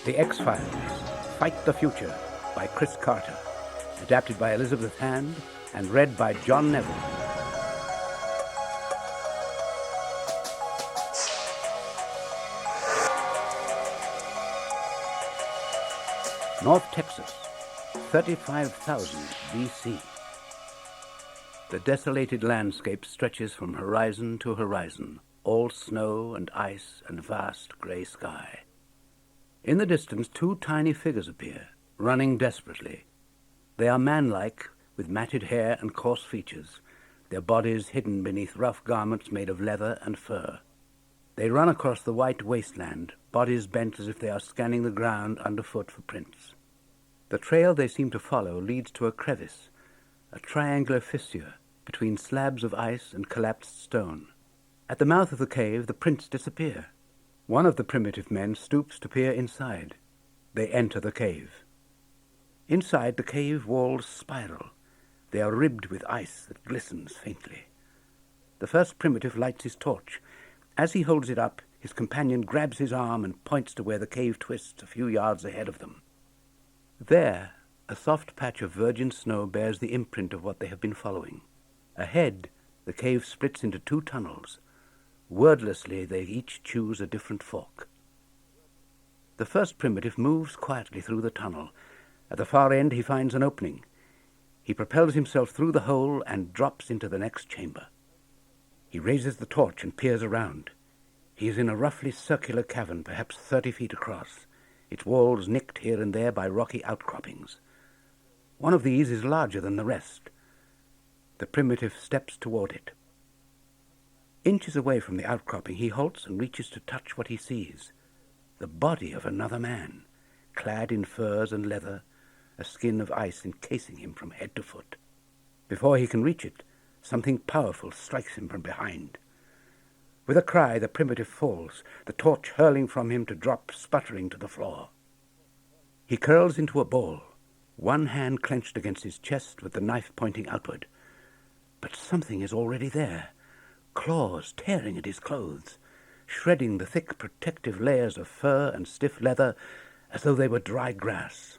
The X-Files, Fight the Future by Chris Carter, adapted by Elizabeth Hand and read by John Neville. North Texas, 35,000 BC. The desolated landscape stretches from horizon to horizon, all snow and ice and vast grey sky. In the distance, two tiny figures appear, running desperately. They are man-like, with matted hair and coarse features, their bodies hidden beneath rough garments made of leather and fur. They run across the white wasteland, bodies bent as if they are scanning the ground underfoot for prints. The trail they seem to follow leads to a crevice, a triangular fissure between slabs of ice and collapsed stone. At the mouth of the cave, the prints disappear. One of the primitive men stoops to peer inside. They enter the cave. Inside, the cave walls spiral. They are ribbed with ice that glistens faintly. The first primitive lights his torch. As he holds it up, his companion grabs his arm and points to where the cave twists a few yards ahead of them. There, a soft patch of virgin snow bears the imprint of what they have been following. Ahead, the cave splits into two tunnels. Wordlessly, they each choose a different fork. The first primitive moves quietly through the tunnel. At the far end, he finds an opening. He propels himself through the hole and drops into the next chamber. He raises the torch and peers around. He is in a roughly circular cavern, perhaps 30 feet across, its walls nicked here and there by rocky outcroppings. One of these is larger than the rest. The primitive steps toward it. Inches away from the outcropping, he halts and reaches to touch what he sees. The body of another man, clad in furs and leather, a skin of ice encasing him from head to foot. Before he can reach it, something powerful strikes him from behind. With a cry, the primitive falls, the torch hurling from him to drop sputtering to the floor. He curls into a ball, one hand clenched against his chest with the knife pointing outward. But something is already there. Claws tearing at his clothes, shredding the thick protective layers of fur and stiff leather as though they were dry grass.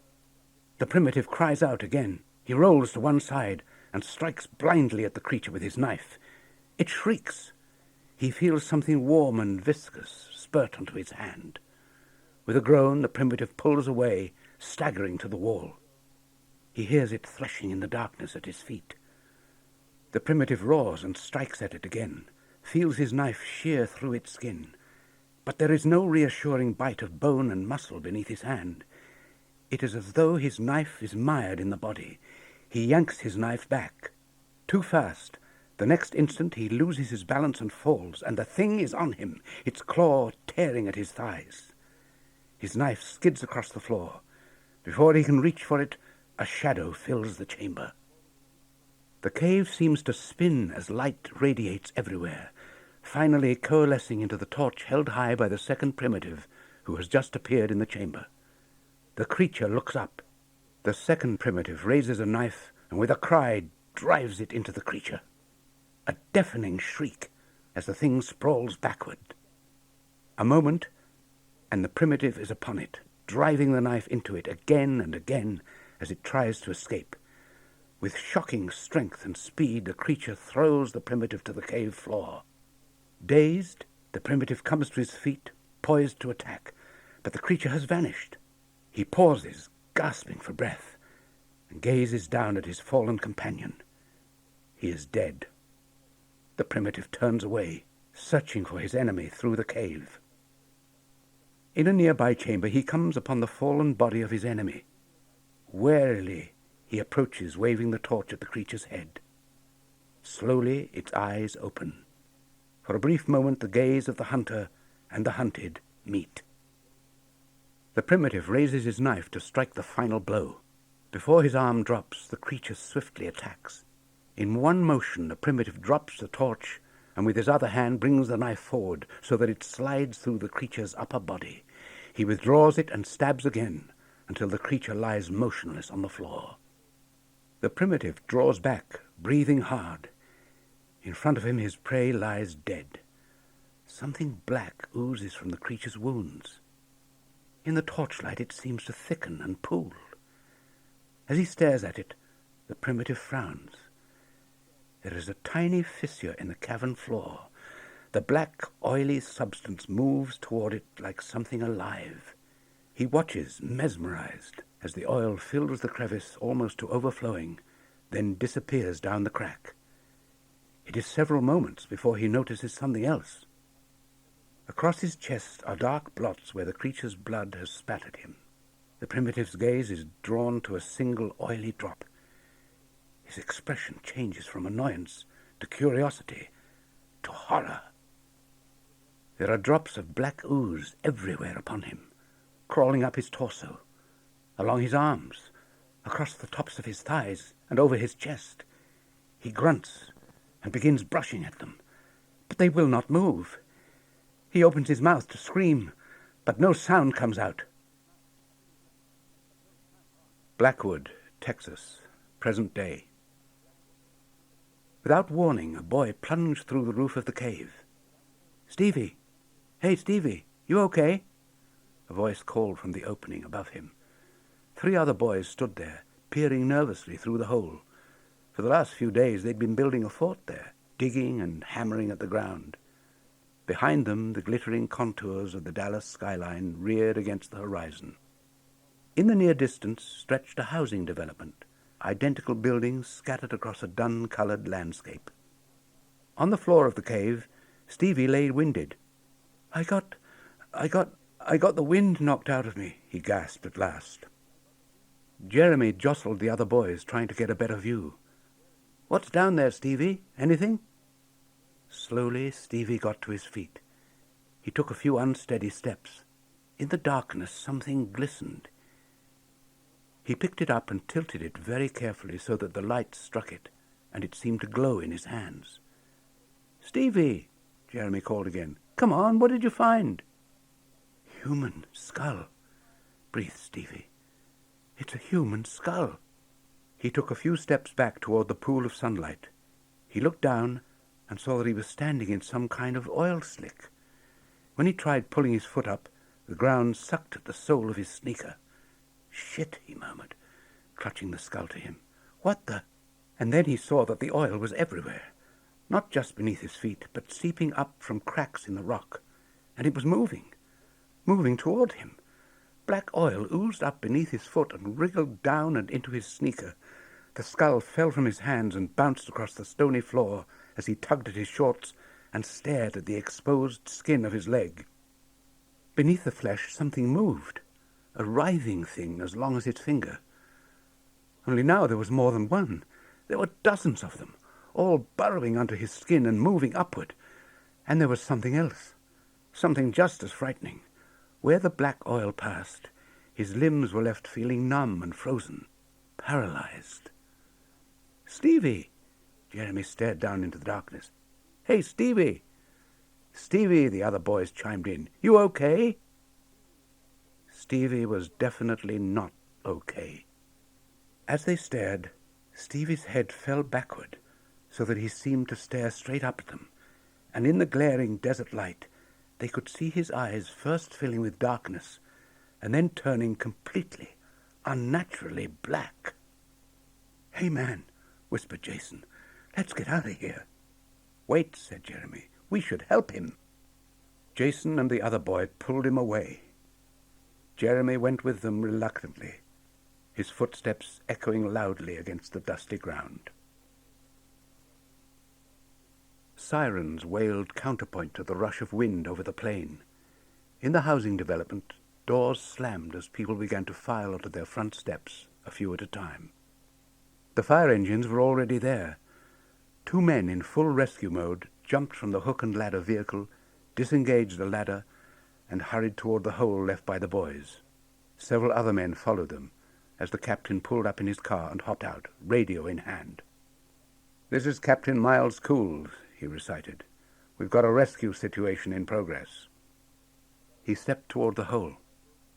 The primitive cries out again. He rolls to one side and strikes blindly at the creature with his knife. It shrieks. He feels something warm and viscous spurt onto his hand. With a groan, the primitive pulls away, staggering to the wall. He hears it threshing in the darkness at his feet. The primitive roars and strikes at it again, feels his knife shear through its skin. But there is no reassuring bite of bone and muscle beneath his hand. It is as though his knife is mired in the body. He yanks his knife back. Too fast. The next instant he loses his balance and falls, and the thing is on him, its claw tearing at his thighs. His knife skids across the floor. Before he can reach for it, a shadow fills the chamber. The cave seems to spin as light radiates everywhere, finally coalescing into the torch held high by the second primitive, who has just appeared in the chamber. The creature looks up. The second primitive raises a knife and with a cry drives it into the creature. A deafening shriek as the thing sprawls backward. A moment, and the primitive is upon it, driving the knife into it again and again as it tries to escape. With shocking strength and speed, the creature throws the primitive to the cave floor. Dazed, the primitive comes to his feet, poised to attack, but the creature has vanished. He pauses, gasping for breath, and gazes down at his fallen companion. He is dead. The primitive turns away, searching for his enemy through the cave. In a nearby chamber, he comes upon the fallen body of his enemy. Warily, he approaches, waving the torch at the creature's head. Slowly, its eyes open. For a brief moment, the gaze of the hunter and the hunted meet. The primitive raises his knife to strike the final blow. Before his arm drops, the creature swiftly attacks. In one motion, the primitive drops the torch and with his other hand brings the knife forward so that it slides through the creature's upper body. He withdraws it and stabs again until the creature lies motionless on the floor. The primitive draws back, breathing hard. In front of him, his prey lies dead. Something black oozes from the creature's wounds. In the torchlight it seems to thicken and pool. As he stares at it, the primitive frowns. There is a tiny fissure in the cavern floor. The black, oily substance moves toward it like something alive. He watches, mesmerized, as the oil fills the crevice almost to overflowing, then disappears down the crack. It is several moments before he notices something else. Across his chest are dark blots where the creature's blood has spattered him. The primitive's gaze is drawn to a single oily drop. His expression changes from annoyance to curiosity to horror. There are drops of black ooze everywhere upon him, crawling up his torso, along his arms, across the tops of his thighs, and over his chest. He grunts and begins brushing at them, but they will not move. He opens his mouth to scream, but no sound comes out. Blackwood, Texas, present day. Without warning, a boy plunged through the roof of the cave. "Stevie! Hey, Stevie, you okay?" A voice called from the opening above him. 3 other boys stood there, peering nervously through the hole. For the last few days they'd been building a fort there, digging and hammering at the ground. Behind them, the glittering contours of the Dallas skyline reared against the horizon. In the near distance stretched a housing development, identical buildings scattered across a dun-colored landscape. On the floor of the cave, Stevie lay winded. I got the wind knocked out of me," he gasped at last. Jeremy jostled the other boys, trying to get a better view. "What's down there, Stevie? Anything?" Slowly, Stevie got to his feet. He took a few unsteady steps. In the darkness, something glistened. He picked it up and tilted it very carefully so that the light struck it, and it seemed to glow in his hands. "Stevie!" Jeremy called again. "Come on, what did you find?" "Human skull," breathed Stevie. "It's a human skull." He took a few steps back toward the pool of sunlight. He looked down and saw that he was standing in some kind of oil slick. When he tried pulling his foot up, the ground sucked at the sole of his sneaker. "Shit," he murmured, clutching the skull to him. "What the—" And then he saw that the oil was everywhere, not just beneath his feet, but seeping up from cracks in the rock. And it was moving toward him. Black oil oozed up beneath his foot and wriggled down and into his sneaker. The skull fell from his hands and bounced across the stony floor as he tugged at his shorts and stared at the exposed skin of his leg. Beneath the flesh, something moved, a writhing thing as long as its finger. Only now there was more than one. There were dozens of them, all burrowing under his skin and moving upward. And there was something else, something just as frightening. Where the black oil passed, his limbs were left feeling numb and frozen, paralyzed. "Stevie!" Jeremy stared down into the darkness. "Hey, Stevie!" "Stevie," the other boys chimed in. "You okay?" Stevie was definitely not okay. As they stared, Stevie's head fell backward so that he seemed to stare straight up at them, and in the glaring desert light they could see his eyes first filling with darkness and then turning completely, unnaturally black. "Hey, man," whispered Jason, "let's get out of here." "Wait," said Jeremy. "We should help him." Jason and the other boy pulled him away. Jeremy went with them reluctantly, his footsteps echoing loudly against the dusty ground. Sirens wailed counterpoint to the rush of wind over the plain. In the housing development, doors slammed as people began to file onto their front steps, a few at a time. The fire engines were already there. 2 men in full rescue mode jumped from the hook and ladder vehicle, disengaged the ladder, and hurried toward the hole left by the boys. Several other men followed them as the captain pulled up in his car and hopped out, radio in hand. "This is Captain Miles Cools," he recited. "We've got a rescue situation in progress." He stepped toward the hole.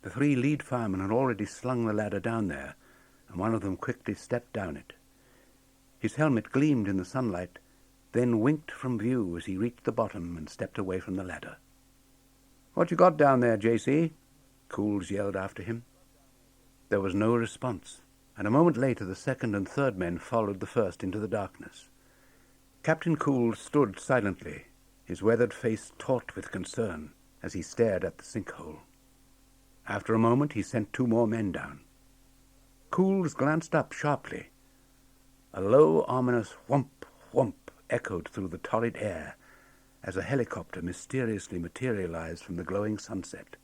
The 3 lead firemen had already slung the ladder down there, and one of them quickly stepped down it. His helmet gleamed in the sunlight, then winked from view as he reached the bottom and stepped away from the ladder. "What you got down there, JC?" Cools yelled after him. There was no response, and a moment later the second and third men followed the first into the darkness. Captain Cools stood silently, his weathered face taut with concern, as he stared at the sinkhole. After a moment he sent 2 more men down. Cools glanced up sharply. A low, ominous whomp, whomp echoed through the torrid air as a helicopter mysteriously materialized from the glowing sunset.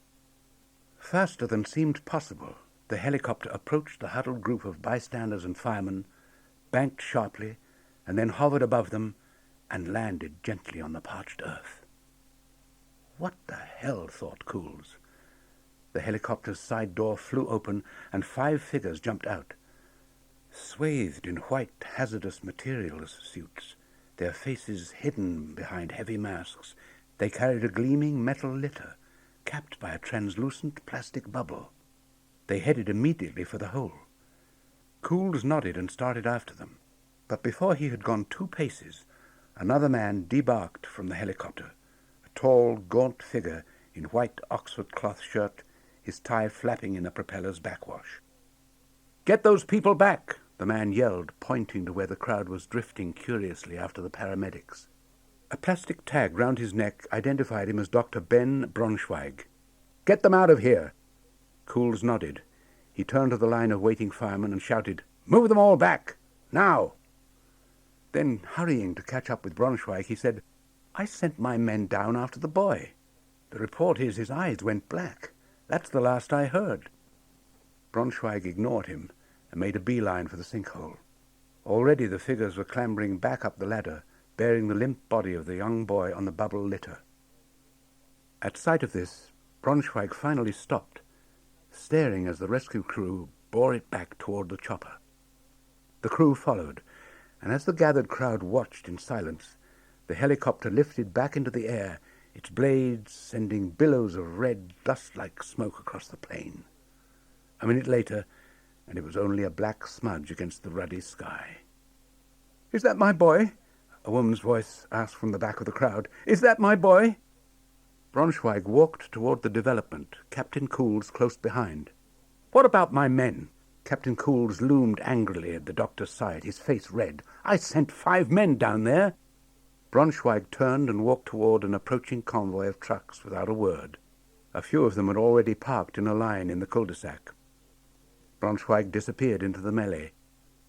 Faster than seemed possible, the helicopter approached the huddled group of bystanders and firemen, banked sharply, and then hovered above them and landed gently on the parched earth. What the hell, thought Cools. The helicopter's side door flew open and 5 figures jumped out. Swathed in white, hazardous materials suits, their faces hidden behind heavy masks, they carried a gleaming metal litter, capped by a translucent plastic bubble. They headed immediately for the hole. Cools nodded and started after them. But before he had gone 2 paces, another man debarked from the helicopter, a tall, gaunt figure in white Oxford cloth shirt, his tie flapping in the propeller's backwash. "Get those people back!" the man yelled, pointing to where the crowd was drifting curiously after the paramedics. A plastic tag round his neck identified him as Dr. Ben Braunschweig. "Get them out of here!" Cools nodded. He turned to the line of waiting firemen and shouted, "Move them all back! Now!" Then, hurrying to catch up with Braunschweig, he said, "I sent my men down after the boy. The report is his eyes went black. That's the last I heard." Braunschweig ignored him and made a beeline for the sinkhole. Already the figures were clambering back up the ladder, bearing the limp body of the young boy on the bubble litter. At sight of this, Braunschweig finally stopped, staring as the rescue crew bore it back toward the chopper. The crew followed, and as the gathered crowd watched in silence, the helicopter lifted back into the air, its blades sending billows of red, dust-like smoke across the plain. A minute later, and it was only a black smudge against the ruddy sky. "Is that my boy?" a woman's voice asked from the back of the crowd. "Is that my boy?" Braunschweig walked toward the development, Captain Cools close behind. "What about my men?" Captain Cools loomed angrily at the doctor's side, his face red. "I sent 5 men down there." Braunschweig turned and walked toward an approaching convoy of trucks without a word. A few of them had already parked in a line in the cul-de-sac. Braunschweig disappeared into the melee.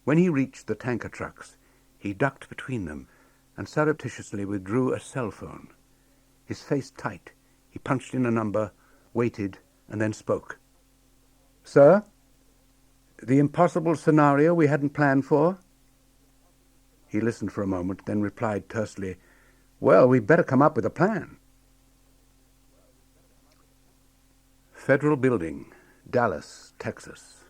When he reached the tanker trucks, he ducked between them and surreptitiously withdrew a cell phone. His face tight, he punched in a number, waited, and then spoke. "Sir? The impossible scenario we hadn't planned for?" He listened for a moment, then replied tersely, "Well, we'd better come up with a plan." Federal Building, Dallas, Texas.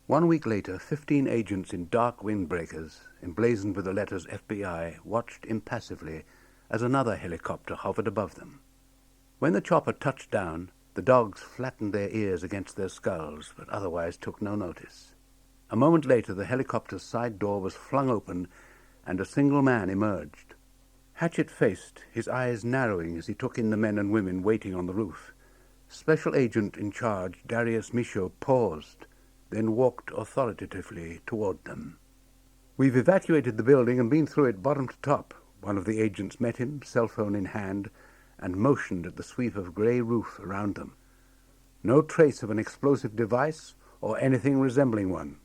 1 week later, 15 agents in dark windbreakers, emblazoned with the letters FBI, watched impassively as another helicopter hovered above them. When the chopper touched down, the dogs flattened their ears against their skulls, but otherwise took no notice. A moment later, the helicopter's side door was flung open, and a single man emerged. Hatchet-faced, his eyes narrowing as he took in the men and women waiting on the roof, Special Agent in charge, Darius Michaud, paused, then walked authoritatively toward them. "We've evacuated the building and been through it bottom to top." One of the agents met him, cell phone in hand, and motioned at the sweep of grey roof around them. No trace of an explosive device or anything resembling one.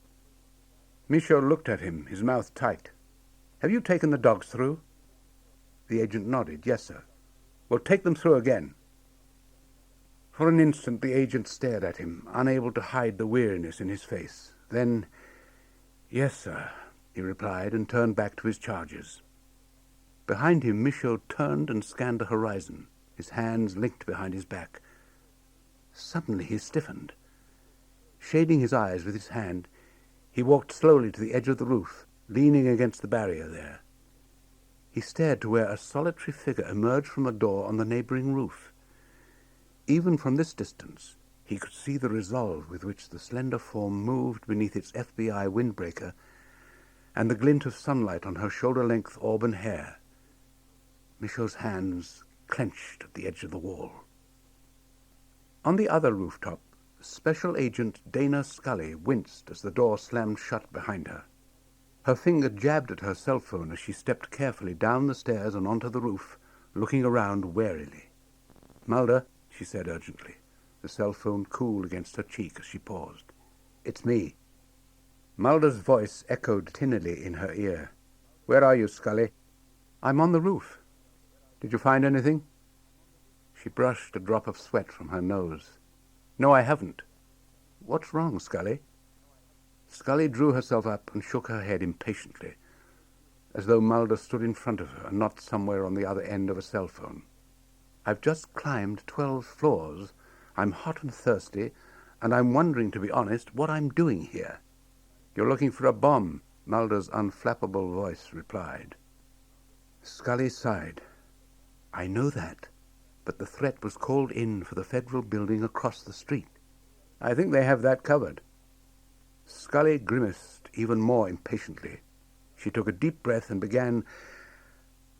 Michaud looked at him, his mouth tight. "Have you taken the dogs through?" The agent nodded. "Yes, sir." "Well, take them through again." For an instant the agent stared at him, unable to hide the weariness in his face. Then, "Yes, sir," he replied, and turned back to his charges. Behind him, Michaud turned and scanned the horizon, his hands linked behind his back. Suddenly he stiffened. Shading his eyes with his hand, he walked slowly to the edge of the roof, leaning against the barrier there. He stared to where a solitary figure emerged from a door on the neighboring roof. Even from this distance, he could see the resolve with which the slender form moved beneath its FBI windbreaker, and the glint of sunlight on her shoulder-length auburn hair. Michaud's hands clenched at the edge of the wall. On the other rooftop, Special Agent Dana Scully winced as the door slammed shut behind her. Her finger jabbed at her cell phone as she stepped carefully down the stairs and onto the roof, looking around warily. "Mulder," she said urgently. The cell phone cooled against her cheek as she paused. "It's me." Mulder's voice echoed tinnily in her ear. "Where are you, Scully?" "I'm on the roof." "Did you find anything?" She brushed a drop of sweat from her nose. "No, I haven't." "What's wrong, Scully?" Scully drew herself up and shook her head impatiently, as though Mulder stood in front of her and not somewhere on the other end of a cell phone. "I've just climbed 12 floors. I'm hot and thirsty, and I'm wondering, to be honest, what I'm doing here." "You're looking for a bomb," Mulder's unflappable voice replied. Scully sighed. "I know that, but the threat was called in for the federal building across the street. I think they have that covered." Scully grimaced even more impatiently. She took a deep breath and began,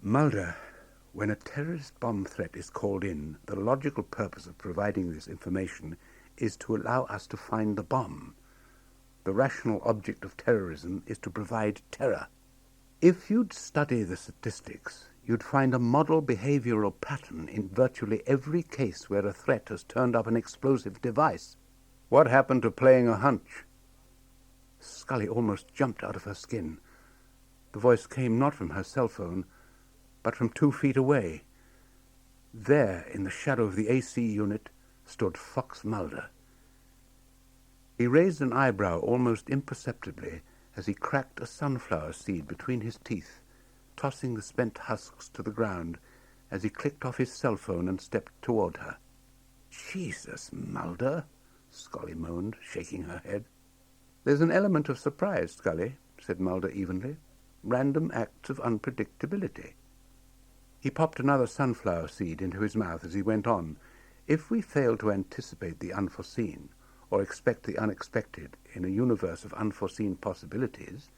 "Mulder, when a terrorist bomb threat is called in, the logical purpose of providing this information is to allow us to find the bomb. The rational object of terrorism is to provide terror. If you'd study the statistics, you'd find a model behavioral pattern in virtually every case where a threat has turned up an explosive device. What happened to playing a hunch?" Scully almost jumped out of her skin. The voice came not from her cell phone, but from 2 feet away. There, in the shadow of the AC unit, stood Fox Mulder. He raised an eyebrow almost imperceptibly as he cracked a sunflower seed between his teeth, tossing the spent husks to the ground as he clicked off his cell phone and stepped toward her. "Jesus, Mulder," Scully moaned, shaking her head. "There's an element of surprise, Scully," said Mulder evenly. "Random acts of unpredictability." He popped another sunflower seed into his mouth as he went on. "If we fail to anticipate the unforeseen, or expect the unexpected in a universe of unforeseen possibilities,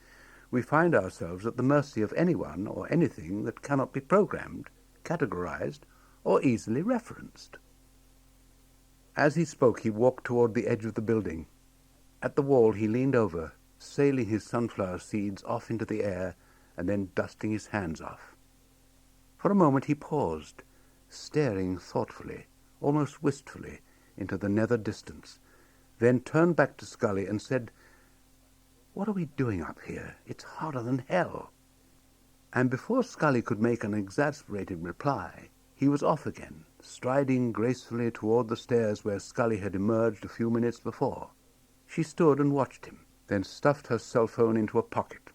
we find ourselves at the mercy of anyone or anything that cannot be programmed, categorized, or easily referenced." As he spoke, he walked toward the edge of the building. At the wall he leaned over, sailing his sunflower seeds off into the air and then dusting his hands off. For a moment he paused, staring thoughtfully, almost wistfully, into the nether distance, then turned back to Scully and said, "What are we doing up here? It's hotter than hell." And before Scully could make an exasperated reply, he was off again, striding gracefully toward the stairs where Scully had emerged a few minutes before. She stood and watched him, then stuffed her cell phone into a pocket.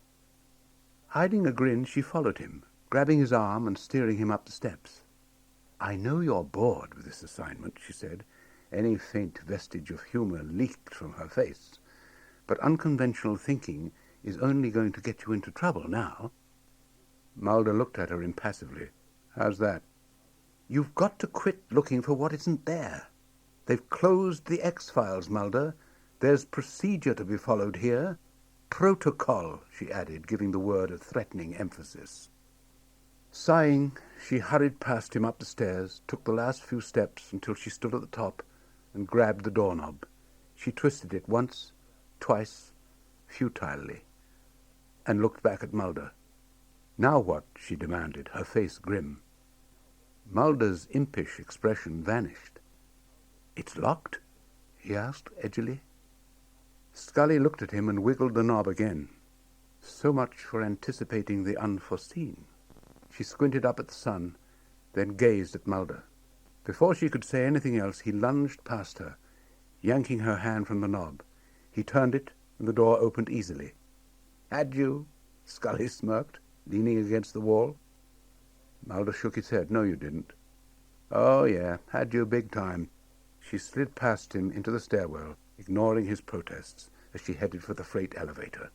Hiding a grin, she followed him, grabbing his arm and steering him up the steps. "I know you're bored with this assignment," she said. Any faint vestige of humor leaked from her face. "But unconventional thinking is only going to get you into trouble now." Mulder looked at her impassively. "How's that?" "You've got to quit looking for what isn't there. They've closed the X-Files, Mulder. There's procedure to be followed here. Protocol," she added, giving the word a threatening emphasis. Sighing, she hurried past him up the stairs, took the last few steps until she stood at the top, and grabbed the doorknob. She twisted it once, twice, futilely, and looked back at Mulder. "Now what?" she demanded, her face grim. Mulder's impish expression vanished. "It's locked?" he asked edgily. Scully looked at him and wiggled the knob again. So much for anticipating the unforeseen. She squinted up at the sun, then gazed at Mulder. Before she could say anything else, he lunged past her, yanking her hand from the knob. He turned it, and the door opened easily. "Had you?" Scully smirked, leaning against the wall. Mulder shook his head. "No, you didn't." "Oh, yeah, had you big time." She slid past him into the stairwell, ignoring his protests, as she headed for the freight elevator.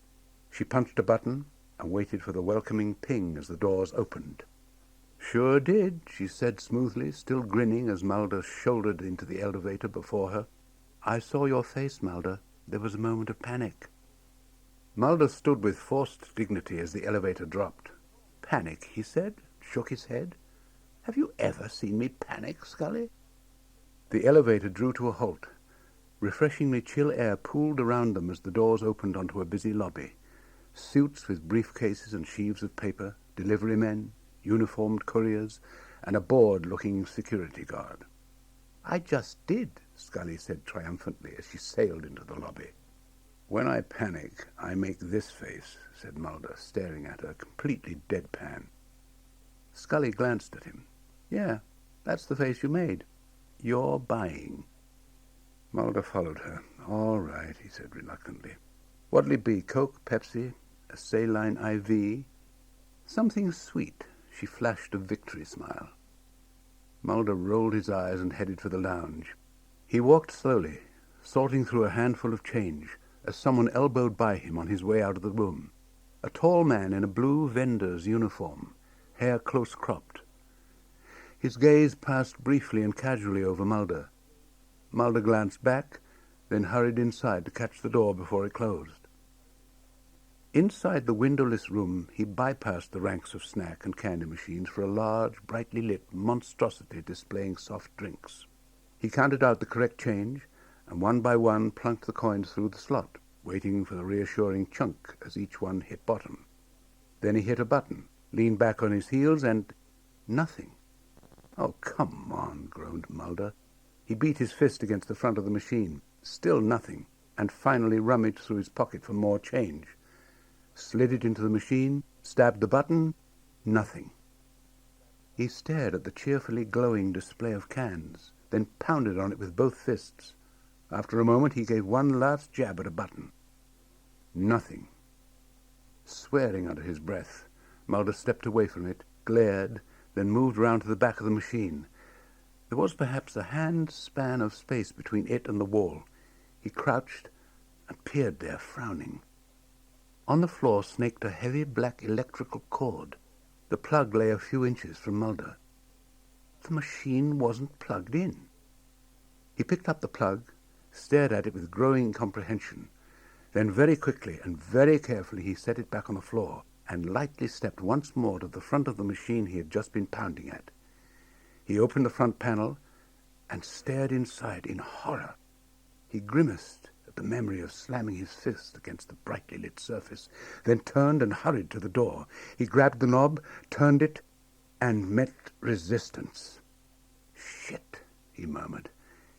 She punched a button and waited for the welcoming ping as the doors opened. "Sure did," she said smoothly, still grinning as Mulder shouldered into the elevator before her. "I saw your face, Mulder. There was a moment of panic." Mulder stood with forced dignity as the elevator dropped. "Panic," he said, shook his head. "Have you ever seen me panic, Scully?" The elevator drew to a halt. Refreshingly chill air pooled around them as the doors opened onto a busy lobby. Suits with briefcases and sheaves of paper, delivery men, uniformed couriers, and a bored-looking security guard. "I just did," Scully said triumphantly as she sailed into the lobby. "When I panic, I make this face," said Mulder, staring at her, completely deadpan. Scully glanced at him. "Yeah, that's the face you made. You're buying." Mulder followed her. "All right," he said reluctantly. "What'll it be, Coke, Pepsi, a saline IV?" "Something sweet." She flashed a victory smile. Mulder rolled his eyes and headed for the lounge. He walked slowly, sorting through a handful of change, as someone elbowed by him on his way out of the room. A tall man in a blue vendor's uniform, hair close-cropped. His gaze passed briefly and casually over Mulder. Mulder glanced back, then hurried inside to catch the door before it closed. Inside the windowless room, he bypassed the ranks of snack and candy machines for a large, brightly lit monstrosity displaying soft drinks. He counted out the correct change, and one by one plunked the coins through the slot, waiting for the reassuring chunk as each one hit bottom. Then he hit a button, leaned back on his heels, and nothing. "Oh, come on," groaned Mulder. He beat his fist against the front of the machine. Still nothing, and finally rummaged through his pocket for more change. Slid it into the machine, stabbed the button, nothing. He stared at the cheerfully glowing display of cans, then pounded on it with both fists. After a moment he gave one last jab at a button. Nothing. Swearing under his breath, Mulder stepped away from it, glared, then moved round to the back of the machine. There was perhaps a hand-span of space between it and the wall. He crouched and peered there, frowning. On the floor snaked a heavy black electrical cord. The plug lay a few inches from Mulder. The machine wasn't plugged in. He picked up the plug, stared at it with growing comprehension. Then very quickly and very carefully he set it back on the floor and lightly stepped once more to the front of the machine he had just been pounding at. He opened the front panel and stared inside in horror. He grimaced at the memory of slamming his fist against the brightly lit surface, then turned and hurried to the door. He grabbed the knob, turned it, and met resistance. "Shit," he murmured.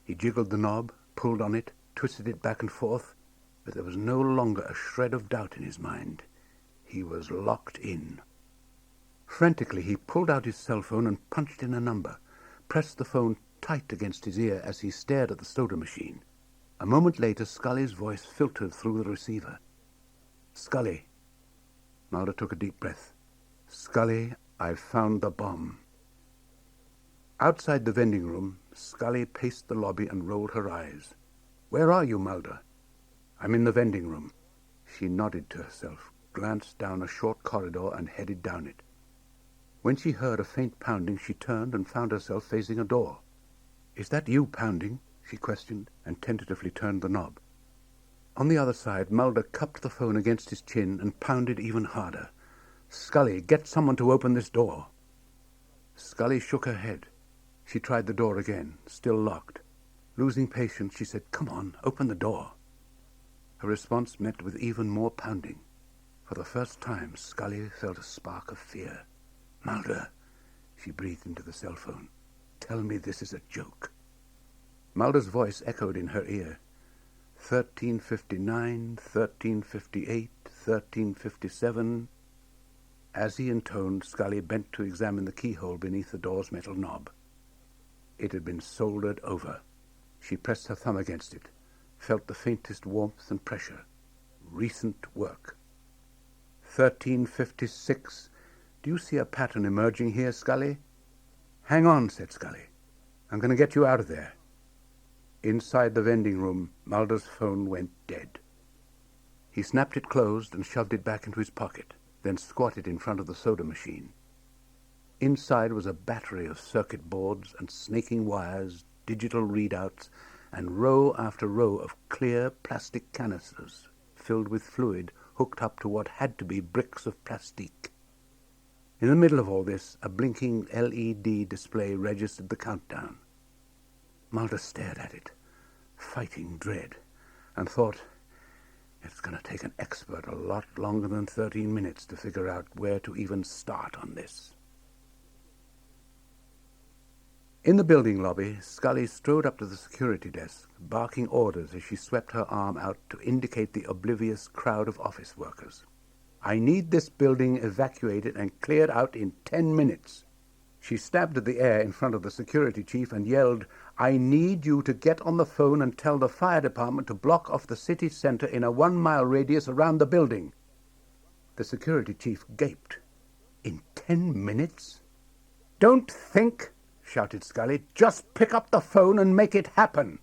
He jiggled the knob, pulled on it, twisted it back and forth, but there was no longer a shred of doubt in his mind. He was locked in. Frantically, he pulled out his cell phone and punched in a number, pressed the phone tight against his ear as he stared at the soda machine. A moment later, Scully's voice filtered through the receiver. "Scully." Mulder took a deep breath. "Scully, I've found the bomb." Outside the vending room, Scully paced the lobby and rolled her eyes. "Where are you, Mulder?" "I'm in the vending room." She nodded to herself, glanced down a short corridor, and headed down it. When she heard a faint pounding, she turned and found herself facing a door. "Is that you pounding?" she questioned, and tentatively turned the knob. On the other side, Mulder cupped the phone against his chin and pounded even harder. "Scully, get someone to open this door." Scully shook her head. She tried the door again, still locked. Losing patience, she said, "Come on, open the door." Her response met with even more pounding. For the first time, Scully felt a spark of fear. "Mulder," she breathed into the cell phone, "tell me this is a joke." Mulder's voice echoed in her ear. 1359, 1358, 1357. As he intoned, Scully bent to examine the keyhole beneath the door's metal knob. It had been soldered over. She pressed her thumb against it, felt the faintest warmth and pressure. Recent work. 1356. "Do you see a pattern emerging here, Scully?" "Hang on," said Scully. "I'm going to get you out of there." Inside the vending room, Mulder's phone went dead. He snapped it closed and shoved it back into his pocket, then squatted in front of the soda machine. Inside was a battery of circuit boards and snaking wires, digital readouts, and row after row of clear plastic canisters filled with fluid hooked up to what had to be bricks of plastique. In the middle of all this, a blinking LED display registered the countdown. Mulder stared at it, fighting dread, and thought, it's going to take an expert a lot longer than 13 minutes to figure out where to even start on this. In the building lobby, Scully strode up to the security desk, barking orders as she swept her arm out to indicate the oblivious crowd of office workers. I need this building evacuated and cleared out in 10 minutes. She stabbed at the air in front of the security chief and yelled, I need you to get on the phone and tell the fire department to block off the city center in a 1-mile radius around the building. The security chief gaped. In 10 minutes? Don't think, shouted Scully. Just pick up the phone and make it happen.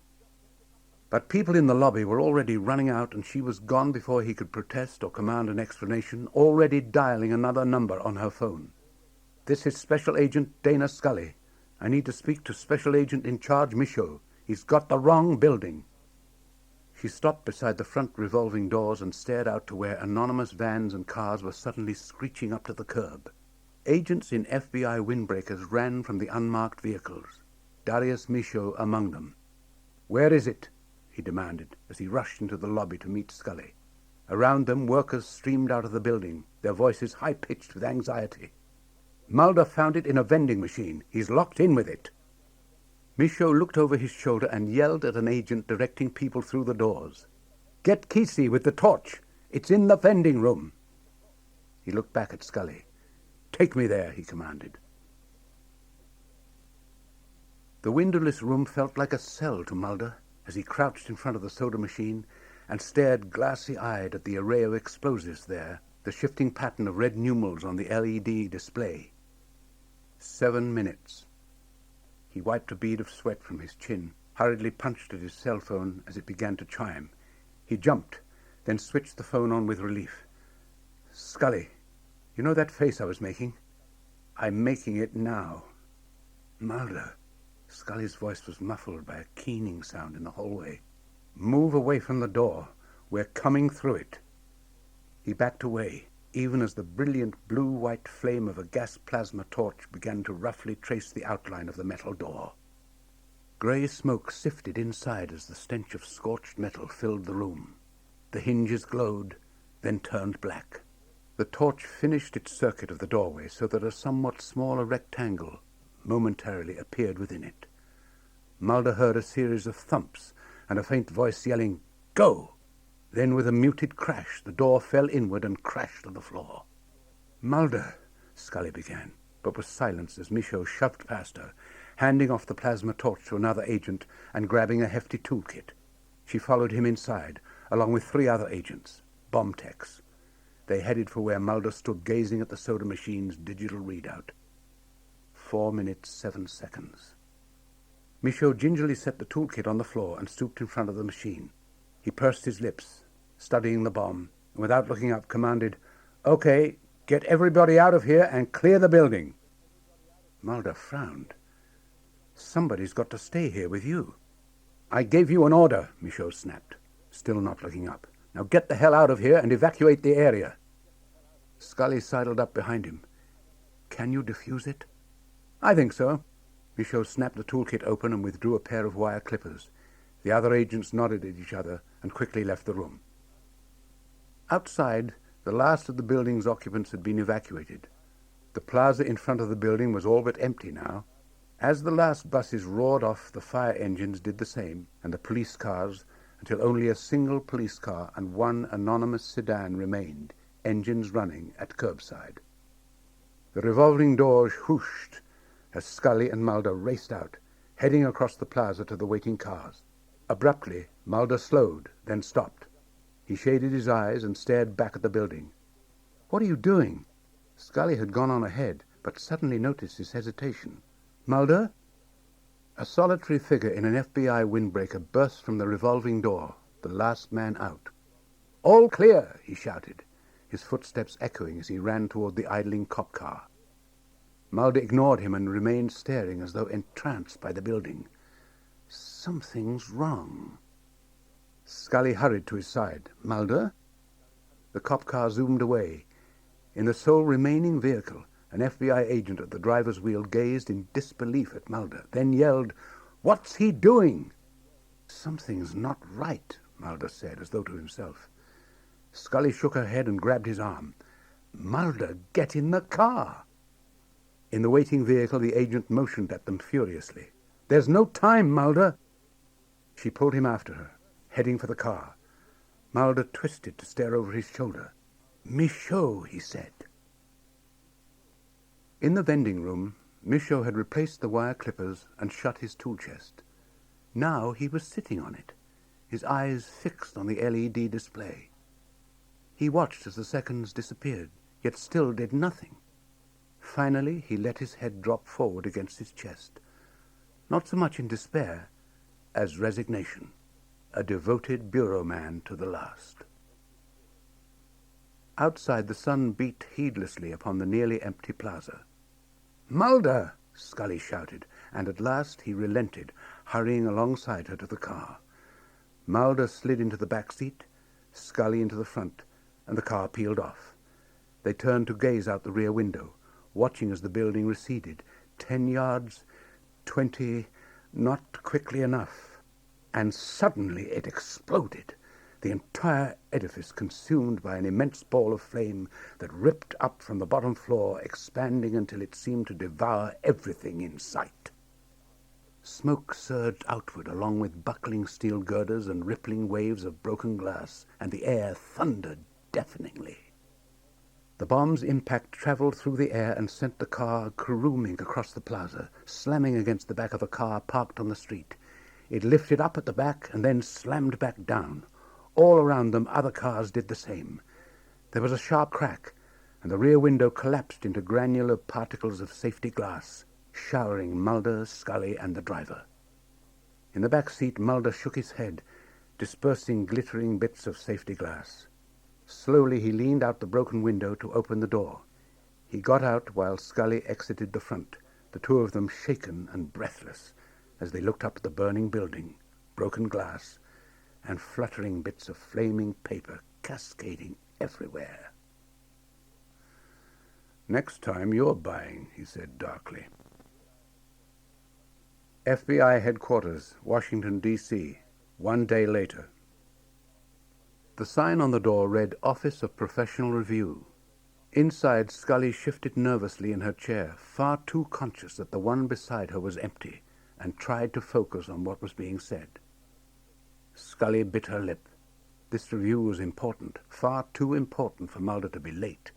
But people in the lobby were already running out, and she was gone before he could protest or command an explanation, already dialing another number on her phone. This is Special Agent Dana Scully. I need to speak to Special Agent in charge Michaud. He's got the wrong building. She stopped beside the front revolving doors and stared out to where anonymous vans and cars were suddenly screeching up to the curb. Agents in FBI windbreakers ran from the unmarked vehicles, Darius Michaud among them. Where is it? He demanded as he rushed into the lobby to meet Scully. Around them, workers streamed out of the building, their voices high-pitched with anxiety. Mulder found it in a vending machine. He's locked in with it. Michaud looked over his shoulder and yelled at an agent directing people through the doors. Get Kesey with the torch. It's in the vending room. He looked back at Scully. Take me there, he commanded. The windowless room felt like a cell to Mulder as he crouched in front of the soda machine and stared glassy-eyed at the array of explosives there, the shifting pattern of red numerals on the LED display. 7 minutes. He wiped a bead of sweat from his chin, hurriedly punched at his cell phone as it began to chime. He jumped, then switched the phone on with relief. Scully, you know that face I was making? I'm making it now. Mulder. Scully's voice was muffled by a keening sound in the hallway. Move away from the door. We're coming through it. He backed away, even as the brilliant blue-white flame of a gas plasma torch began to roughly trace the outline of the metal door. Grey smoke sifted inside as the stench of scorched metal filled the room. The hinges glowed, then turned black. The torch finished its circuit of the doorway so that a somewhat smaller rectangle momentarily appeared within it. Mulder heard a series of thumps and a faint voice yelling, Go! Then with a muted crash, the door fell inward and crashed to the floor. Mulder, Scully began, but was silenced as Michaud shoved past her, handing off the plasma torch to another agent and grabbing a hefty toolkit. She followed him inside, along with 3 other agents, bomb techs. They headed for where Mulder stood gazing at the soda machine's digital readout. 4 minutes, 7 seconds. Michaud gingerly set the toolkit on the floor and stooped in front of the machine. He pursed his lips, studying the bomb, and without looking up commanded, Okay, get everybody out of here and clear the building. Mulder frowned. Somebody's got to stay here with you. I gave you an order, Michaud snapped, still not looking up. Now get the hell out of here and evacuate the area. Scully sidled up behind him. Can you defuse it? I think so. Michaud snapped the toolkit open and withdrew a pair of wire clippers. The other agents nodded at each other and quickly left the room. Outside, the last of the building's occupants had been evacuated. The plaza in front of the building was all but empty now. As the last buses roared off, the fire engines did the same, and the police cars, until only a single police car and 1 anonymous sedan remained, engines running at curbside. The revolving doors whooshed as Scully and Mulder raced out, heading across the plaza to the waiting cars. Abruptly, Mulder slowed, then stopped. He shaded his eyes and stared back at the building. What are you doing? Scully had gone on ahead, but suddenly noticed his hesitation. Mulder? A solitary figure in an FBI windbreaker burst from the revolving door, the last man out. All clear, he shouted, his footsteps echoing as he ran toward the idling cop car. Mulder ignored him and remained staring as though entranced by the building. Something's wrong. Scully hurried to his side. Mulder? The cop car zoomed away. In the sole remaining vehicle, an FBI agent at the driver's wheel gazed in disbelief at Mulder, then yelled, What's he doing?" "Something's not right," Mulder said, as though to himself. Scully shook her head and grabbed his arm. "Mulder, get in the car." In the waiting vehicle, the agent motioned at them furiously. "There's no time, Mulder." She pulled him after her, heading for the car. Mulder twisted to stare over his shoulder. "Michaud," he said. In the vending room, Michaud had replaced the wire clippers and shut his tool chest. Now he was sitting on it, his eyes fixed on the LED display. He watched as the seconds disappeared, yet still did nothing. Finally, he let his head drop forward against his chest, not so much in despair as resignation, a devoted bureau man to the last. Outside, the sun beat heedlessly upon the nearly empty plaza. "Mulder!" Scully shouted, and at last he relented, hurrying alongside her to the car. Mulder slid into the back seat, Scully into the front, and the car peeled off. They turned to gaze out the rear window, watching as the building receded. 10 yards, 20, not quickly enough. And suddenly it exploded, the entire edifice consumed by an immense ball of flame that ripped up from the bottom floor, expanding until it seemed to devour everything in sight. Smoke surged outward along with buckling steel girders and rippling waves of broken glass, and the air thundered deafeningly. The bomb's impact traveled through the air and sent the car caroming across the plaza, slamming against the back of a car parked on the street. It lifted up at the back and then slammed back down. All around them, other cars did the same. There was a sharp crack, and the rear window collapsed into granular particles of safety glass, showering Mulder, Scully, and the driver. In the back seat, Mulder shook his head, dispersing glittering bits of safety glass. Slowly he leaned out the broken window to open the door. He got out while Scully exited the front, the two of them shaken and breathless as they looked up at the burning building, broken glass, and fluttering bits of flaming paper cascading everywhere. "Next time you're buying," he said darkly. FBI Headquarters, Washington, D.C., 1 day later. The sign on the door read Office of Professional Review. Inside, Scully shifted nervously in her chair, far too conscious that the one beside her was empty, and tried to focus on what was being said. Scully bit her lip. This review was important, far too important for Mulder to be late.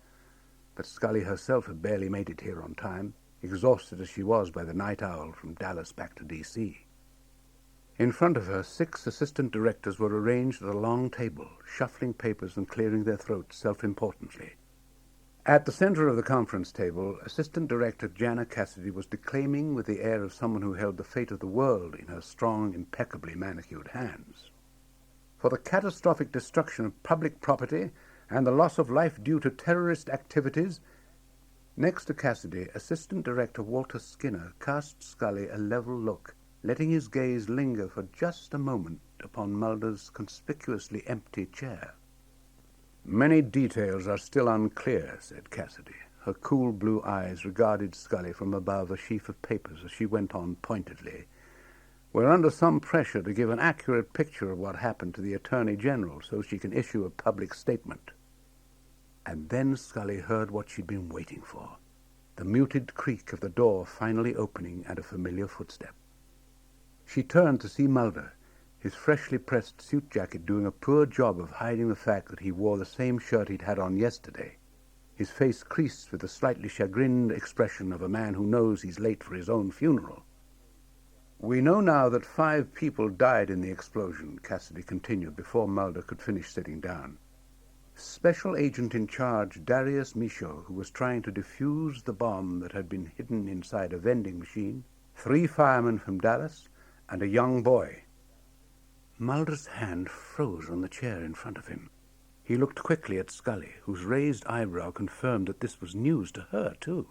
But Scully herself had barely made it here on time, exhausted as she was by the night owl from Dallas back to D.C. In front of her, 6 assistant directors were arranged at a long table, shuffling papers and clearing their throats self-importantly. At the center of the conference table, Assistant Director Jana Cassidy was declaiming with the air of someone who held the fate of the world in her strong, impeccably manicured hands. For the catastrophic destruction of public property and the loss of life due to terrorist activities. Next to Cassidy, Assistant Director Walter Skinner cast Scully a level look, letting his gaze linger for just a moment upon Mulder's conspicuously empty chair. "Many details are still unclear," said Cassidy. Her cool blue eyes regarded Scully from above a sheaf of papers as she went on pointedly. "We're under some pressure to give an accurate picture of what happened to the Attorney General so she can issue a public statement." And then Scully heard what she'd been waiting for, the muted creak of the door finally opening and a familiar footstep. She turned to see Mulder, his freshly pressed suit jacket doing a poor job of hiding the fact that he wore the same shirt he'd had on yesterday, his face creased with the slightly chagrined expression of a man who knows he's late for his own funeral. "We know now that 5 people died in the explosion," Cassidy continued before Mulder could finish sitting down. "Special agent in charge Darius Michaud, who was trying to defuse the bomb that had been hidden inside a vending machine, 3 firemen from Dallas, and a young boy." Mulder's hand froze on the chair in front of him. He looked quickly at Scully, whose raised eyebrow confirmed that this was news to her, too.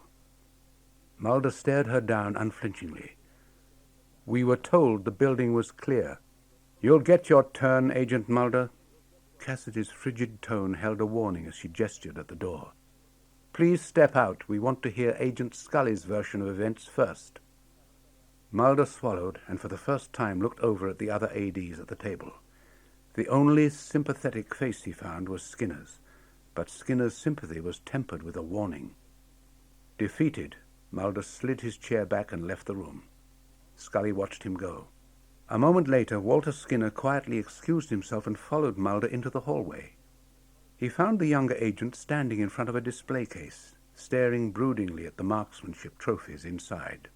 Mulder stared her down unflinchingly. "We were told the building was clear." "You'll get your turn, Agent Mulder." Cassidy's frigid tone held a warning as she gestured at the door. "Please step out. We want to hear Agent Scully's version of events first." Mulder swallowed and for the first time looked over at the other ADs at the table. The only sympathetic face he found was Skinner's, but Skinner's sympathy was tempered with a warning. Defeated, Mulder slid his chair back and left the room. Scully watched him go. A moment later, Walter Skinner quietly excused himself and followed Mulder into the hallway. He found the younger agent standing in front of a display case, staring broodingly at the marksmanship trophies inside.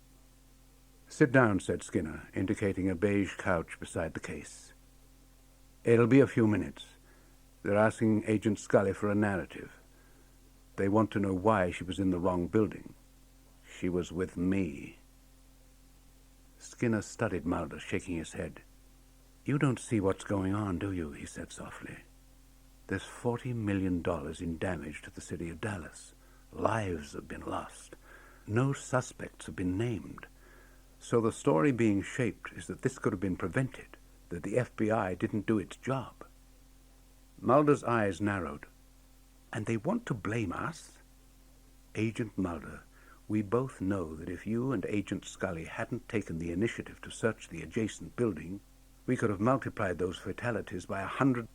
"Sit down," said Skinner, indicating a beige couch beside the case. "It'll be a few minutes. They're asking Agent Scully for a narrative. They want to know why she was in the wrong building. She was with me." Skinner studied Mulder, shaking his head. "You don't see what's going on, do you?" he said softly. "There's $40 million in damage to the city of Dallas. Lives have been lost. No suspects have been named. So the story being shaped is that this could have been prevented, that the FBI didn't do its job." Mulder's eyes narrowed. "And they want to blame us?" "Agent Mulder, we both know that if you and Agent Scully hadn't taken the initiative to search the adjacent building, we could have multiplied those fatalities by 100.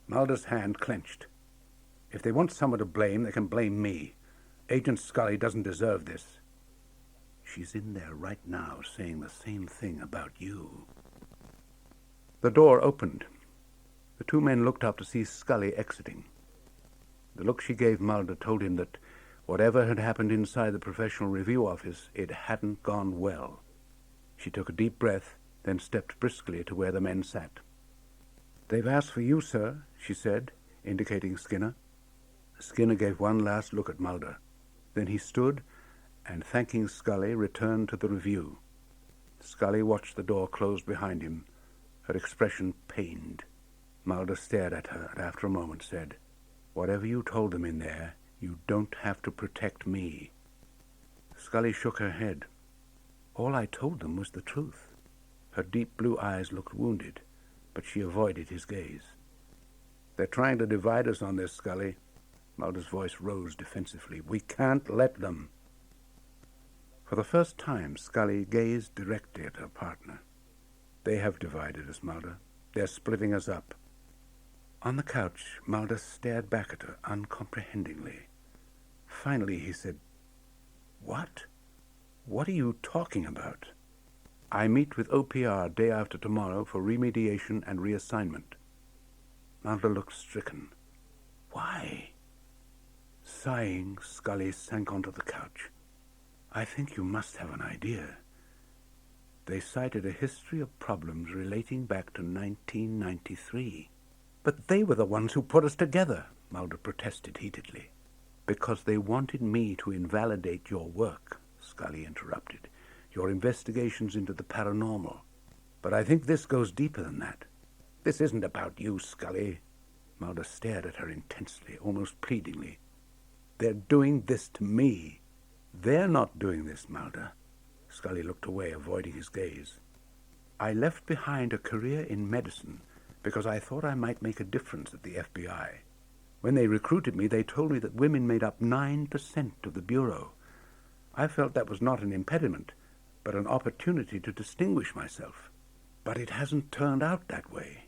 Mulder's hand clenched. "If they want someone to blame, they can blame me. Agent Scully doesn't deserve this." "She's in there right now saying the same thing about you." The door opened. The two men looked up to see Scully exiting. The look she gave Mulder told him that whatever had happened inside the professional review office, it hadn't gone well. She took a deep breath, then stepped briskly to where the men sat. "They've asked for you, sir," she said, indicating Skinner. Skinner gave one last look at Mulder. Then he stood and, thanking Scully, returned to the review. Scully watched the door close behind him, her expression pained. Mulder stared at her and after a moment said, "Whatever you told them in there, you don't have to protect me." Scully shook her head. "All I told them was the truth." Her deep blue eyes looked wounded, but she avoided his gaze. "They're trying to divide us on this, Scully." Mulder's voice rose defensively. "We can't let them." For the first time, Scully gazed directly at her partner. "They have divided us, Mulder. They're splitting us up." On the couch, Mulder stared back at her uncomprehendingly. Finally, he said, "What? What are you talking about?" "I meet with OPR day after tomorrow for remediation and reassignment." Mulder looked stricken. "Why?" Sighing, Scully sank onto the couch. "I think you must have an idea." They cited a history of problems relating back to 1993. "But they were the ones who put us together," Mulder protested heatedly. "Because they wanted me to invalidate your work," Scully interrupted, "your investigations into the paranormal. But I think this goes deeper than that. This isn't about you, Scully." Mulder stared at her intensely, almost pleadingly. "They're doing this to me." "They're not doing this, Mulder." Scully looked away, avoiding his gaze. "I left behind a career in medicine because I thought I might make a difference at the FBI. When they recruited me, they told me that women made up 9% of the Bureau. I felt that was not an impediment, but an opportunity to distinguish myself. But it hasn't turned out that way.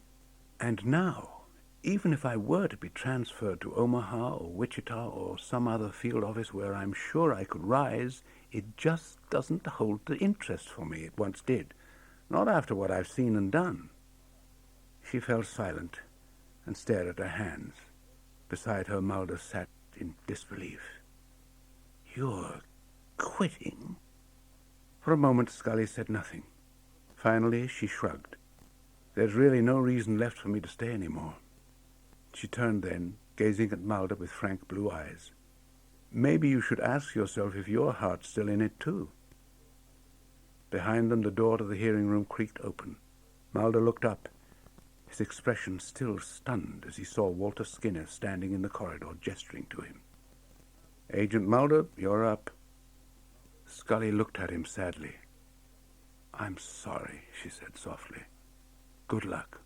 And now, even if I were to be transferred to Omaha or Wichita or some other field office where I'm sure I could rise, it just doesn't hold the interest for me it once did. Not after what I've seen and done." She fell silent and stared at her hands. Beside her, Mulder sat in disbelief. "You're quitting?" For a moment, Scully said nothing. Finally, she shrugged. "There's really no reason left for me to stay any more." She turned then, gazing at Mulder with frank blue eyes. "Maybe you should ask yourself if your heart's still in it, too." Behind them, the door to the hearing room creaked open. Mulder looked up, his expression still stunned as he saw Walter Skinner standing in the corridor, gesturing to him. "Agent Mulder, you're up." Scully looked at him sadly. "I'm sorry," she said softly. "Good luck."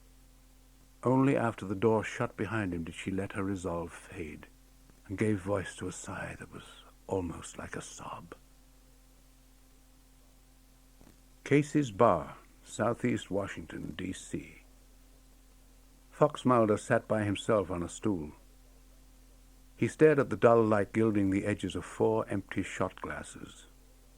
Only after the door shut behind him did she let her resolve fade, and gave voice to a sigh that was almost like a sob. Casey's Bar, Southeast Washington, D.C. Fox Mulder sat by himself on a stool. He stared at the dull light gilding the edges of 4 empty shot glasses.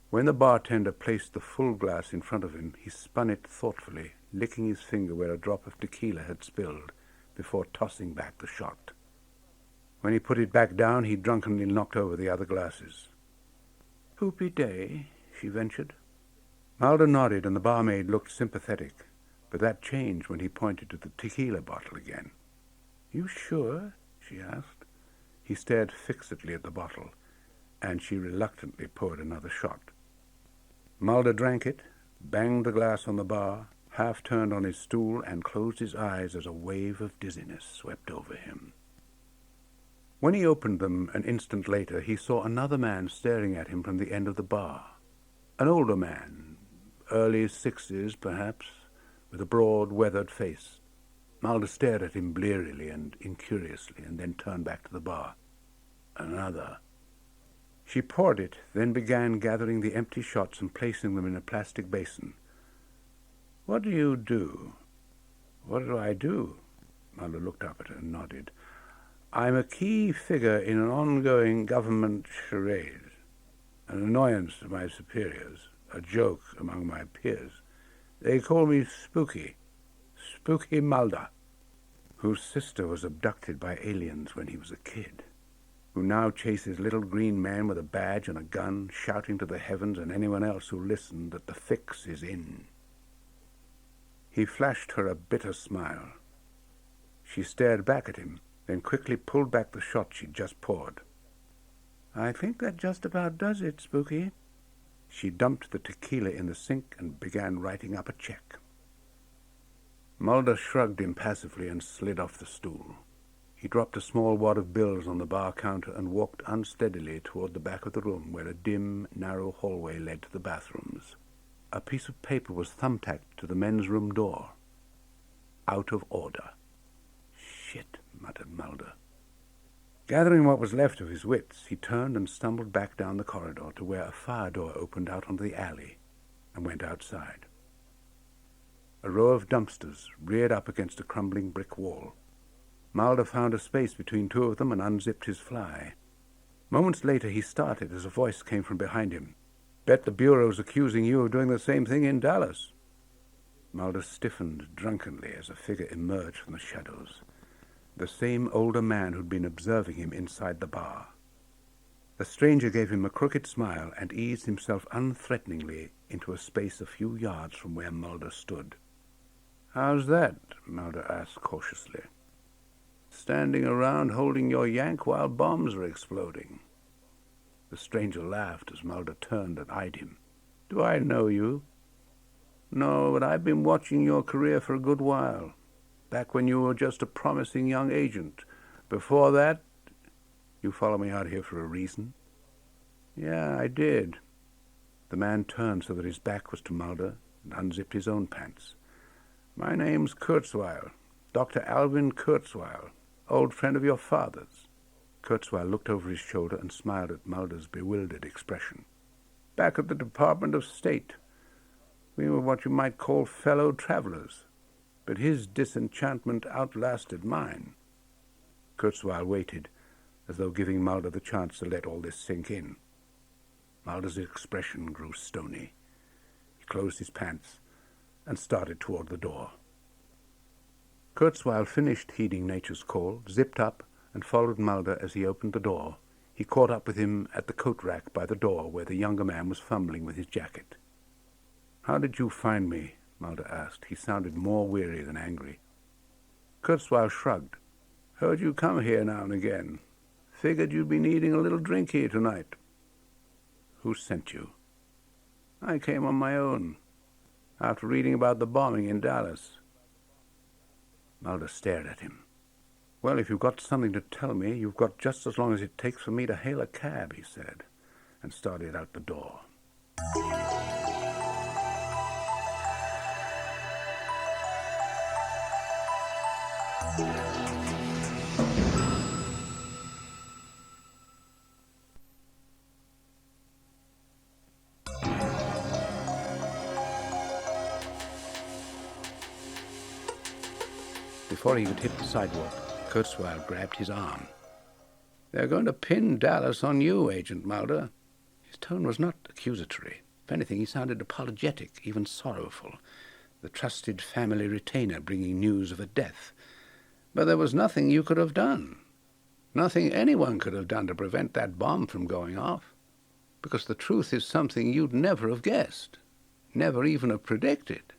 When the bartender placed the full glass in front of him, he spun it thoughtfully, licking his finger where a drop of tequila had spilled, before tossing back the shot. When he put it back down, he drunkenly knocked over the other glasses. "Hoopy day," she ventured. Mulder nodded, and the barmaid looked sympathetic, but that changed when he pointed to the tequila bottle again. "You sure?" she asked. He stared fixedly at the bottle, and she reluctantly poured another shot. Mulder drank it, banged the glass on the bar, half-turned on his stool, and closed his eyes as a wave of dizziness swept over him. When he opened them an instant later, he saw another man staring at him from the end of the bar. An older man, early 60s perhaps, with a broad, weathered face. Mulder stared at him blearily and incuriously, and then turned back to the bar. Another. She poured it, then began gathering the empty shots and placing them in a plastic basin. "What do you do?" "What do I do?" Mulder looked up at her and nodded. "I'm a key figure in an ongoing government charade. An annoyance to my superiors, a joke among my peers. They call me Spooky. Spooky Mulder, whose sister was abducted by aliens when he was a kid, who now chases little green men with a badge and a gun, shouting to the heavens and anyone else who listened that the fix is in." He flashed her a bitter smile. She stared back at him, then quickly pulled back the shot she'd just poured. "I think that just about does it, Spooky." She dumped the tequila in the sink and began writing up a check. Mulder shrugged impassively and slid off the stool. He dropped a small wad of bills on the bar counter and walked unsteadily toward the back of the room where a dim, narrow hallway led to the bathrooms. A piece of paper was thumbtacked to the men's room door. Out of order. "Shit," muttered Mulder. Gathering what was left of his wits, he turned and stumbled back down the corridor to where a fire door opened out onto the alley, and went outside. A row of dumpsters reared up against a crumbling brick wall. Mulder found a space between 2 of them and unzipped his fly. Moments later he started as a voice came from behind him. "Bet the Bureau's accusing you of doing the same thing in Dallas." Mulder stiffened drunkenly as a figure emerged from the shadows. The same older man who'd been observing him inside the bar. The stranger gave him a crooked smile and eased himself unthreateningly into a space a few yards from where Mulder stood. "How's that?" Mulder asked cautiously. "Standing around holding your yank while bombs are exploding." The stranger laughed as Mulder turned and eyed him. "Do I know you?" "No, but I've been watching your career for a good while. Back when you were just a promising young agent. Before that, you follow me out here for a reason?" "Yeah, I did." The man turned so that his back was to Mulder and unzipped his own pants. "My name's Kurzweil, Dr. Alvin Kurzweil, old friend of your father's." Kurzweil looked over his shoulder and smiled at Mulder's bewildered expression. "Back at the Department of State. We were what you might call fellow travelers, but his disenchantment outlasted mine." Kurzweil waited, as though giving Mulder the chance to let all this sink in. Mulder's expression grew stony. He closed his pants and started toward the door. Kurzweil finished heeding nature's call, zipped up, and followed Mulder as he opened the door. He caught up with him at the coat rack by the door where the younger man was fumbling with his jacket. "How did you find me?" Mulder asked. He sounded more weary than angry. Kurzweil shrugged. "Heard you come here now and again. Figured you'd be needing a little drink here tonight." "Who sent you?" "I came on my own, after reading about the bombing in Dallas." Mulder stared at him. "Well, if you've got something to tell me, you've got just as long as it takes for me to hail a cab," he said, and started out the door. Before he could hit the sidewalk, Kurzweil grabbed his arm. "They're going to pin Dallas on you, Agent Mulder." His tone was not accusatory. If anything, he sounded apologetic, even sorrowful, the trusted family retainer bringing news of a death. "But there was nothing you could have done. Nothing anyone could have done to prevent that bomb from going off. Because the truth is something you'd never have guessed, never even have predicted."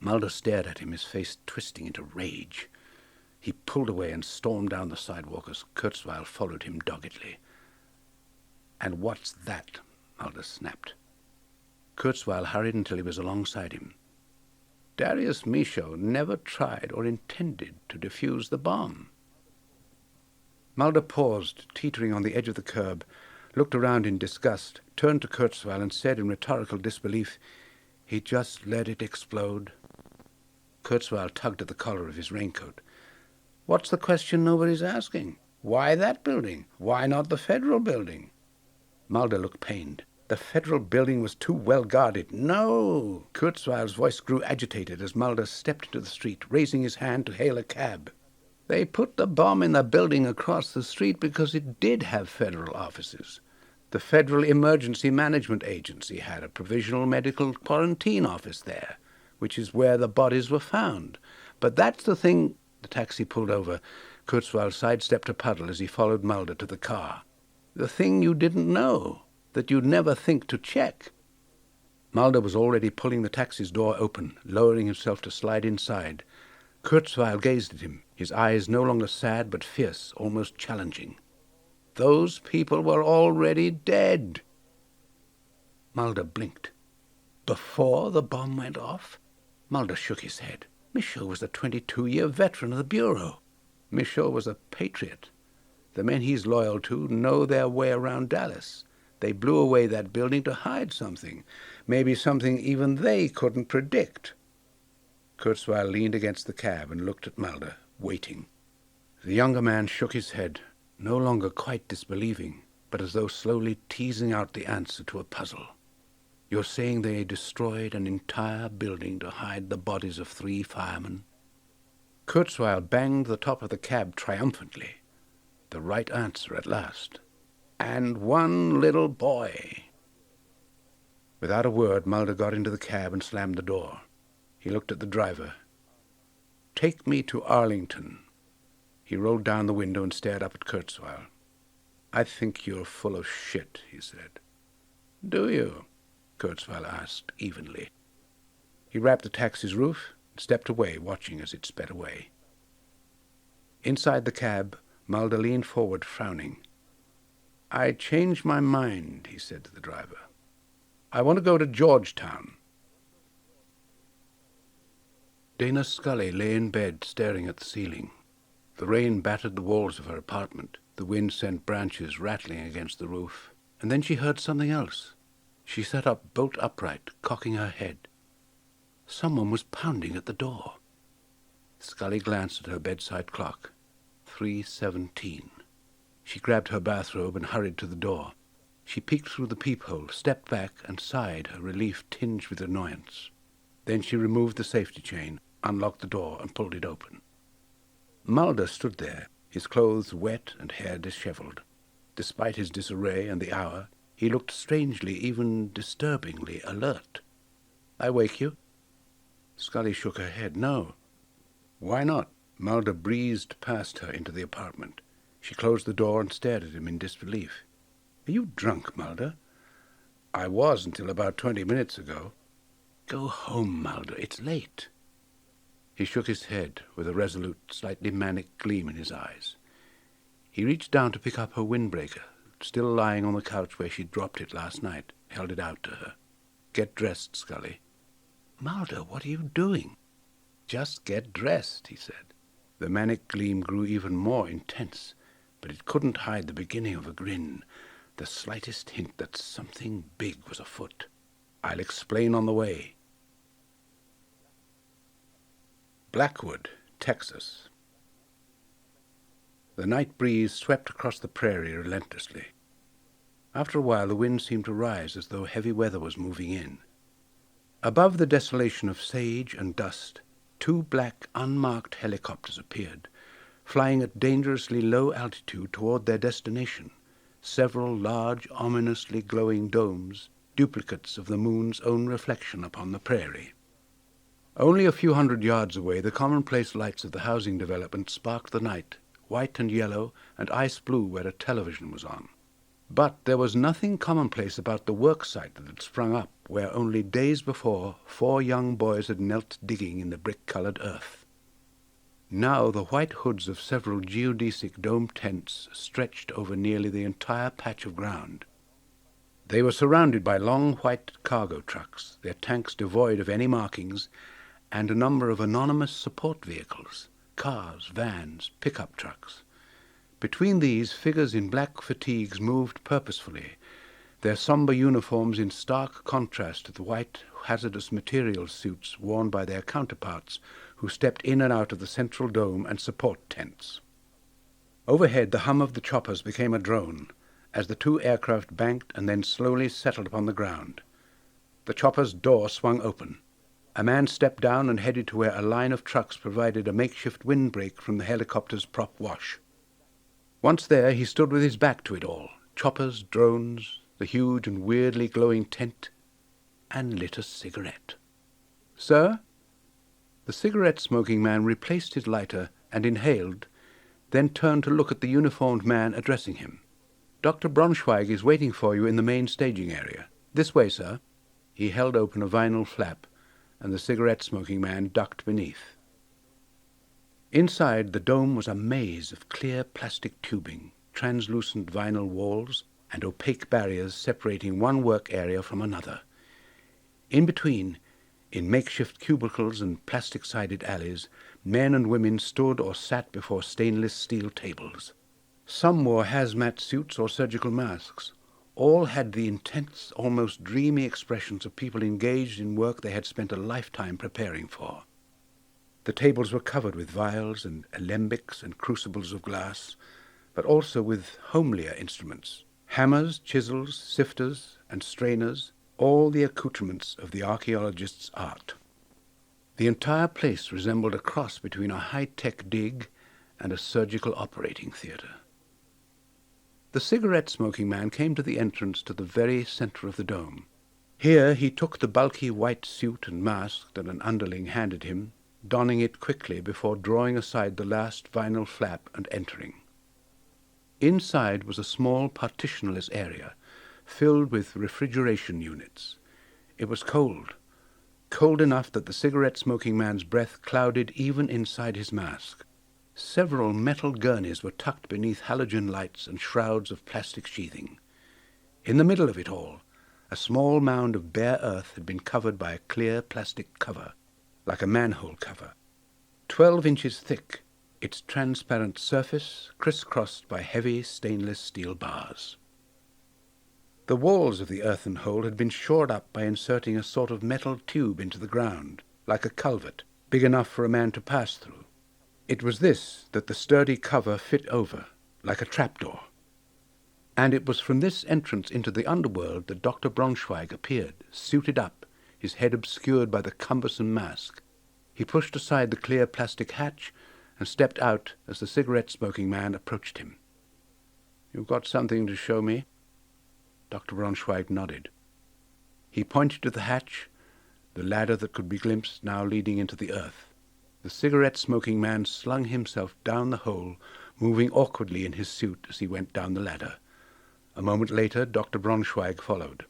Mulder stared at him, his face twisting into rage. He pulled away and stormed down the sidewalk as Kurzweil followed him doggedly. "And what's that?" Mulder snapped. Kurzweil hurried until he was alongside him. "Darius Michaud never tried or intended to defuse the bomb." Mulder paused, teetering on the edge of the curb, looked around in disgust, turned to Kurzweil and said in rhetorical disbelief, "He just let it explode." Kurzweil tugged at the collar of his raincoat. "What's the question nobody's asking? Why that building? Why not the federal building?" Mulder looked pained. The federal building was too well guarded. "No!" Kurzweil's voice grew agitated as Mulder stepped into the street, raising his hand to hail a cab. "They put the bomb in the building across the street because it did have federal offices. The Federal Emergency Management Agency had a provisional medical quarantine office there, which is where the bodies were found. But that's the thing—" The taxi pulled over. Kurzweil sidestepped a puddle as he followed Mulder to the car. "The thing you didn't know, that you'd never think to check." Mulder was already pulling the taxi's door open, lowering himself to slide inside. Kurzweil gazed at him, his eyes no longer sad but fierce, almost challenging. "Those people were already dead." Mulder blinked. "Before the bomb went off?" Mulder shook his head. Michaud was a 22-year veteran of the Bureau. Michaud was a patriot. The men he's loyal to know their way around Dallas. They blew away that building to hide something, maybe something even they couldn't predict. Kurzweil leaned against the cab and looked at Mulder, waiting. The younger man shook his head, no longer quite disbelieving, but as though slowly teasing out the answer to a puzzle. "You're saying they destroyed an entire building to hide the bodies of 3 firemen?" Kurzweil banged the top of the cab triumphantly. The right answer at last. "And 1 little boy." Without a word, Mulder got into the cab and slammed the door. He looked at the driver. "Take me to Arlington." He rolled down the window and stared up at Kurzweil. "I think you're full of shit," he said. "Do you?" Kurzweil asked evenly. He rapped the taxi's roof and stepped away, watching as it sped away. Inside the cab, Mulder leaned forward, frowning. "I changed my mind," he said to the driver. "I want to go to Georgetown." Dana Scully lay in bed, staring at the ceiling. The rain battered the walls of her apartment. The wind sent branches rattling against the roof. And then she heard something else. She sat up bolt upright, cocking her head. Someone was pounding at the door. Scully glanced at her bedside clock. 3:17. She grabbed her bathrobe and hurried to the door. She peeked through the peephole, stepped back, and sighed, her relief tinged with annoyance. Then she removed the safety chain, unlocked the door, and pulled it open. Mulder stood there, his clothes wet and hair disheveled. Despite his disarray and the hour, he looked strangely, even disturbingly alert. "I wake you?" Scully shook her head. "No." "Why not?" Mulder breezed past her into the apartment. She closed the door and stared at him in disbelief. "Are you drunk, Mulder?" "I was until about 20 minutes ago." "Go home, Mulder. It's late." He shook his head with a resolute, slightly manic gleam in his eyes. He reached down to pick up her windbreaker, still lying on the couch where she'd dropped it last night, held it out to her. "Get dressed, Scully." "Mulder, what are you doing?" "Just get dressed," he said. The manic gleam grew even more intense, but it couldn't hide the beginning of a grin, the slightest hint that something big was afoot. "I'll explain on the way." Blackwood, Texas. The night breeze swept across the prairie relentlessly. After a while the wind seemed to rise as though heavy weather was moving in. Above the desolation of sage and dust, 2 black, unmarked helicopters appeared, flying at dangerously low altitude toward their destination, several large, ominously glowing domes, duplicates of the moon's own reflection upon the prairie. Only a few hundred yards away, the commonplace lights of the housing development sparked the night, white and yellow and ice blue where a television was on. But there was nothing commonplace about the work site that had sprung up where only days before 4 young boys had knelt digging in the brick-colored earth. Now the white hoods of several geodesic domed tents stretched over nearly the entire patch of ground. They were surrounded by long white cargo trucks, their tanks devoid of any markings, and a number of anonymous support vehicles, cars, vans, pickup trucks. Between these, figures in black fatigues moved purposefully, their somber uniforms in stark contrast to the white, hazardous materials suits worn by their counterparts who stepped in and out of the central dome and support tents. Overhead, the hum of the choppers became a drone as the 2 aircraft banked and then slowly settled upon the ground. The chopper's door swung open. A man stepped down and headed to where a line of trucks provided a makeshift windbreak from the helicopter's prop wash. Once there, he stood with his back to it all, choppers, drones, the huge and weirdly glowing tent, and lit a cigarette. "Sir?" The cigarette-smoking man replaced his lighter and inhaled, then turned to look at the uniformed man addressing him. "Dr. Braunschweig is waiting for you in the main staging area. This way, sir." He held open a vinyl flap, and the cigarette-smoking man ducked beneath. Inside, the dome was a maze of clear plastic tubing, translucent vinyl walls, and opaque barriers separating one work area from another. In between, in makeshift cubicles and plastic-sided alleys, men and women stood or sat before stainless steel tables. Some wore hazmat suits or surgical masks. All had the intense, almost dreamy expressions of people engaged in work they had spent a lifetime preparing for. The tables were covered with vials and alembics and crucibles of glass, but also with homelier instruments, hammers, chisels, sifters, and strainers, all the accoutrements of the archaeologist's art. The entire place resembled a cross between a high-tech dig and a surgical operating theatre. The cigarette-smoking man came to the entrance to the very center of the dome. Here he took the bulky white suit and mask that an underling handed him, donning it quickly before drawing aside the last vinyl flap and entering. Inside was a small partitionless area, filled with refrigeration units. It was cold, cold enough that the cigarette-smoking man's breath clouded even inside his mask. Several metal gurneys were tucked beneath halogen lights and shrouds of plastic sheathing. In the middle of it all, a small mound of bare earth had been covered by a clear plastic cover, like a manhole cover, 12 inches thick, its transparent surface crisscrossed by heavy stainless steel bars. The walls of the earthen hole had been shored up by inserting a sort of metal tube into the ground, like a culvert, big enough for a man to pass through. It was this that the sturdy cover fit over, like a trapdoor. And it was from this entrance into the underworld that Dr. Braunschweig appeared, suited up, his head obscured by the cumbersome mask. He pushed aside the clear plastic hatch and stepped out as the cigarette-smoking man approached him. "You've got something to show me?" Dr. Braunschweig nodded. He pointed to the hatch, the ladder that could be glimpsed now leading into the earth. The cigarette-smoking man slung himself down the hole, moving awkwardly in his suit as he went down the ladder. A moment later, Dr. Braunschweig followed.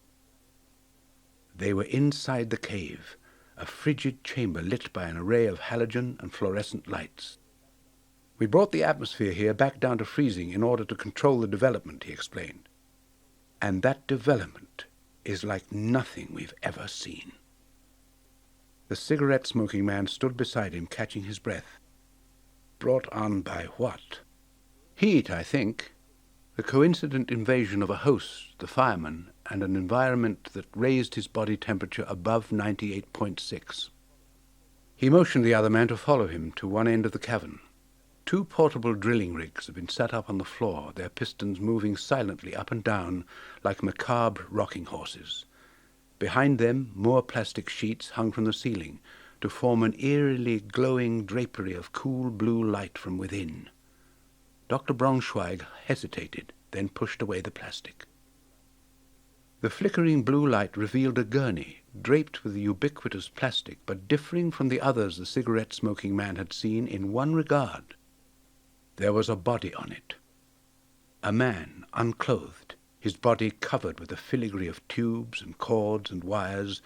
They were inside the cave, a frigid chamber lit by an array of halogen and fluorescent lights. "We brought the atmosphere here back down to freezing in order to control the development," he explained. "And that development is like nothing we've ever seen." The cigarette-smoking man stood beside him, catching his breath. "Brought on by what?" "Heat, I think. The coincident invasion of a host, the fireman, and an environment that raised his body temperature above 98.6. He motioned the other man to follow him to one end of the cavern. 2 portable drilling rigs had been set up on the floor, their pistons moving silently up and down like macabre rocking horses. Behind them, more plastic sheets hung from the ceiling, to form an eerily glowing drapery of cool blue light from within. Dr. Braunschweig hesitated, then pushed away the plastic. The flickering blue light revealed a gurney, draped with the ubiquitous plastic, but differing from the others the cigarette-smoking man had seen in one regard. There was a body on it. A man, unclothed, his body covered with a filigree of tubes and cords and wires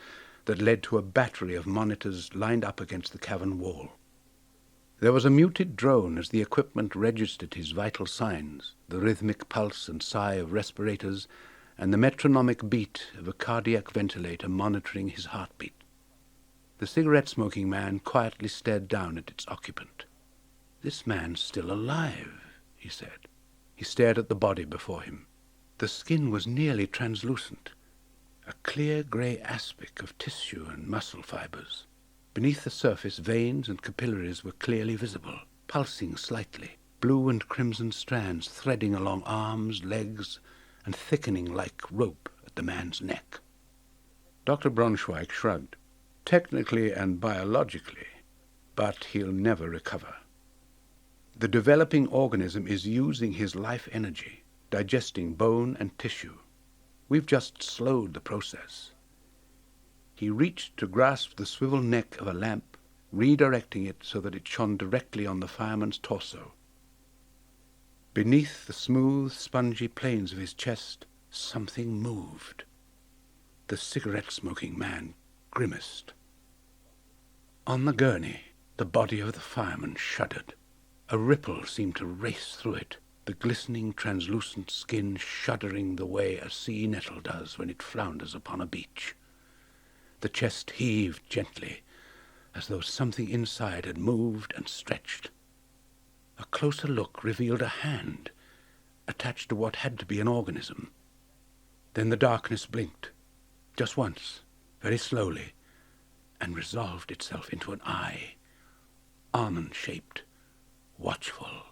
that led to a battery of monitors lined up against the cavern wall. There was a muted drone as the equipment registered his vital signs, the rhythmic pulse and sigh of respirators, and the metronomic beat of a cardiac ventilator monitoring his heartbeat. The cigarette-smoking man quietly stared down at its occupant. "This man's still alive," he said. He stared at the body before him. The skin was nearly translucent, a clear grey aspic of tissue and muscle fibers. Beneath the surface, veins and capillaries were clearly visible, pulsing slightly, blue and crimson strands threading along arms, legs, and thickening like rope at the man's neck. Dr. Braunschweig shrugged. "Technically and biologically, but he'll never recover. The developing organism is using his life energy, digesting bone and tissue. We've just slowed the process." He reached to grasp the swivel neck of a lamp, redirecting it so that it shone directly on the fireman's torso. Beneath the smooth, spongy planes of his chest, something moved. The cigarette-smoking man grimaced. On the gurney, the body of the fireman shuddered. A ripple seemed to race through it, the glistening, translucent skin shuddering the way a sea nettle does when it flounders upon a beach. The chest heaved gently, as though something inside had moved and stretched. A closer look revealed a hand, attached to what had to be an organism. Then the darkness blinked, just once, very slowly, and resolved itself into an eye, almond-shaped, watchful.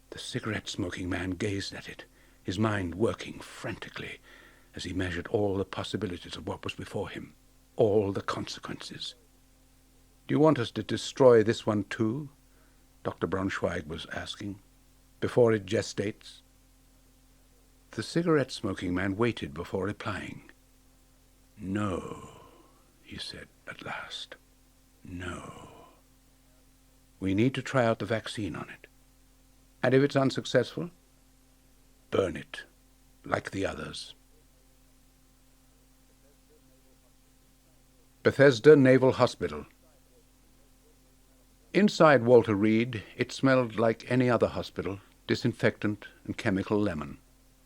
The cigarette-smoking man gazed at it, his mind working frantically as he measured all the possibilities of what was before him, all the consequences. "Do you want us to destroy this one too?" Dr. Braunschweig was asking, "before it gestates?" The cigarette-smoking man waited before replying. "No," he said at last. "No. We need to try out the vaccine on it. And if it's unsuccessful, burn it, like the others." Bethesda Naval Hospital. Inside Walter Reed, it smelled like any other hospital, disinfectant and chemical lemon.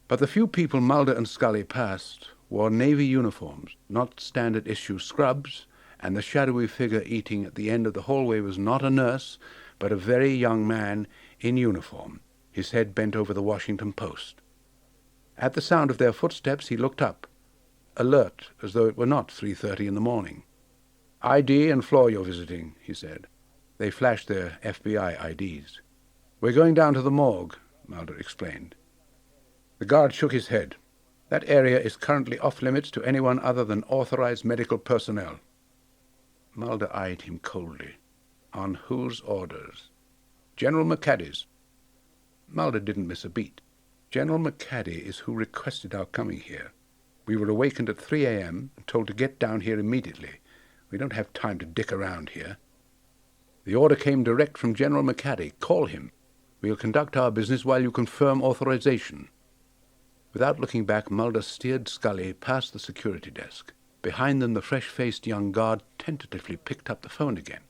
But the few people Mulder and Scully passed wore Navy uniforms, not standard-issue scrubs, and the shadowy figure eating at the end of the hallway was not a nurse, but a very young man in uniform, his head bent over the Washington Post. At the sound of their footsteps he looked up, alert as though it were not 3:30 in the morning. "ID and floor you're visiting," he said. They flashed their FBI IDs. "We're going down to the morgue," Mulder explained. The guard shook his head. "That area is currently off-limits to anyone other than authorized medical personnel." Mulder eyed him coldly. "On whose orders?" "General McCaddy's." Mulder didn't miss a beat. "General McCaddy is who requested our coming here. We were awakened at 3 a.m. and told to get down here immediately. We don't have time to dick around here. The order came direct from General McCaddy. Call him. We'll conduct our business while you confirm authorization." Without looking back, Mulder steered Scully past the security desk. Behind them, the fresh-faced young guard tentatively picked up the phone again.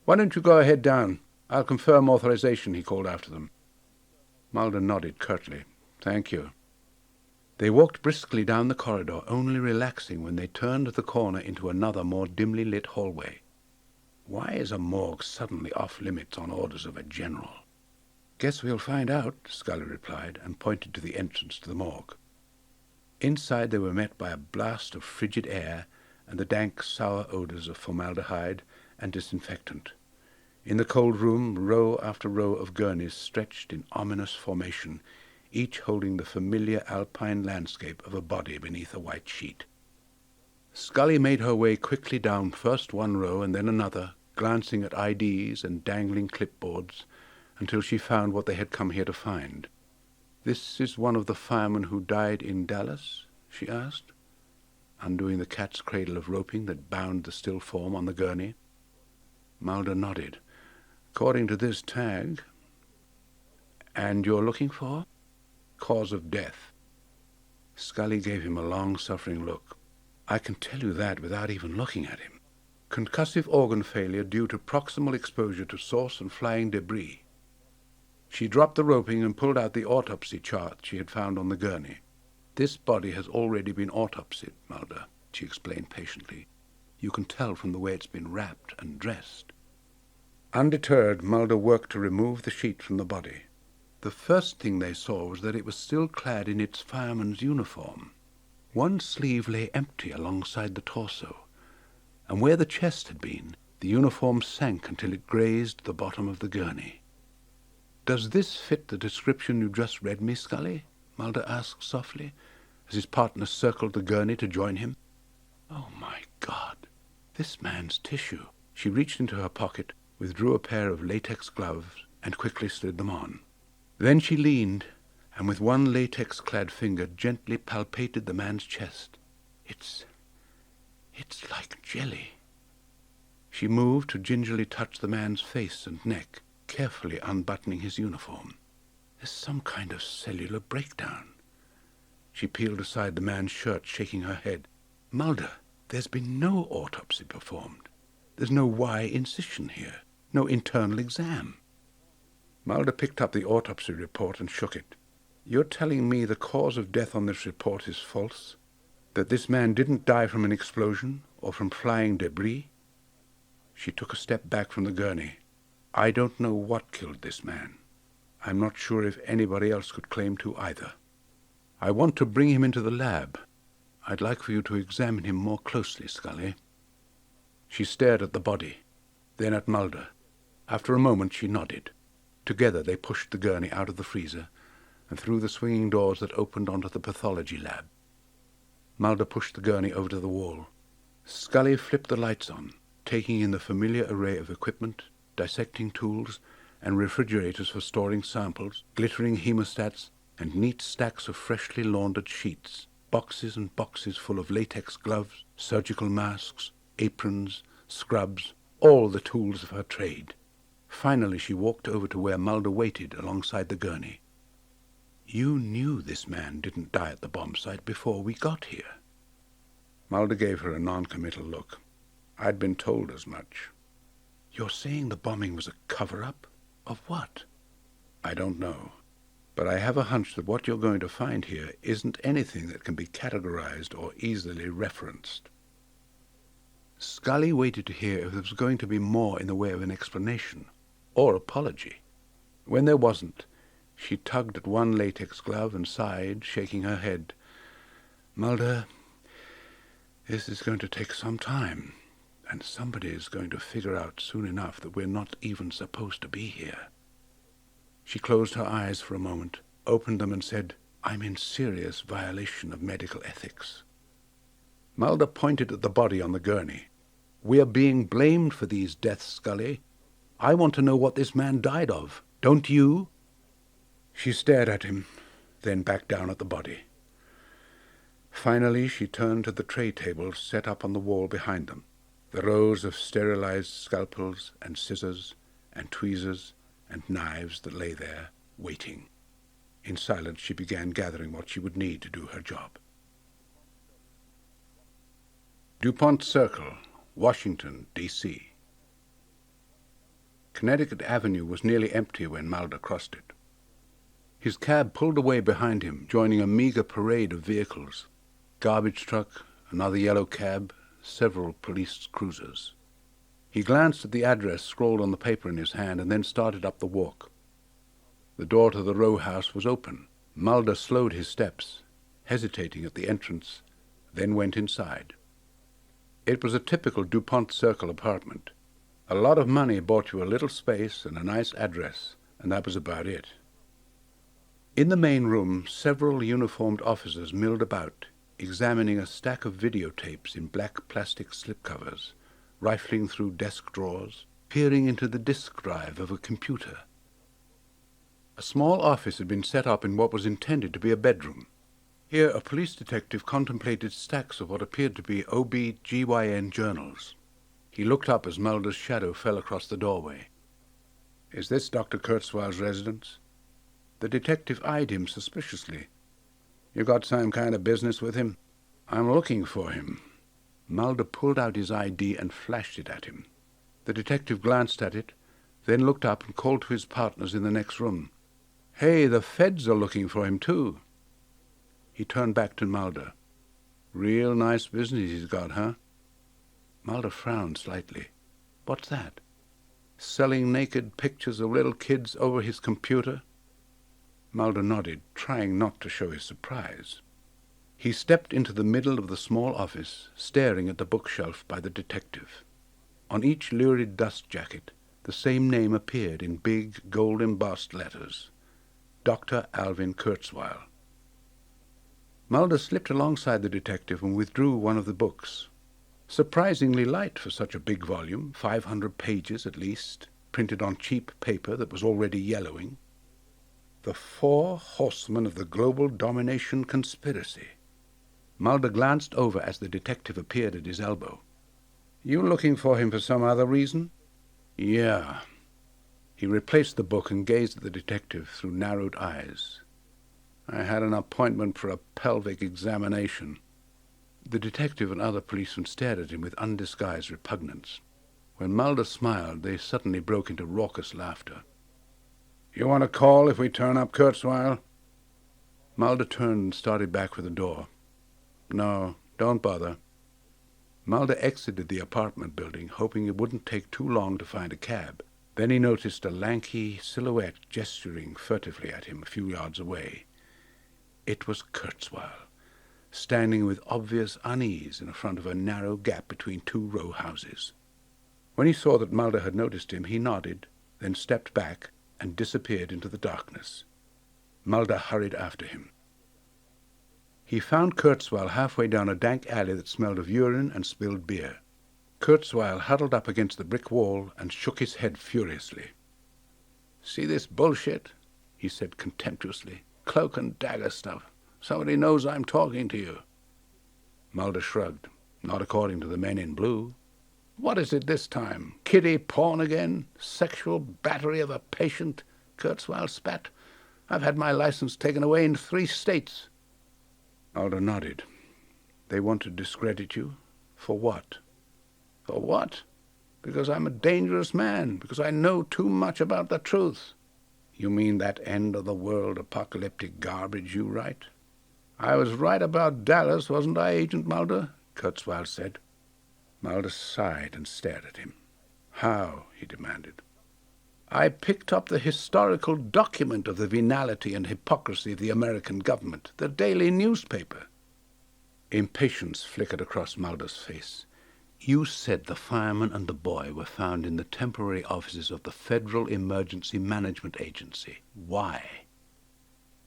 "Why don't you go ahead down? I'll confirm authorization," he called after them. Mulder nodded curtly. "Thank you." They walked briskly down the corridor, only relaxing when they turned the corner into another, more dimly lit hallway. Why is a morgue suddenly off-limits on orders of a general? "Guess we'll find out," Scully replied, and pointed to the entrance to the morgue. Inside they were met by a blast of frigid air and the dank, sour odors of formaldehyde and disinfectant. In the cold room, row after row of gurneys stretched in ominous formation, each holding the familiar alpine landscape of a body beneath a white sheet. Scully made her way quickly down first one row and then another, glancing at IDs and dangling clipboards, until she found what they had come here to find. "This is one of the firemen who died in Dallas?" she asked, undoing the cat's cradle of roping that bound the still form on the gurney. Mulder nodded. "According to this tag." "And you're looking for?" "Cause of death." Scully gave him a long-suffering look. "I can tell you that without even looking at him. Concussive organ failure due to proximal exposure to source and flying debris." She dropped the roping and pulled out the autopsy chart she had found on the gurney. "This body has already been autopsied, Mulder," she explained patiently. "You can tell from the way it's been wrapped and dressed." Undeterred, Mulder worked to remove the sheet from the body. The first thing they saw was that it was still clad in its fireman's uniform. One sleeve lay empty alongside the torso, and where the chest had been, the uniform sank until it grazed the bottom of the gurney. "Does this fit the description you just read me, Scully?" Mulder asked softly, as his partner circled the gurney to join him. "Oh, my God, this man's tissue." She reached into her pocket, withdrew a pair of latex gloves, and quickly slid them on. Then she leaned, and with one latex-clad finger gently palpated the man's chest. It's like jelly." She moved to gingerly touch the man's face and neck, carefully unbuttoning his uniform. "There's some kind of cellular breakdown." She peeled aside the man's shirt, shaking her head. "Mulder, there's been no autopsy performed. There's no Y incision here, no internal exam." Mulder picked up the autopsy report and shook it. "You're telling me the cause of death on this report is false? That this man didn't die from an explosion or from flying debris?" She took a step back from the gurney. "I don't know what killed this man. I'm not sure if anybody else could claim to either. I want to bring him into the lab. I'd like for you to examine him more closely, Scully." She stared at the body, then at Mulder. After a moment she nodded. Together they pushed the gurney out of the freezer and through the swinging doors that opened onto the pathology lab. Mulder pushed the gurney over to the wall. Scully flipped the lights on, taking in the familiar array of equipment, dissecting tools, and refrigerators for storing samples, glittering hemostats, and neat stacks of freshly laundered sheets, boxes and boxes full of latex gloves, surgical masks, aprons, scrubs, all the tools of her trade. Finally she walked over to where Mulder waited alongside the gurney. "You knew this man didn't die at the bomb site before we got here." Mulder gave her a non-committal look. "I'd been told as much." "You're saying the bombing was a cover-up? Of what?" "I don't know. But I have a hunch that what you're going to find here isn't anything that can be categorized or easily referenced." Scully waited to hear if there was going to be more in the way of an explanation or apology. When there wasn't, she tugged at one latex glove and sighed, shaking her head. "Mulder, this is going to take some time, and somebody is going to figure out soon enough that we're not even supposed to be here." She closed her eyes for a moment, opened them and said, "I'm in serious violation of medical ethics." Mulder pointed at the body on the gurney. "We're being blamed for these deaths, Scully. I want to know what this man died of. Don't you?" She stared at him, then back down at the body. Finally she turned to the tray tables set up on the wall behind them, the rows of sterilized scalpels and scissors and tweezers and knives that lay there, waiting. In silence she began gathering what she would need to do her job. DuPont Circle, Washington, D.C. Connecticut Avenue was nearly empty when Mulder crossed it. His cab pulled away behind him, joining a meager parade of vehicles. Garbage truck, another yellow cab, several police cruisers. He glanced at the address scrawled on the paper in his hand and then started up the walk. The door to the row house was open. Mulder slowed his steps, hesitating at the entrance, then went inside. It was a typical DuPont Circle apartment. A lot of money bought you a little space and a nice address, and that was about it. In the main room, several uniformed officers milled about, examining a stack of videotapes in black plastic slipcovers, rifling through desk drawers, peering into the disk drive of a computer. A small office had been set up in what was intended to be a bedroom. Here a police detective contemplated stacks of what appeared to be OB/GYN journals. He looked up as Mulder's shadow fell across the doorway. "Is this Dr. Kurzweil's residence?" The detective eyed him suspiciously. "You got some kind of business with him?" "I'm looking for him." Mulder pulled out his ID and flashed it at him. The detective glanced at it, then looked up and called to his partners in the next room. "Hey, the feds are looking for him too." He turned back to Mulder. "Real nice business he's got, huh?" Mulder frowned slightly. "What's that? Selling naked pictures of little kids over his computer?" Mulder nodded, trying not to show his surprise. He stepped into the middle of the small office, staring at the bookshelf by the detective. On each lurid dust jacket, the same name appeared in big, gold-embossed letters: Dr. Alvin Kurzweil. Mulder slipped alongside the detective and withdrew one of the books. Surprisingly light for such a big volume, 500 pages at least, printed on cheap paper that was already yellowing. The 4 Horsemen of the Global Domination Conspiracy. Mulder glanced over as the detective appeared at his elbow. "You looking for him for some other reason?" "Yeah." He replaced the book and gazed at the detective through narrowed eyes. "I had an appointment for a pelvic examination." The detective and other policemen stared at him with undisguised repugnance. When Mulder smiled, they suddenly broke into raucous laughter. "You want to call if we turn up, Kurzweil?" Mulder turned and started back for the door. "No, don't bother." Mulder exited the apartment building, hoping it wouldn't take too long to find a cab. Then he noticed a lanky silhouette gesturing furtively at him a few yards away. It was Kurzweil, standing with obvious unease in front of a narrow gap between 2 row houses. When he saw that Mulder had noticed him, he nodded, then stepped back and disappeared into the darkness. Mulder hurried after him. He found Kurzweil halfway down a dank alley that smelled of urine and spilled beer. Kurzweil huddled up against the brick wall and shook his head furiously. "See this bullshit?" he said contemptuously. "Cloak and dagger stuff. Somebody knows I'm talking to you." Mulder shrugged. "Not according to the men in blue." "What is it this time? Kiddie porn again? Sexual battery of a patient?" Kurzweil spat. "I've had my license taken away in 3 states. Mulder nodded. "They want to discredit you? For what?" "For what? Because I'm a dangerous man, because I know too much about the truth." "You mean that end-of-the-world apocalyptic garbage you write?" "I was right about Dallas, wasn't I, Agent Mulder?" Kurzweil said. Mulder sighed and stared at him. "How?" he demanded. "I picked up the historical document of the venality and hypocrisy of the American government, the daily newspaper." Impatience flickered across Mulder's face. "You said the fireman and the boy were found in the temporary offices of the Federal Emergency Management Agency. Why?"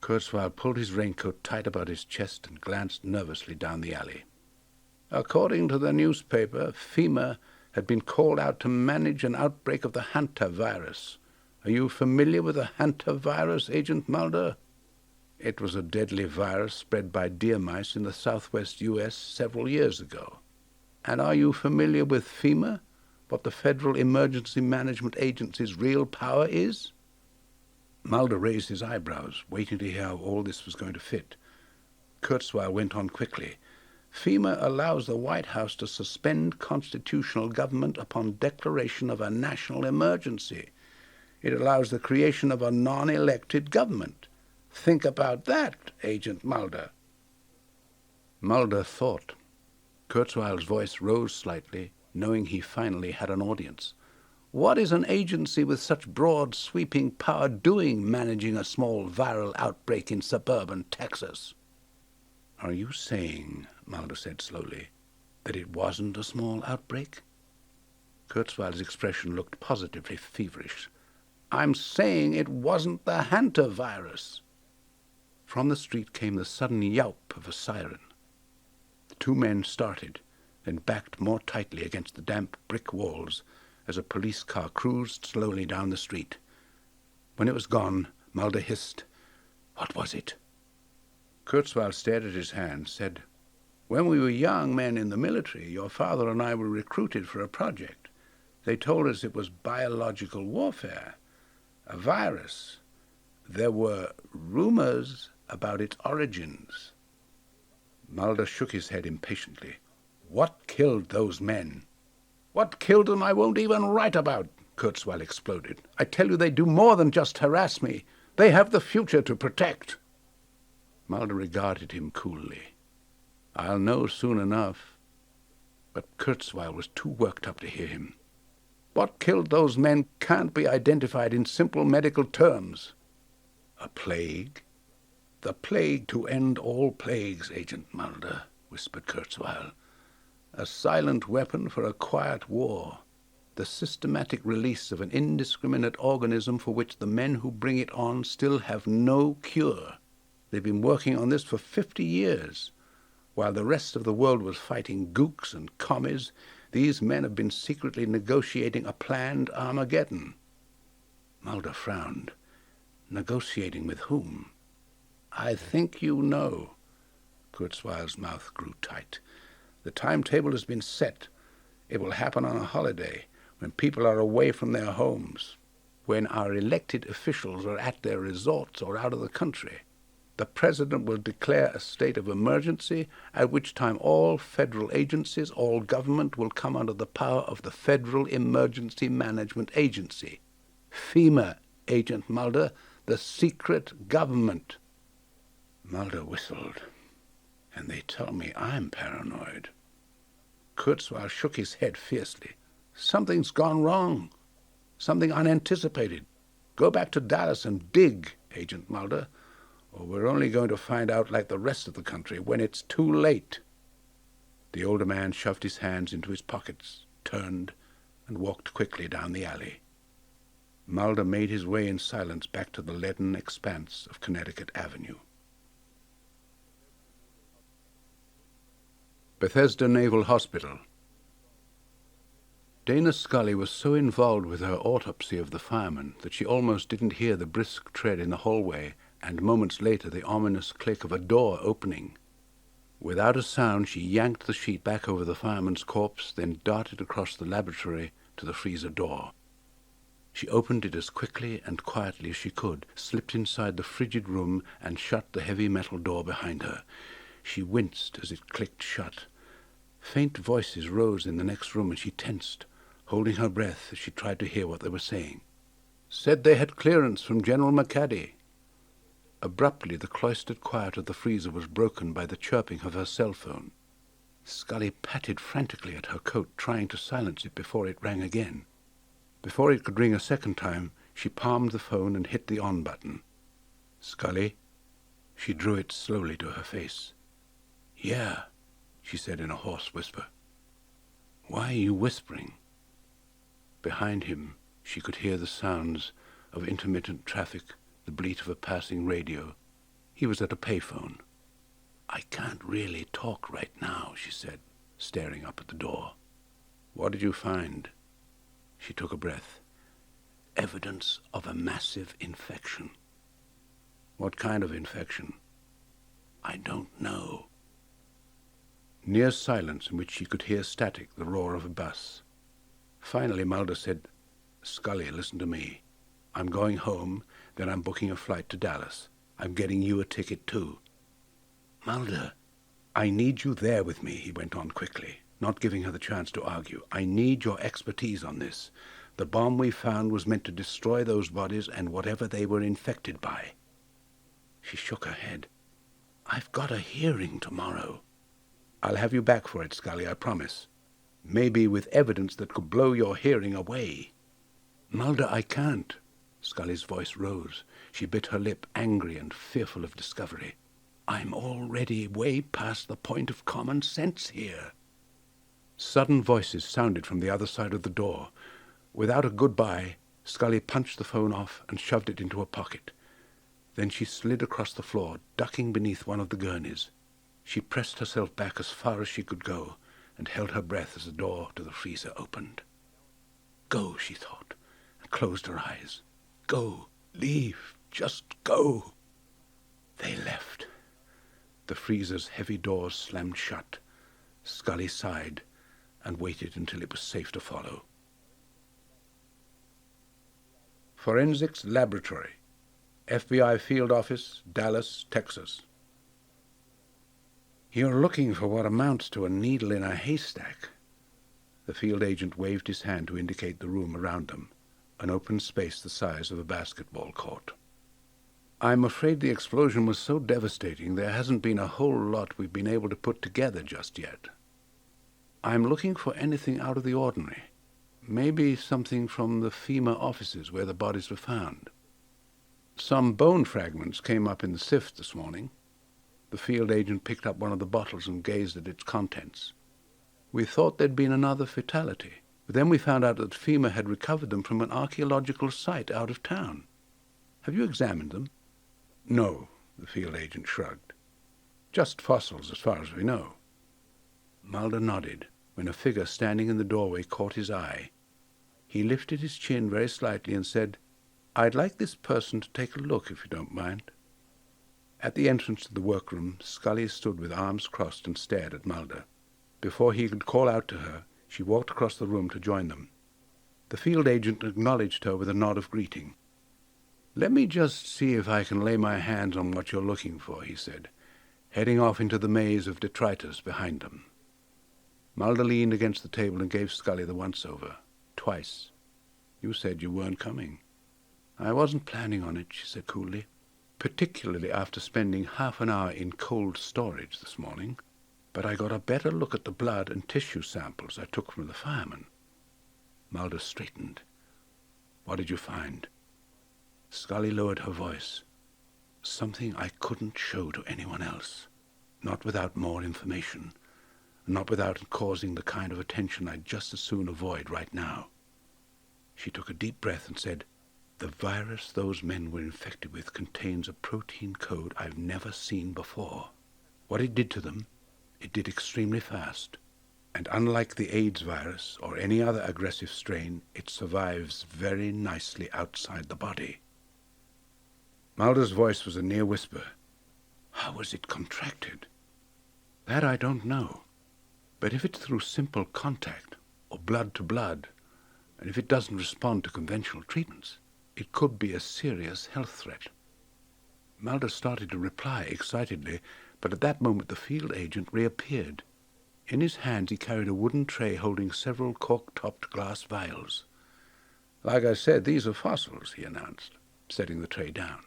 Kurzweil pulled his raincoat tight about his chest and glanced nervously down the alley. "According to the newspaper, FEMA had been called out to manage an outbreak of the hantavirus. Are you familiar with the hantavirus, Agent Mulder?" "It was a deadly virus spread by deer mice in the southwest U.S. several years ago." "And are you familiar with FEMA, what the Federal Emergency Management Agency's real power is?" Mulder raised his eyebrows, waiting to hear how all this was going to fit. Kurzweil went on quickly. "FEMA allows the White House to suspend constitutional government upon declaration of a national emergency. It allows the creation of a non-elected government. Think about that, Agent Mulder." Mulder thought. Kurzweil's voice rose slightly, knowing he finally had an audience. "What is an agency with such broad, sweeping power doing managing a small viral outbreak in suburban Texas?" "Are you saying," Mulder said slowly, "that it wasn't a small outbreak?" Kurzweil's expression looked positively feverish. "I'm saying it wasn't the hantavirus." From the street came the sudden yelp of a siren. two men started, then backed more tightly against the damp brick walls as a police car cruised slowly down the street. When it was gone, Mulder hissed, "What was it?" Kurzweil stared at his hand, said, "When we were young men in the military, your father and I were recruited for a project. They told us it was biological warfare, a virus. There were rumors about its origins." Mulder shook his head impatiently. "What killed those men?" "What killed them I won't even write about," Kurzweil exploded. "I tell you, they do more than just harass me. They have the future to protect." Mulder regarded him coolly. "I'll know soon enough." But Kurzweil was too worked up to hear him. "What killed those men can't be identified in simple medical terms." "A plague?" "The plague to end all plagues, Agent Mulder," whispered Kurzweil. "A silent weapon for a quiet war. The systematic release of an indiscriminate organism for which the men who bring it on still have no cure. They've been working on this for 50 years. While the rest of the world was fighting gooks and commies, these men have been secretly negotiating a planned Armageddon." Mulder frowned. "Negotiating with whom?" "I think you know." Kurzweil's mouth grew tight. "The timetable has been set. It will happen on a holiday, when people are away from their homes, when our elected officials are at their resorts or out of the country. The President will declare a state of emergency, at which time all federal agencies, all government will come under the power of the Federal Emergency Management Agency. FEMA, Agent Mulder, the secret government." Mulder whistled. "And they tell me I'm paranoid." Kurzweil shook his head fiercely. "Something's gone wrong. Something unanticipated. Go back to Dallas and dig, Agent Mulder, or we're only going to find out like the rest of the country when it's too late." The older man shoved his hands into his pockets, turned, and walked quickly down the alley. Mulder made his way in silence back to the leaden expanse of Connecticut Avenue. Bethesda Naval Hospital. Dana Scully was so involved with her autopsy of the fireman that she almost didn't hear the brisk tread in the hallway and moments later the ominous click of a door opening. Without a sound she yanked the sheet back over the fireman's corpse, then darted across the laboratory to the freezer door. She opened it as quickly and quietly as she could, slipped inside the frigid room, and shut the heavy metal door behind her. She winced as it clicked shut. Faint voices rose in the next room, and she tensed, holding her breath as she tried to hear what they were saying. "Said they had clearance from General McCaddy." Abruptly, the cloistered quiet of the freezer was broken by the chirping of her cell phone. Scully patted frantically at her coat, trying to silence it before it rang again. Before it could ring a second time, she palmed the phone and hit the on button. "Scully?" She drew it slowly to her face. "Yeah," she said in a hoarse whisper. "Why are you whispering?" Behind him, she could hear the sounds of intermittent traffic, the bleat of a passing radio. He was at a payphone. "I can't really talk right now," she said, staring up at the door. "What did you find?" She took a breath. "Evidence of a massive infection." "What kind of infection?" "I don't know." Near silence in which she could hear static, the roar of a bus. Finally Mulder said, "Scully, listen to me. I'm going home, then I'm booking a flight to Dallas. I'm getting you a ticket too." "Mulder." "I need you there with me," he went on quickly, not giving her the chance to argue. "I need your expertise on this. The bomb we found was meant to destroy those bodies and whatever they were infected by." She shook her head. "I've got a hearing tomorrow." "I'll have you back for it, Scully, I promise. Maybe with evidence that could blow your hearing away." "Mulder, I can't." Scully's voice rose. She bit her lip, angry and fearful of discovery. "I'm already way past the point of common sense here." Sudden voices sounded from the other side of the door. Without a goodbye, Scully punched the phone off and shoved it into her pocket. Then she slid across the floor, ducking beneath one of the gurneys. She pressed herself back as far as she could go and held her breath as the door to the freezer opened. Go, she thought, and closed her eyes. Go, leave, just go. They left. The freezer's heavy doors slammed shut. Scully sighed and waited until it was safe to follow. Forensics Laboratory, FBI Field Office, Dallas, Texas. You're looking for what amounts to a needle in a haystack. The field agent waved his hand to indicate the room around them, an open space the size of a basketball court. I'm afraid the explosion was so devastating there hasn't been a whole lot we've been able to put together just yet. I'm looking for anything out of the ordinary. Maybe something from the FEMA offices where the bodies were found. Some bone fragments came up in the sift this morning. The field agent picked up one of the bottles and gazed at its contents. We thought there'd been another fatality, but then we found out that FEMA had recovered them from an archaeological site out of town. Have you examined them? No, the field agent shrugged. Just fossils as far as we know. Mulder nodded when a figure standing in the doorway caught his eye. He lifted his chin very slightly and said, "I'd like this person to take a look, if you don't mind." At the entrance to the workroom, Scully stood with arms crossed and stared at Mulder. Before he could call out to her, she walked across the room to join them. The field agent acknowledged her with a nod of greeting. "Let me just see if I can lay my hands on what you're looking for," he said, heading off into the maze of detritus behind them. Mulder leaned against the table and gave Scully the once-over. Twice. "You said you weren't coming." "I wasn't planning on it," she said coolly, "particularly after spending half an hour in cold storage this morning. But I got a better look at the blood and tissue samples I took from the fireman." Mulder straightened. "What did you find?" Scully lowered her voice. "Something I couldn't show to anyone else. Not without more information. Not without causing the kind of attention I'd just as soon avoid right now." She took a deep breath and said, "The virus those men were infected with contains a protein code I've never seen before. What it did to them, it did extremely fast. And unlike the AIDS virus or any other aggressive strain, it survives very nicely outside the body." Mulder's voice was a near whisper. "How was it contracted?" "That I don't know. But if it's through simple contact, or blood to blood, and if it doesn't respond to conventional treatments, it could be a serious health threat." Mulder started to reply excitedly, but at that moment the field agent reappeared. In his hand he carried a wooden tray holding several cork-topped glass vials. "Like I said, these are fossils," he announced, setting the tray down.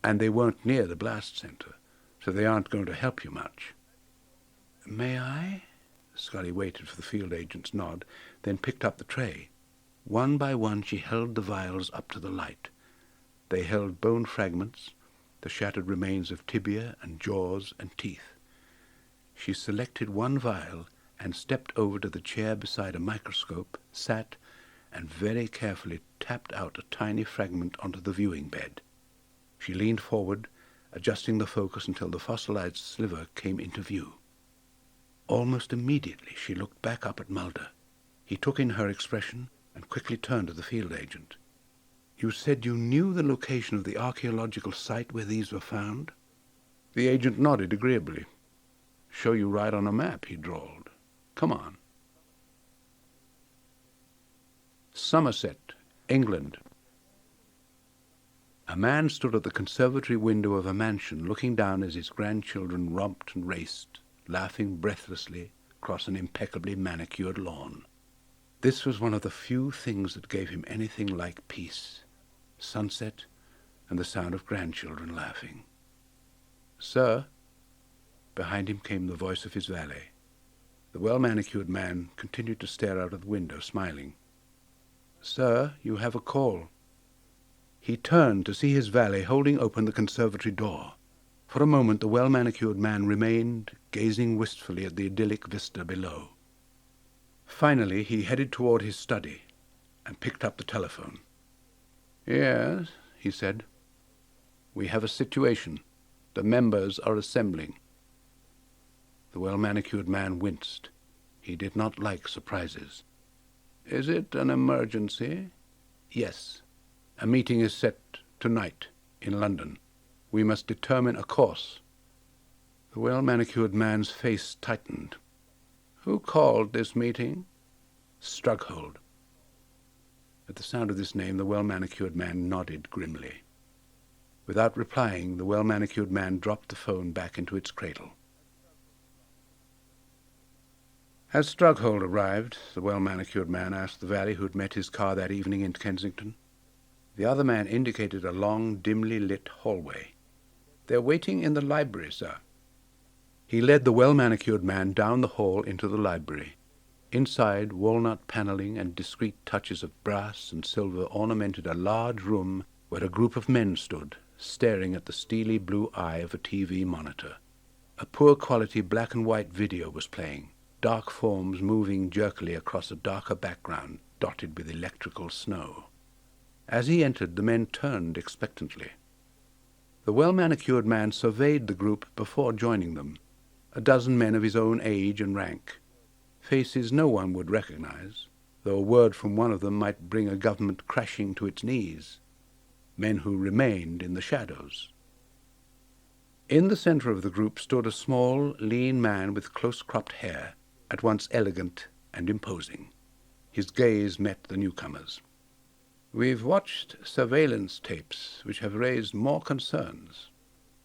"And they weren't near the blast center, so they aren't going to help you much." "May I?" Scully waited for the field agent's nod, then picked up the tray. One by one she held the vials up to the light. They held bone fragments, the shattered remains of tibia and jaws and teeth. She selected one vial and stepped over to the chair beside a microscope, sat, and very carefully tapped out a tiny fragment onto the viewing bed. She leaned forward, adjusting the focus until the fossilized sliver came into view. Almost immediately she looked back up at Mulder. He took in her expression and quickly turned to the field agent. "You said you knew the location of the archaeological site where these were found?" The agent nodded agreeably. "Show you right on a map," he drawled. "Come on." Somerset, England. A man stood at the conservatory window of a mansion looking down as his grandchildren romped and raced, laughing breathlessly across an impeccably manicured lawn. This was one of the few things that gave him anything like peace: sunset and the sound of grandchildren laughing. "Sir?" Behind him came the voice of his valet. The well-manicured man continued to stare out of the window, smiling. "Sir, you have a call." He turned to see his valet holding open the conservatory door. For a moment the well-manicured man remained, gazing wistfully at the idyllic vista below. Finally he headed toward his study and picked up the telephone. "Yes," he said. "We have a situation. The members are assembling." The well-manicured man winced. He did not like surprises. "Is it an emergency?" "Yes. A meeting is set tonight in London. We must determine a course." The well-manicured man's face tightened. "Who called this meeting?" "Strughold." At the sound of this name, the well-manicured man nodded grimly. Without replying, the well-manicured man dropped the phone back into its cradle. As Strughold arrived, the well-manicured man asked the valet who had met his car that evening in Kensington. The other man indicated a long, dimly lit hallway. "They're waiting in the library, sir." He led the well-manicured man down the hall into the library. Inside, walnut paneling and discreet touches of brass and silver ornamented a large room where a group of men stood, staring at the steely blue eye of a TV monitor. A poor-quality black-and-white video was playing, dark forms moving jerkily across a darker background dotted with electrical snow. As he entered, the men turned expectantly. The well-manicured man surveyed the group before joining them, a dozen men of his own age and rank, faces no one would recognize, though a word from one of them might bring a government crashing to its knees, men who remained in the shadows. In the center of the group stood a small, lean man with close-cropped hair, at once elegant and imposing. His gaze met the newcomers. "We've watched surveillance tapes which have raised more concerns."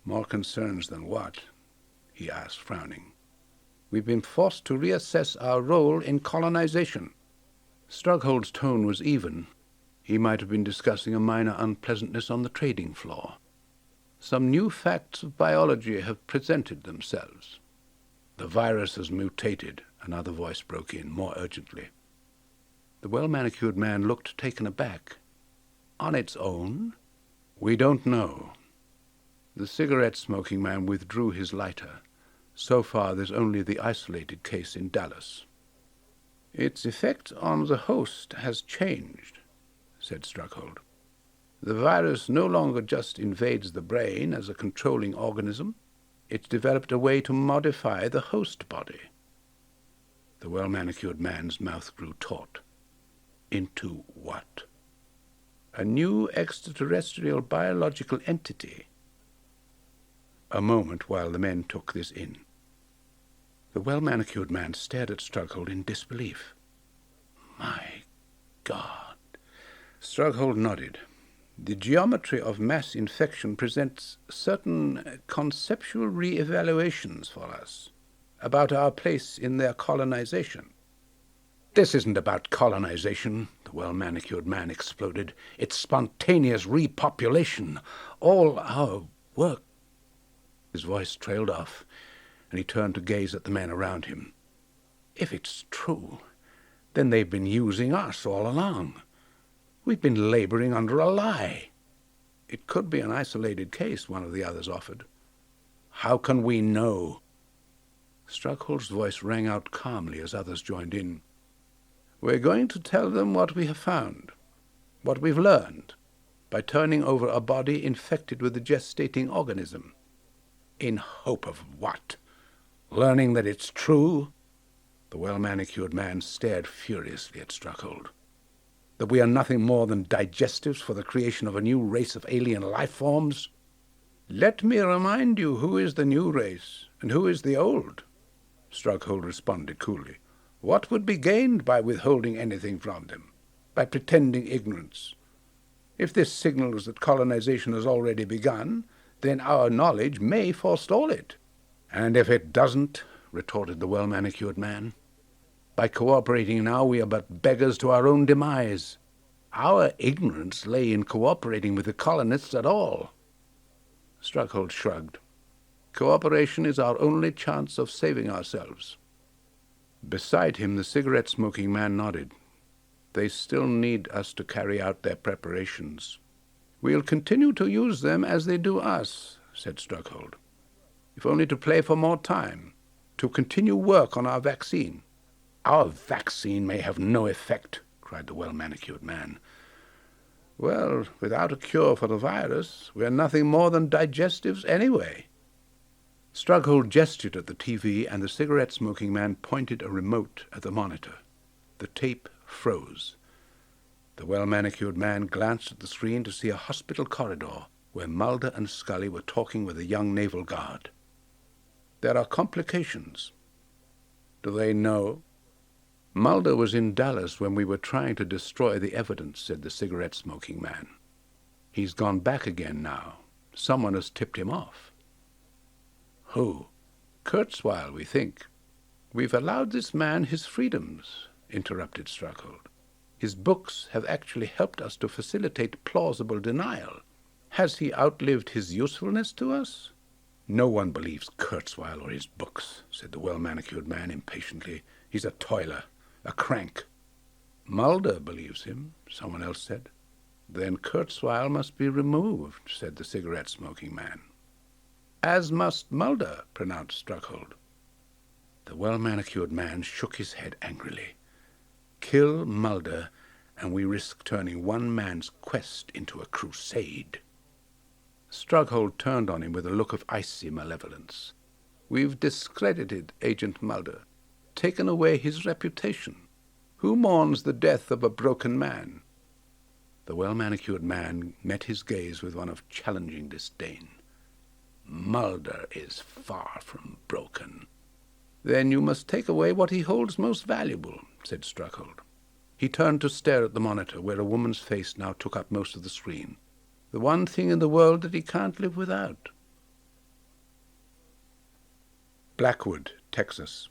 "More concerns than what?" he asked, frowning. "We've been forced to reassess our role in colonization." Strughold's tone was even. He might have been discussing a minor unpleasantness on the trading floor. "Some new facts of biology have presented themselves." "The virus has mutated," another voice broke in, more urgently. The well-manicured man looked taken aback. "On its own?" "We don't know." The cigarette-smoking man withdrew his lighter. "So far, there's only the isolated case in Dallas." "Its effect on the host has changed," said Strughold. "The virus no longer just invades the brain as a controlling organism. It's developed a way to modify the host body." The well-manicured man's mouth grew taut. "Into what?" "A new extraterrestrial biological entity." A moment while the men took this in. The well-manicured man stared at Strughold in disbelief. "My God!" Strughold nodded. "The geometry of mass infection presents certain conceptual re-evaluations for us about our place in their colonization." "This isn't about colonization," the well-manicured man exploded. "It's spontaneous repopulation. All our work—" His voice trailed off, and he turned to gaze at the men around him. "If it's true, then they've been using us all along. We've been laboring under a lie." "It could be an isolated case," one of the others offered. "How can we know?" Strughold's voice rang out calmly as others joined in. "We're going to tell them what we have found, what we've learned, by turning over a body infected with the gestating organism." "In hope of what? Learning that it's true?" The well-manicured man stared furiously at Strughold. "That we are nothing more than digestives for the creation of a new race of alien life forms?" "Let me remind you who is the new race and who is the old," Strughold responded coolly. "What would be gained by withholding anything from them, by pretending ignorance? If this signals that colonization has already begun, then our knowledge may forestall it." "And if it doesn't?" retorted the well-manicured man. "By cooperating now, we are but beggars to our own demise. Our ignorance lay in cooperating with the colonists at all." Strughold shrugged. "Cooperation is our only chance of saving ourselves." Beside him, the cigarette-smoking man nodded. "They still need us to carry out their preparations." "We'll continue to use them as they do us," said Strughold, "if only to play for more time, to continue work on our vaccine." "Our vaccine may have no effect," cried the well-manicured man. "Well, without a cure for the virus, we're nothing more than digestives anyway." Strughold gestured at the TV, and the cigarette-smoking man pointed a remote at the monitor. The tape froze. The well-manicured man glanced at the screen to see a hospital corridor where Mulder and Scully were talking with a young naval guard. "There are complications." "Do they know?" "Mulder was in Dallas when we were trying to destroy the evidence," said the cigarette-smoking man. "He's gone back again now. Someone has tipped him off." "Who?" "Kurzweil, we think." "We've allowed this man his freedoms," interrupted Strughold. "His books have actually helped us to facilitate plausible denial. Has he outlived his usefulness to us?" "No one believes Kurzweil or his books," said the well-manicured man impatiently. "He's a toiler, a crank." "Mulder believes him," someone else said. "Then Kurzweil must be removed," said the cigarette-smoking man. "As must Mulder," pronounced Strughold. The well-manicured man shook his head angrily. "Kill Mulder, and we risk turning one man's quest into a crusade." Strughold turned on him with a look of icy malevolence. "We've discredited Agent Mulder, taken away his reputation. Who mourns the death of a broken man?" The well-manicured man met his gaze with one of challenging disdain. "Mulder is far from broken." "Then you must take away what he holds most valuable," said Strughold. He turned to stare at the monitor, where a woman's face now took up most of the screen. "The one thing in the world that he can't live without." Blackwood, Texas.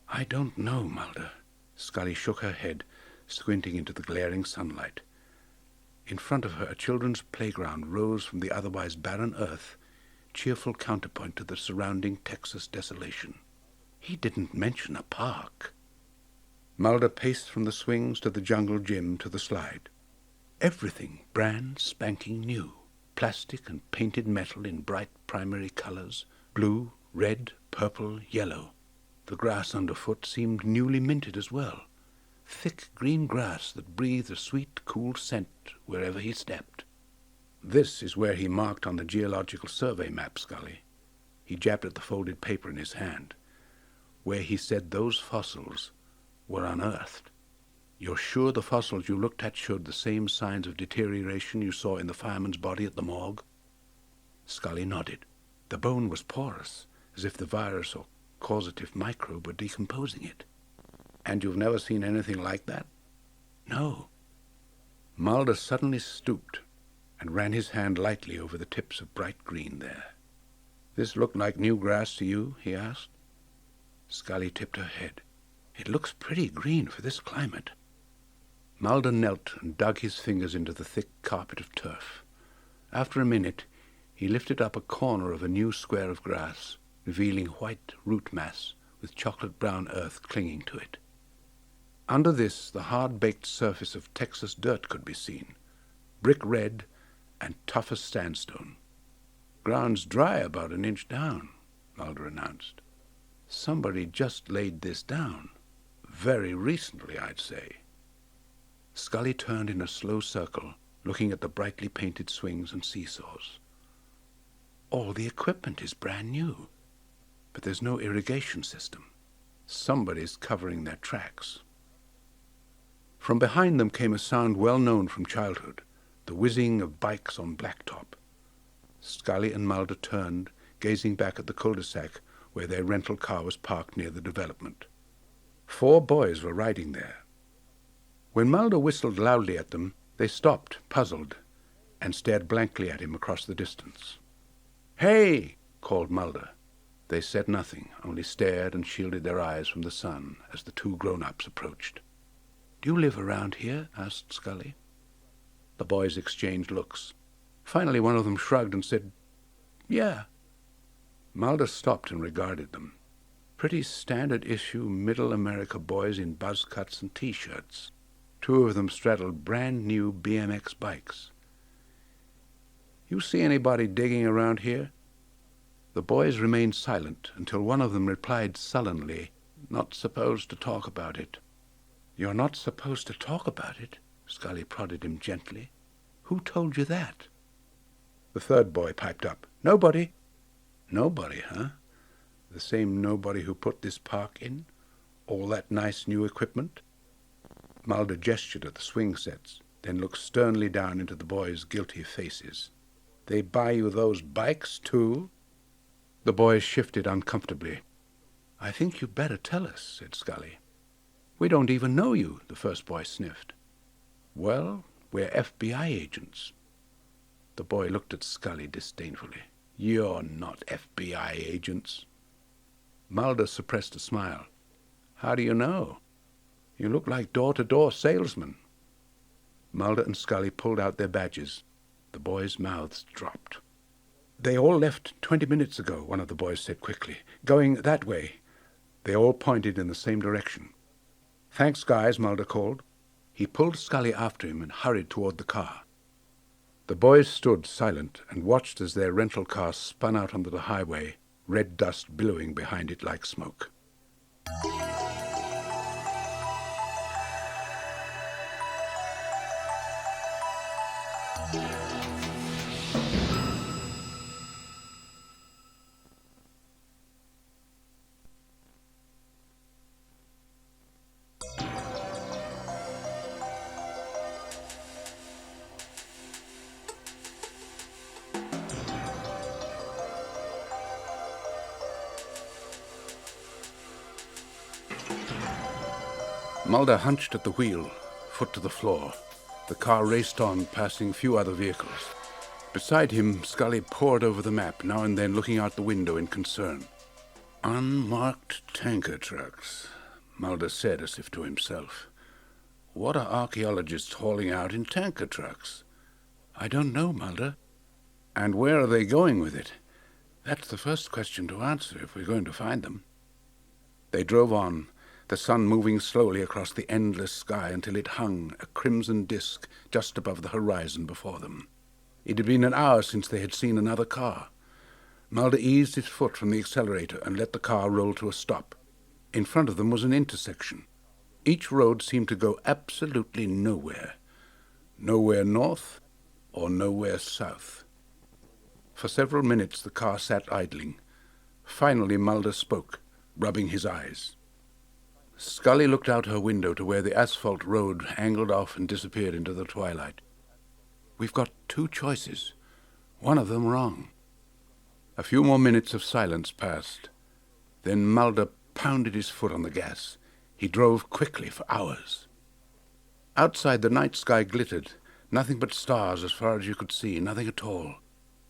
"I don't know, Mulder." Scully shook her head, squinting into the glaring sunlight. In front of her, a children's playground rose from the otherwise barren earth, cheerful counterpoint to the surrounding Texas desolation. He didn't mention a park. Mulder paced from the swings to the jungle gym to the slide. Everything brand spanking new, plastic and painted metal in bright primary colors, blue, red, purple, yellow. The grass underfoot seemed newly minted as well. Thick green grass that breathed a sweet, cool scent wherever he stepped. "This is where he marked on the geological survey map, Scully." He jabbed at the folded paper in his hand. "Where he said those fossils were unearthed. You're sure the fossils you looked at showed the same signs of deterioration you saw in the fireman's body at the morgue?" Scully nodded. The bone was porous, as if the virus or causative microbe were decomposing it. "And you've never seen anything like that?" "No." Mulder suddenly stooped and ran his hand lightly over the tips of bright green there. "This look like new grass to you?" he asked. Scully tipped her head. "It looks pretty green for this climate." Mulder knelt and dug his fingers into the thick carpet of turf. After a minute, he lifted up a corner of a new square of grass, revealing white root mass with chocolate-brown earth clinging to it. Under this, the hard-baked surface of Texas dirt could be seen, brick red and tough as sandstone. "Ground's dry about an inch down," Mulder announced. "Somebody just laid this down. Very recently, I'd say." Scully turned in a slow circle, looking at the brightly painted swings and seesaws. "All the equipment is brand new, but there's no irrigation system. Somebody's covering their tracks." From behind them came a sound well known from childhood, the whizzing of bikes on blacktop. Scully and Mulder turned, gazing back at the cul-de-sac where their rental car was parked near the development. 4 boys were riding there. When Mulder whistled loudly at them, they stopped, puzzled, and stared blankly at him across the distance. "Hey!" called Mulder. They said nothing, only stared and shielded their eyes from the sun as the 2 grown-ups approached. "Do you live around here?" asked Scully. The boys exchanged looks. Finally, one of them shrugged and said, "Yeah." Mulder stopped and regarded them. Pretty standard-issue Middle America boys in buzz cuts and T-shirts. 2 of them straddled brand-new BMX bikes. "You see anybody digging around here?" The boys remained silent until one of them replied sullenly, "Not supposed to talk about it." "You're not supposed to talk about it?" Scully prodded him gently. "Who told you that?" The 3rd boy piped up, "Nobody." Nobody, huh? The same nobody who put this park in? All that nice new equipment? Mulder gestured at the swing sets, then looked sternly down into the boys' guilty faces. They buy you those bikes, too? The boys shifted uncomfortably. I think you'd better tell us, said Scully. We don't even know you, the first boy sniffed. Well, we're FBI agents. The boy looked at Scully disdainfully. You're not FBI agents. Mulder suppressed a smile. How do you know? You look like door-to-door salesmen. Mulder and Scully pulled out their badges. The boys' mouths dropped. They all left 20 minutes ago, one of the boys said quickly. Going that way. They all pointed in the same direction. Thanks, guys, Mulder called. He pulled Scully after him and hurried toward the car. The boys stood silent and watched as their rental car spun out onto the highway, red dust billowing behind it like smoke. Mulder hunched at the wheel, foot to the floor. The car raced on, passing few other vehicles. Beside him, Scully pored over the map, now and then looking out the window in concern. Unmarked tanker trucks, Mulder said as if to himself. What are archaeologists hauling out in tanker trucks? I don't know, Mulder. And where are they going with it? That's the first question to answer if we're going to find them. They drove on, the sun moving slowly across the endless sky until it hung, a crimson disk, just above the horizon before them. It had been an hour since they had seen another car. Mulder eased his foot from the accelerator and let the car roll to a stop. In front of them was an intersection. Each road seemed to go absolutely nowhere. Nowhere north or nowhere south. For several minutes the car sat idling. Finally Mulder spoke, rubbing his eyes. Scully looked out her window to where the asphalt road angled off and disappeared into the twilight. We've got two choices, one of them wrong. A few more minutes of silence passed. Then Mulder pounded his foot on the gas. He drove quickly for hours. Outside the night sky glittered, nothing but stars as far as you could see, nothing at all.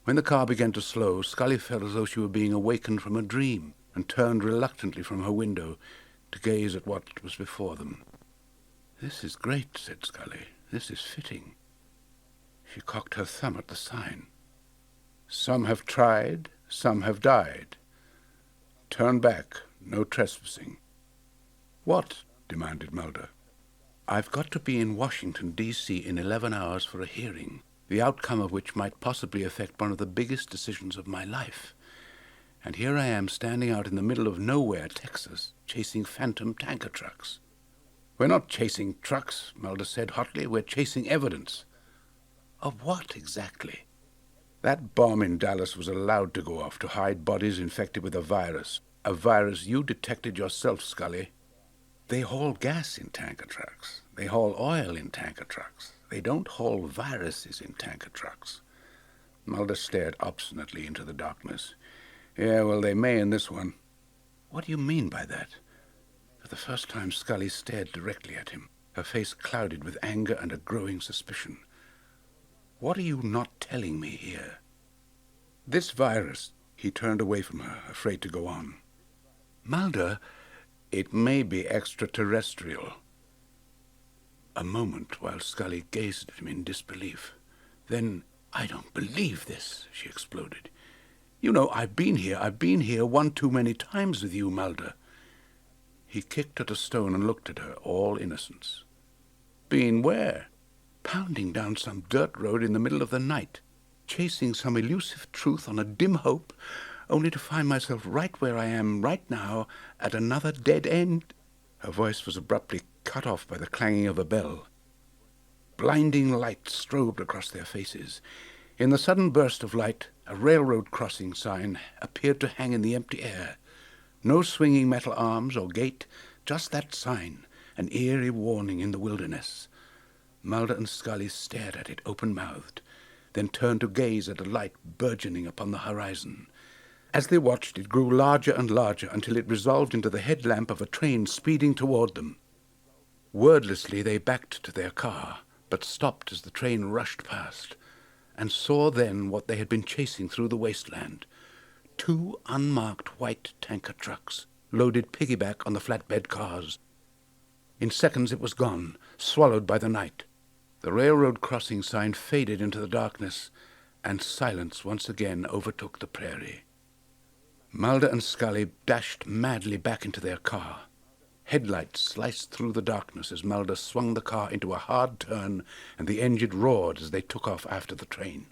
When the car began to slow, Scully felt as though she were being awakened from a dream and turned reluctantly from her window to gaze at what was before them. This is great, said Scully. This is fitting. She cocked her thumb at the sign. Some have tried, some have died. Turn back, no trespassing. What? Demanded Mulder. I've got to be in Washington, D.C. in 11 hours for a hearing, the outcome of which might possibly affect one of the biggest decisions of my life. And here I am standing out in the middle of nowhere, Texas, chasing phantom tanker trucks. We're not chasing trucks, Mulder said hotly. We're chasing evidence. Of what exactly? That bomb in Dallas was allowed to go off to hide bodies infected with a virus you detected yourself, Scully. They haul gas in tanker trucks. They haul oil in tanker trucks. They don't haul viruses in tanker trucks. Mulder stared obstinately into the darkness. Yeah, well, they may in this one. What do you mean by that? For the first time, Scully stared directly at him, her face clouded with anger and a growing suspicion. What are you not telling me here? This virus, he turned away from her, afraid to go on. Mulder, it may be extraterrestrial. A moment while Scully gazed at him in disbelief. Then, I don't believe this, she exploded. You know, I've been here one too many times with you, Mulder. He kicked at a stone and looked at her, all innocence. Been where? Pounding down some dirt road in the middle of the night, chasing some elusive truth on a dim hope, only to find myself right where I am right now at another dead end. Her voice was abruptly cut off by the clanging of a bell. Blinding light strobed across their faces. In the sudden burst of light, A railroad crossing sign appeared to hang in the empty air. No swinging metal arms or gate, just that sign, an eerie warning in the wilderness. Mulder and Scully stared at it open-mouthed, then turned to gaze at a light burgeoning upon the horizon. As they watched, it grew larger and larger until it resolved into the headlamp of a train speeding toward them. Wordlessly they backed to their car, but stopped as the train rushed past, and saw then what they had been chasing through the wasteland. 2 unmarked white tanker trucks, loaded piggyback on the flatbed cars. In seconds it was gone, swallowed by the night. The railroad crossing sign faded into the darkness, and silence once again overtook the prairie. Mulder and Scully dashed madly back into their car. Headlights sliced through the darkness as Mulder swung the car into a hard turn, and the engine roared as they took off after the train.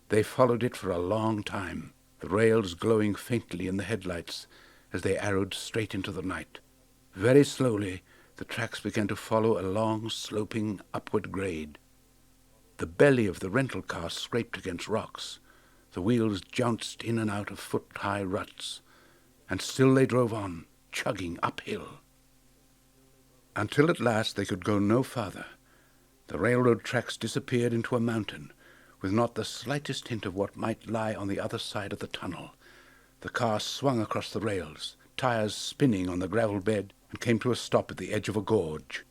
They followed it for a long time, the rails glowing faintly in the headlights as they arrowed straight into the night. Very slowly, the tracks began to follow a long, sloping, upward grade. The belly of the rental car scraped against rocks. The wheels jounced in and out of foot-high ruts, and still they drove on, chugging uphill. Until at last they could go no farther. The railroad tracks disappeared into a mountain, with not the slightest hint of what might lie on the other side of the tunnel. The car swung across the rails, tires spinning on the gravel bed, and came to a stop at the edge of a gorge.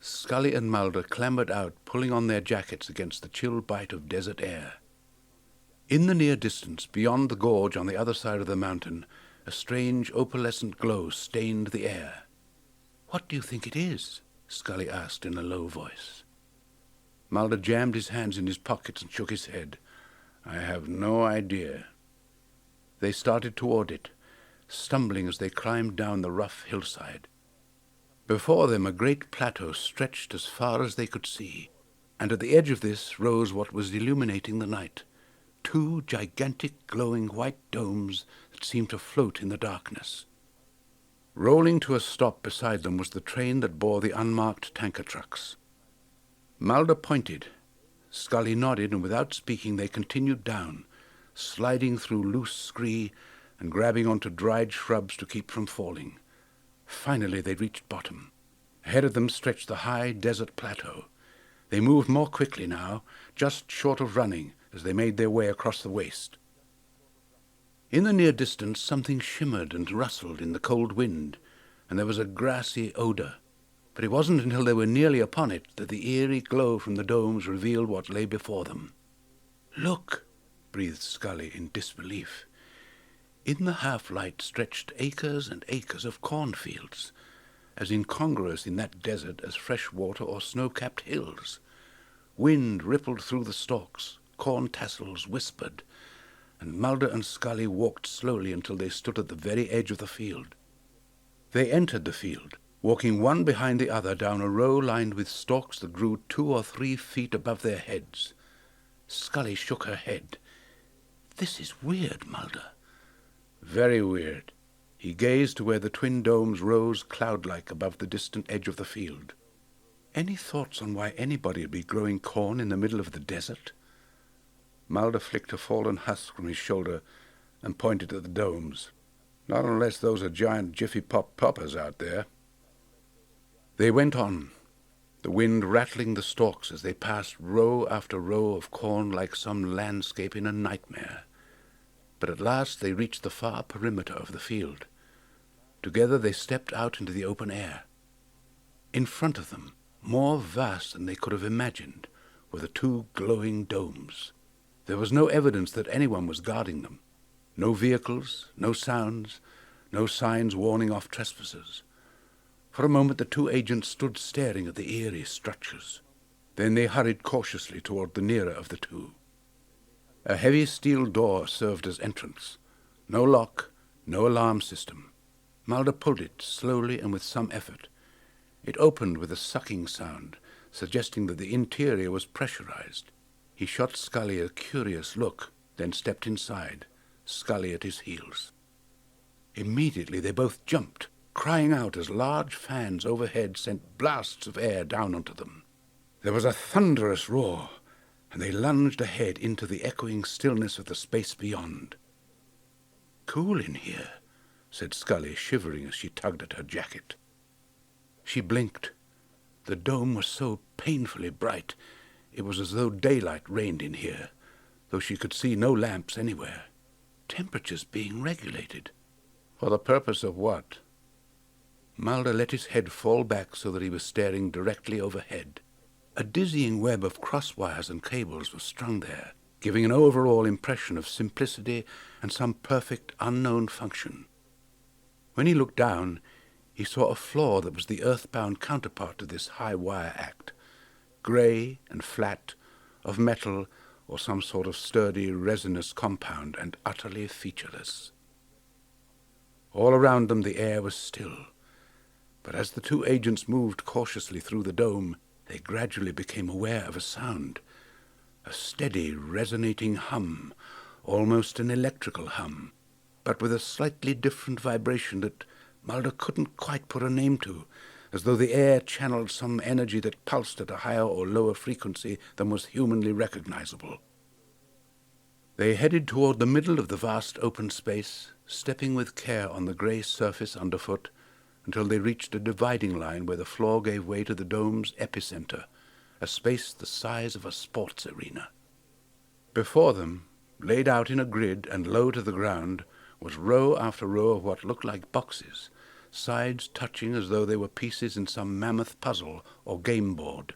Scully and Mulder clambered out, pulling on their jackets against the chill bite of desert air. In the near distance, beyond the gorge on the other side of the mountain, a strange opalescent glow stained the air. "What do you think it is?" Scully asked in a low voice. Mulder jammed his hands in his pockets and shook his head. "I have no idea." They started toward it, stumbling as they climbed down the rough hillside. Before them a great plateau stretched as far as they could see, and at the edge of this rose what was illuminating the night. 2 gigantic glowing white domes that seemed to float in the darkness. Rolling to a stop beside them was the train that bore the unmarked tanker trucks. Mulder pointed. Scully nodded, and without speaking they continued down, sliding through loose scree and grabbing onto dried shrubs to keep from falling. Finally they reached bottom. Ahead of them stretched the high desert plateau. They moved more quickly now, just short of running, as they made their way across the waste. In the near distance something shimmered and rustled in the cold wind, and there was a grassy odor. But it wasn't until they were nearly upon it that the eerie glow from the domes revealed what lay before them. "Look!" breathed Scully in disbelief. In the half-light stretched acres and acres of cornfields, as incongruous in that desert as fresh water or snow-capped hills. Wind rippled through the stalks, corn tassels whispered, and Mulder and Scully walked slowly until they stood at the very edge of the field. They entered the field, walking one behind the other down a row lined with stalks that grew 2 or 3 feet above their heads. Scully shook her head. "This is weird, Mulder." "Very weird." He gazed to where the twin domes rose cloud-like above the distant edge of the field. "Any thoughts on why anybody would be growing corn in the middle of the desert?" Mulder flicked a fallen husk from his shoulder and pointed at the domes. "Not unless those are giant Jiffy-Pop poppers out there." They went on, the wind rattling the stalks as they passed row after row of corn like some landscape in a nightmare. But at last they reached the far perimeter of the field. Together they stepped out into the open air. In front of them, more vast than they could have imagined, were the 2 glowing domes. There was no evidence that anyone was guarding them. No vehicles, no sounds, no signs warning off trespassers. For a moment the 2 agents stood staring at the eerie structures. Then they hurried cautiously toward the nearer of the 2. A heavy steel door served as entrance. No lock, no alarm system. Mulder pulled it slowly and with some effort. It opened with a sucking sound, suggesting that the interior was pressurized. He shot Scully a curious look, then stepped inside, Scully at his heels. Immediately they both jumped, crying out as large fans overhead sent blasts of air down onto them. There was a thunderous roar, and they lunged ahead into the echoing stillness of the space beyond. "Cool in here," said Scully, shivering as she tugged at her jacket. She blinked. The dome was so painfully bright, it was as though daylight reigned in here, though she could see no lamps anywhere. Temperatures being regulated. For the purpose of what? Mulder let his head fall back so that he was staring directly overhead. A dizzying web of cross wires and cables was strung there, giving an overall impression of simplicity and some perfect unknown function. When he looked down, he saw a floor that was the earthbound counterpart to this high wire act, grey and flat, of metal or some sort of sturdy resinous compound, and utterly featureless. All around them the air was still, but as the two agents moved cautiously through the dome, they gradually became aware of a sound, a steady, resonating hum, almost an electrical hum, but with a slightly different vibration that Mulder couldn't quite put a name to, as though the air channeled some energy that pulsed at a higher or lower frequency than was humanly recognizable. They headed toward the middle of the vast open space, stepping with care on the grey surface underfoot, until they reached a dividing line where the floor gave way to the dome's epicenter, a space the size of a sports arena. Before them, laid out in a grid and low to the ground, was row after row of what looked like boxes, sides touching as though they were pieces in some mammoth puzzle or game board.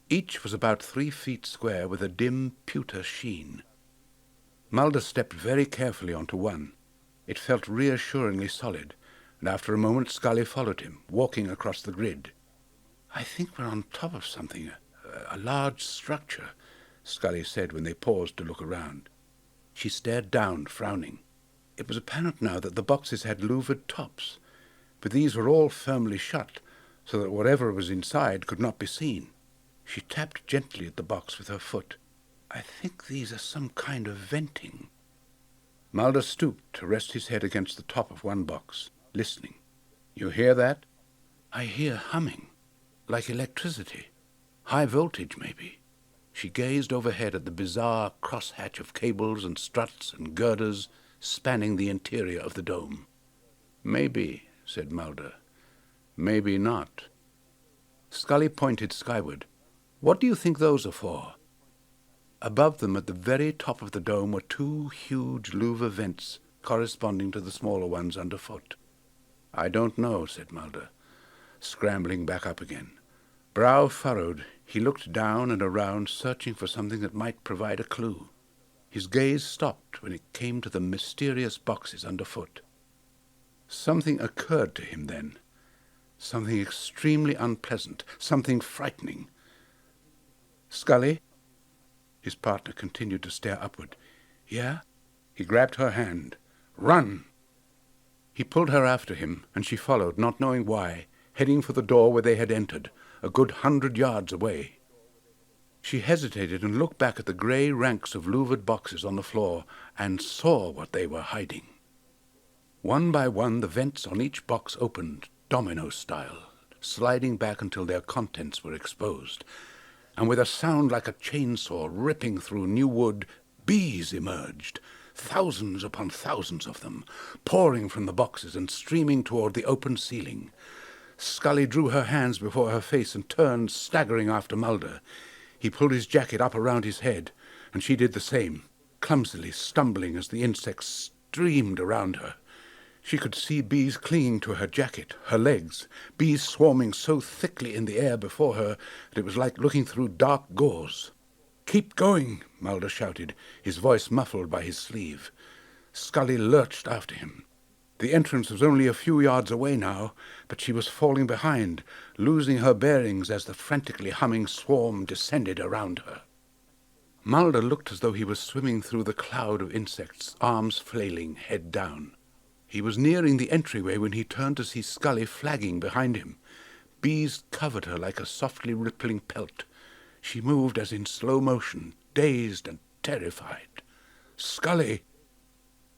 Each was about 3 feet square with a dim pewter sheen. Mulder stepped very carefully onto one. It felt reassuringly solid, and after a moment Scully followed him, walking across the grid. "I think we're on top of something, a large structure," Scully said when they paused to look around. She stared down, frowning. It was apparent now that the boxes had louvered tops, but these were all firmly shut, so that whatever was inside could not be seen. She tapped gently at the box with her foot. "I think these are some kind of venting." Mulder stooped to rest his head against the top of one box, listening. "You hear that?" "I hear humming, like electricity. High voltage, maybe." She gazed overhead at the bizarre crosshatch of cables and struts and girders spanning the interior of the dome. "Maybe," said Mulder. "Maybe not." Scully pointed skyward. "What do you think those are for?" Above them, at the very top of the dome, were 2 huge louver vents corresponding to the smaller ones underfoot. "I don't know," said Mulder, scrambling back up again. Brow furrowed, he looked down and around, searching for something that might provide a clue. His gaze stopped when it came to the mysterious boxes underfoot. Something occurred to him then, something extremely unpleasant, something frightening. "Scully?" His partner continued to stare upward. "Yeah?" He grabbed her hand. "Run!" He pulled her after him, and she followed, not knowing why, heading for the door where they had entered, a good 100 yards away. She hesitated and looked back at the grey ranks of louvered boxes on the floor, and saw what they were hiding. One by one, the vents on each box opened, domino style, sliding back until their contents were exposed. And with a sound like a chainsaw ripping through new wood, bees emerged, thousands upon thousands of them, pouring from the boxes and streaming toward the open ceiling. Scully drew her hands before her face and turned, staggering after Mulder. He pulled his jacket up around his head, and she did the same, clumsily stumbling as the insects streamed around her. She could see bees clinging to her jacket, her legs, bees swarming so thickly in the air before her that it was like looking through dark gauze. "Keep going," Mulder shouted, his voice muffled by his sleeve. Scully lurched after him. The entrance was only a few yards away now, but she was falling behind, losing her bearings as the frantically humming swarm descended around her. Mulder looked as though he was swimming through the cloud of insects, arms flailing, head down. He was nearing the entryway when he turned to see Scully flagging behind him. Bees covered her like a softly rippling pelt. She moved as in slow motion, dazed and terrified. "Scully!"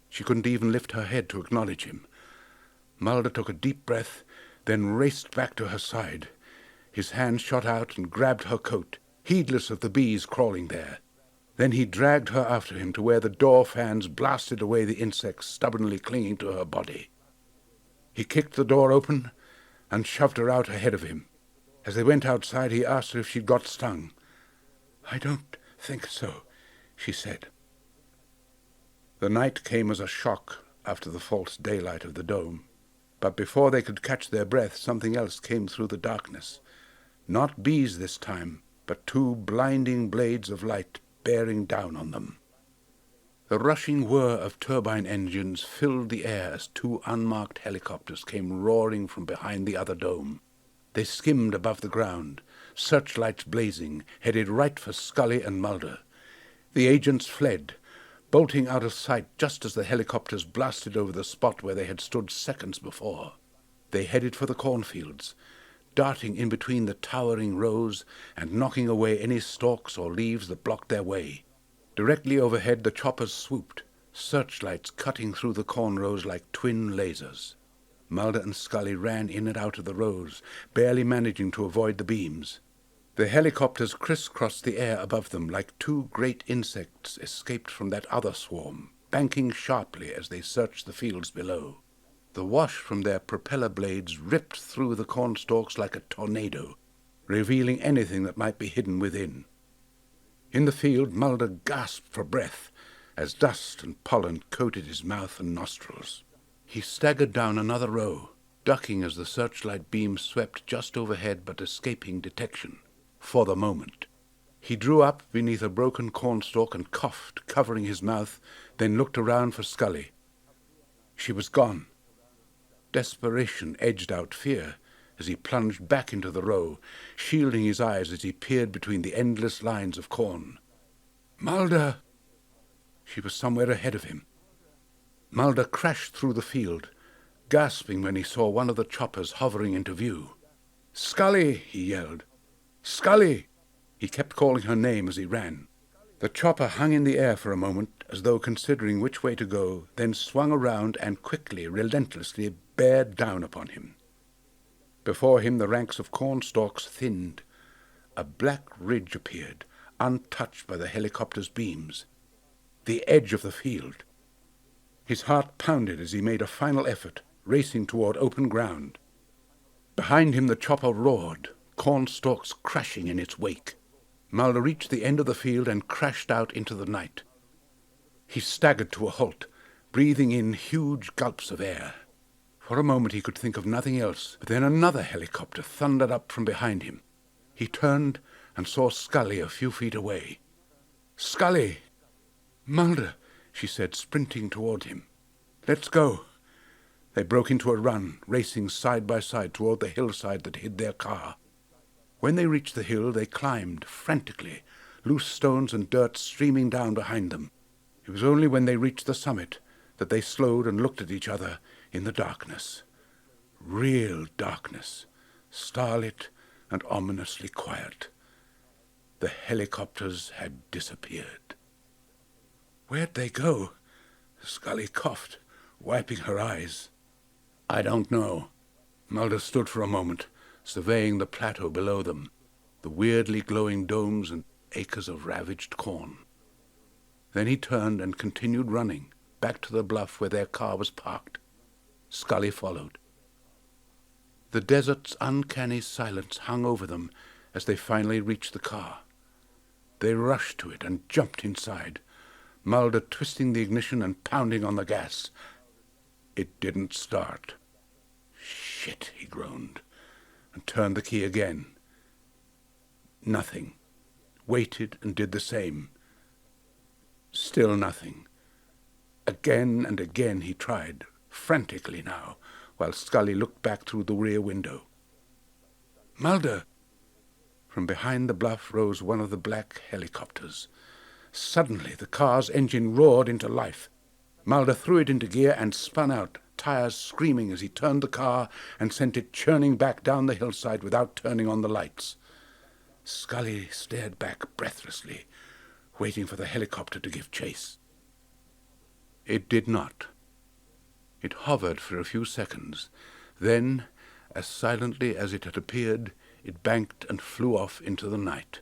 She couldn't even lift her head to acknowledge him. Mulder took a deep breath, then raced back to her side. His hand shot out and grabbed her coat. heedless of the bees crawling there. Then he dragged her after him to where the door fans blasted away the insects stubbornly clinging to her body. He kicked the door open and shoved her out ahead of him. As they went outside, he asked her if she'd got stung. "I don't think so," she said. The night came as a shock after the false daylight of the dome. But before they could catch their breath, something else came through the darkness. Not bees this time, but two blinding blades of light bearing down on them. The rushing whir of turbine engines filled the air as two unmarked helicopters came roaring from behind the other dome. They skimmed above the ground, searchlights blazing, headed right for Scully and Mulder. The agents fled, bolting out of sight just as the helicopters blasted over the spot where they had stood seconds before. They headed for the cornfields, darting in between the towering rows and knocking away any stalks or leaves that blocked their way. Directly overhead the choppers swooped, searchlights cutting through the corn rows like twin lasers. Mulder and Scully ran in and out of the rows, barely managing to avoid the beams. The helicopters crisscrossed the air above them like two great insects escaped from that other swarm, banking sharply as they searched the fields below. The wash from their propeller blades ripped through the cornstalks like a tornado, revealing anything that might be hidden within. In the field, Mulder gasped for breath as dust and pollen coated his mouth and nostrils. He staggered down another row, ducking as the searchlight beam swept just overhead but escaping detection. For the moment. He drew up beneath a broken cornstalk and coughed, covering his mouth, then looked around for Scully. She was gone. Desperation edged out fear as he plunged back into the row, shielding his eyes as he peered between the endless lines of corn. "Mulder!" She was somewhere ahead of him. Mulder crashed through the field, gasping when he saw one of the choppers hovering into view. "Scully!" he yelled. "Scully!" He kept calling her name as he ran. The chopper hung in the air for a moment, as though considering which way to go, then swung around and quickly, relentlessly bared down upon him. Before him the ranks of cornstalks thinned. A black ridge appeared, untouched by the helicopter's beams. The edge of the field. His heart pounded as he made a final effort, racing toward open ground. Behind him the chopper roared, cornstalks crashing in its wake. Mulder reached the end of the field and crashed out into the night. He staggered to a halt, breathing in huge gulps of air. For a moment he could think of nothing else, but then another helicopter thundered up from behind him. He turned and saw Scully a few feet away. "Scully!" "Mulder," she said, sprinting toward him. "Let's go." They broke into a run, racing side by side toward the hillside that hid their car. When they reached the hill, they climbed frantically, loose stones and dirt streaming down behind them. It was only when they reached the summit that they slowed and looked at each other in the darkness. Real darkness, starlit and ominously quiet. The helicopters had disappeared. "Where'd they go?" Scully coughed, wiping her eyes. "I don't know." Mulder stood for a moment, surveying the plateau below them, the weirdly glowing domes and acres of ravaged corn. Then he turned and continued running, back to the bluff where their car was parked. Scully followed. The desert's uncanny silence hung over them as they finally reached the car. They rushed to it and jumped inside, Mulder twisting the ignition and pounding on the gas. It didn't start. "Shit," he groaned, and turned the key again. Nothing. Waited and did the same. Still nothing. Again and again he tried, frantically now, while Scully looked back through the rear window. "Mulder!" From behind the bluff rose one of the black helicopters. Suddenly the car's engine roared into life. Mulder threw it into gear and spun out, tires screaming as he turned the car and sent it churning back down the hillside without turning on the lights. Scully stared back breathlessly, waiting for the helicopter to give chase. It did not. It hovered for a few seconds. Then, as silently as it had appeared, it banked and flew off into the night.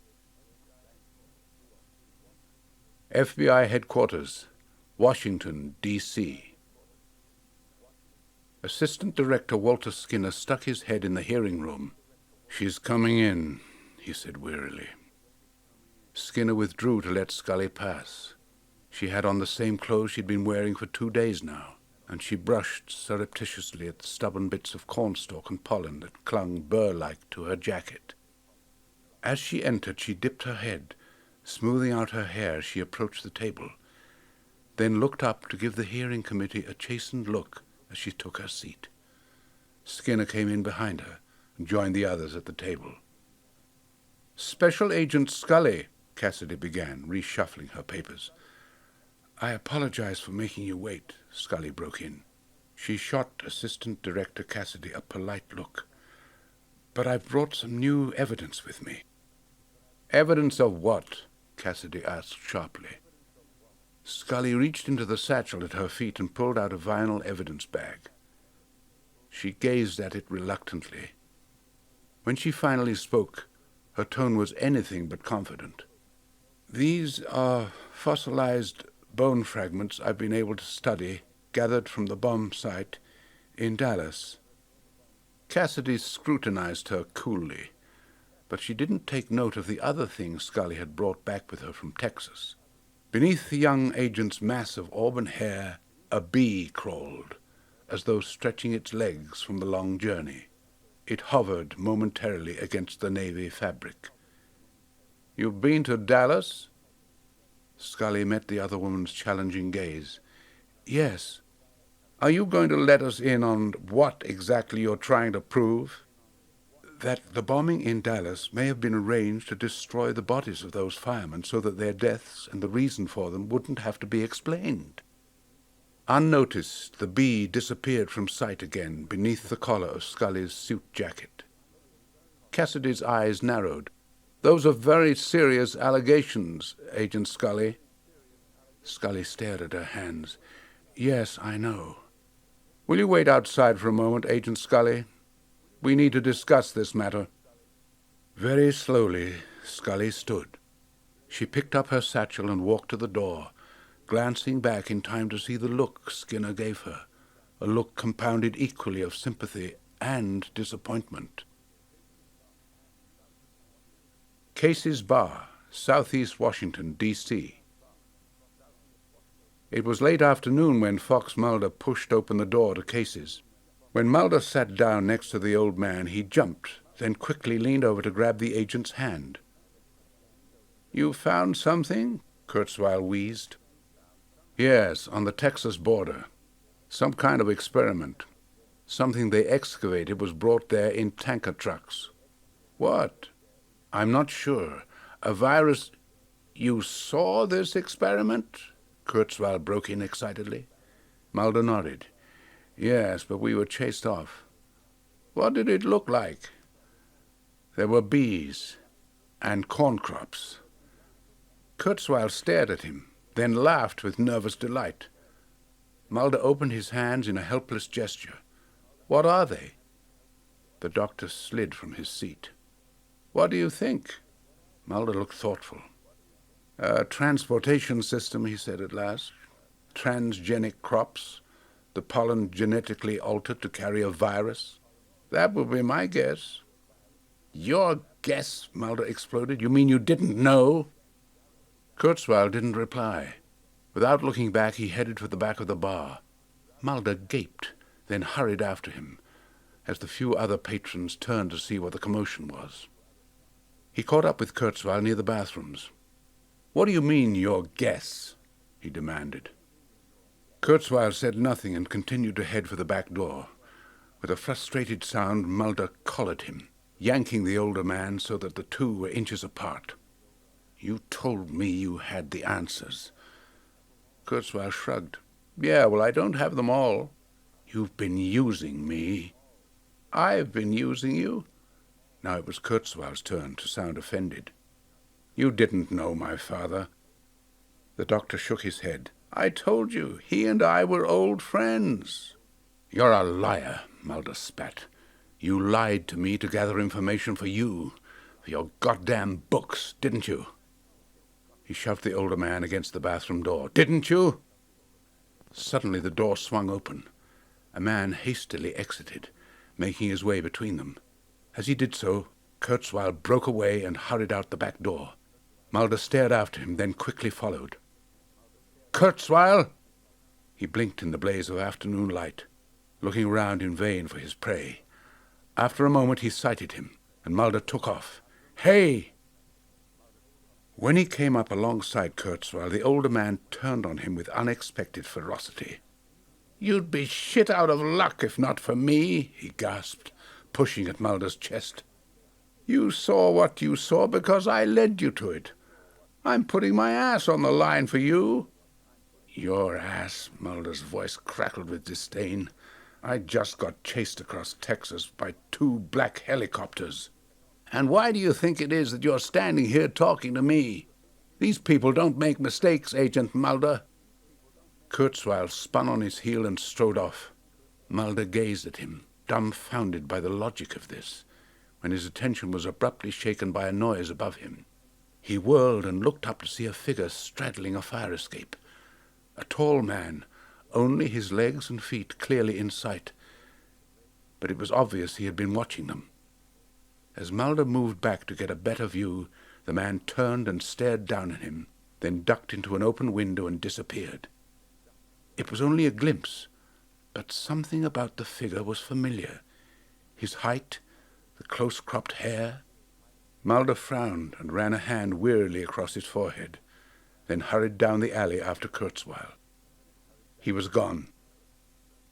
FBI Headquarters, Washington, D.C. Assistant Director Walter Skinner stuck his head in the hearing room. "She's coming in," he said wearily. Skinner withdrew to let Scully pass. She had on the same clothes she'd been wearing for 2 days now, and she brushed surreptitiously at the stubborn bits of cornstalk and pollen that clung burr-like to her jacket. As she entered, she dipped her head, smoothing out her hair as she approached the table, then looked up to give the hearing committee a chastened look as she took her seat. Skinner came in behind her and joined the others at the table. "Special Agent Scully," Cassidy began, reshuffling her papers. "I apologize for making you wait," Scully broke in. She shot Assistant Director Cassidy a polite look. "But I've brought some new evidence with me." "Evidence of what?" Cassidy asked sharply. Scully reached into the satchel at her feet and pulled out a vinyl evidence bag. She gazed at it reluctantly. When she finally spoke, her tone was anything but confident. "These are fossilized bone fragments I've been able to study, gathered from the bomb site in Dallas." Cassidy scrutinized her coolly, but she didn't take note of the other things Scully had brought back with her from Texas. Beneath the young agent's mass of auburn hair, a bee crawled, as though stretching its legs from the long journey. It hovered momentarily against the navy fabric. "You've been to Dallas?" Scully met the other woman's challenging gaze. "Yes." "Are you going to let us in on what exactly you're trying to prove?" "That the bombing in Dallas may have been arranged to destroy the bodies of those firemen so that their deaths and the reason for them wouldn't have to be explained." Unnoticed, the bee disappeared from sight again beneath the collar of Scully's suit jacket. Cassidy's eyes narrowed. "Those are very serious allegations, Agent Scully." Scully stared at her hands. "Yes, I know." "Will you wait outside for a moment, Agent Scully? We need to discuss this matter." Very slowly, Scully stood. She picked up her satchel and walked to the door, glancing back in time to see the look Skinner gave her, a look compounded equally of sympathy and disappointment. Casey's Bar, Southeast Washington, D.C. It was late afternoon when Fox Mulder pushed open the door to Casey's. When Mulder sat down next to the old man, he jumped, then quickly leaned over to grab the agent's hand. "You found something?" Kurzweil wheezed. "Yes, on the Texas border. Some kind of experiment. Something they excavated was brought there in tanker trucks." "What?" "I'm not sure. A virus—" "You saw this experiment?" Kurzweil broke in excitedly. Mulder nodded. "Yes, but we were chased off." "What did it look like?" "There were bees and corn crops." Kurzweil stared at him, then laughed with nervous delight. Mulder opened his hands in a helpless gesture. "What are they?" The doctor slid from his seat. "What do you think?" Mulder looked thoughtful. "A transportation system," he said at last. "Transgenic crops. The pollen genetically altered to carry a virus." "That would be my guess." "Your guess?" Mulder exploded. "You mean you didn't know?" Kurzweil didn't reply. Without looking back, he headed for the back of the bar. Mulder gaped, then hurried after him, as the few other patrons turned to see what the commotion was. He caught up with Kurzweil near the bathrooms. "What do you mean, your guess?" he demanded. Kurzweil said nothing and continued to head for the back door. With a frustrated sound, Mulder collared him, yanking the older man so that the two were inches apart. "You told me you had the answers." Kurzweil shrugged. "Yeah, well, I don't have them all." "You've been using me." "I've been using you?" Now it was Kurzweil's turn to sound offended. "You didn't know my father." The doctor shook his head. "I told you, he and I were old friends." "You're a liar," Mulder spat. "You lied to me to gather information for you, for your goddamn books, didn't you?" He shoved the older man against the bathroom door. "Didn't you?" Suddenly the door swung open. A man hastily exited, making his way between them. As he did so, Kurzweil broke away and hurried out the back door. Mulder stared after him, then quickly followed. "Kurzweil!" He blinked in the blaze of afternoon light, looking around in vain for his prey. After a moment he sighted him, and Mulder took off. "Hey!" When he came up alongside Kurzweil, the older man turned on him with unexpected ferocity. "You'd be shit out of luck if not for me," he gasped, pushing at Mulder's chest. "You saw what you saw because I led you to it. I'm putting my ass on the line for you." "Your ass," Mulder's voice crackled with disdain. "I just got chased across Texas by 2 black helicopters. And why do you think it is that you're standing here talking to me? These people don't make mistakes, Agent Mulder." Kurzweil spun on his heel and strode off. Mulder gazed at him, dumbfounded by the logic of this, when his attention was abruptly shaken by a noise above him. He whirled and looked up to see a figure straddling a fire escape. A tall man, only his legs and feet clearly in sight. But it was obvious he had been watching them. As Mulder moved back to get a better view, the man turned and stared down at him, then ducked into an open window and disappeared. It was only a glimpse, but something about the figure was familiar. His height, the close-cropped hair. Mulder frowned and ran a hand wearily across his forehead, then hurried down the alley after Kurzweil. He was gone.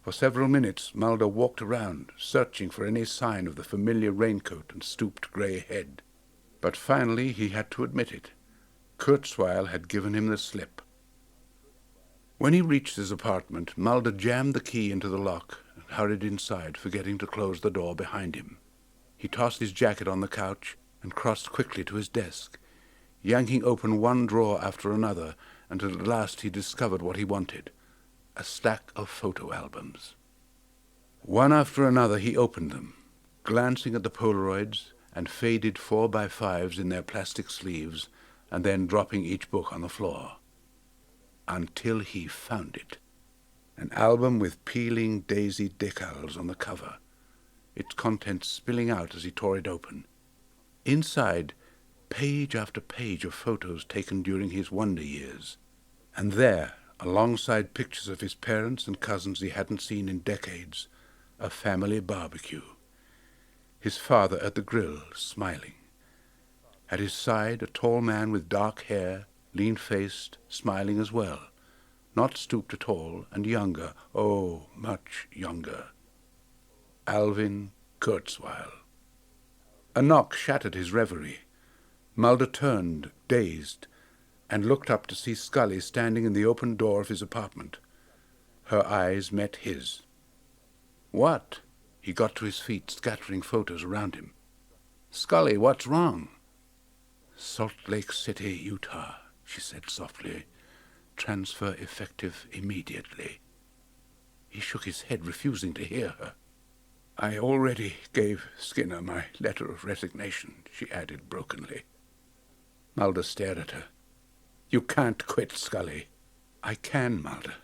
For several minutes Mulder walked around, searching for any sign of the familiar raincoat and stooped grey head. But finally he had to admit it. Kurzweil had given him the slip. When he reached his apartment, Mulder jammed the key into the lock and hurried inside, forgetting to close the door behind him. He tossed his jacket on the couch and crossed quickly to his desk, yanking open one drawer after another until at last he discovered what he wanted. A stack of photo albums. One after another he opened them, glancing at the Polaroids and faded 4x5s in their plastic sleeves, and then dropping each book on the floor. Until he found it. An album with peeling daisy decals on the cover, its contents spilling out as he tore it open. Inside, page after page of photos taken during his wonder years. And there, alongside pictures of his parents and cousins he hadn't seen in decades, a family barbecue. His father at the grill, smiling. At his side, a tall man with dark hair, lean-faced, smiling as well. Not stooped at all, and younger, oh, much younger. Alvin Kurzweil. A knock shattered his reverie. Mulder turned, dazed, and looked up to see Scully standing in the open door of his apartment. Her eyes met his. "What?" He got to his feet, scattering photos around him. "Scully, what's wrong?" "Salt Lake City, Utah," she said softly. "Transfer effective immediately." He shook his head, refusing to hear her. "I already gave Skinner my letter of resignation," she added brokenly. Mulder stared at her. "You can't quit, Scully." "I can, Mulder.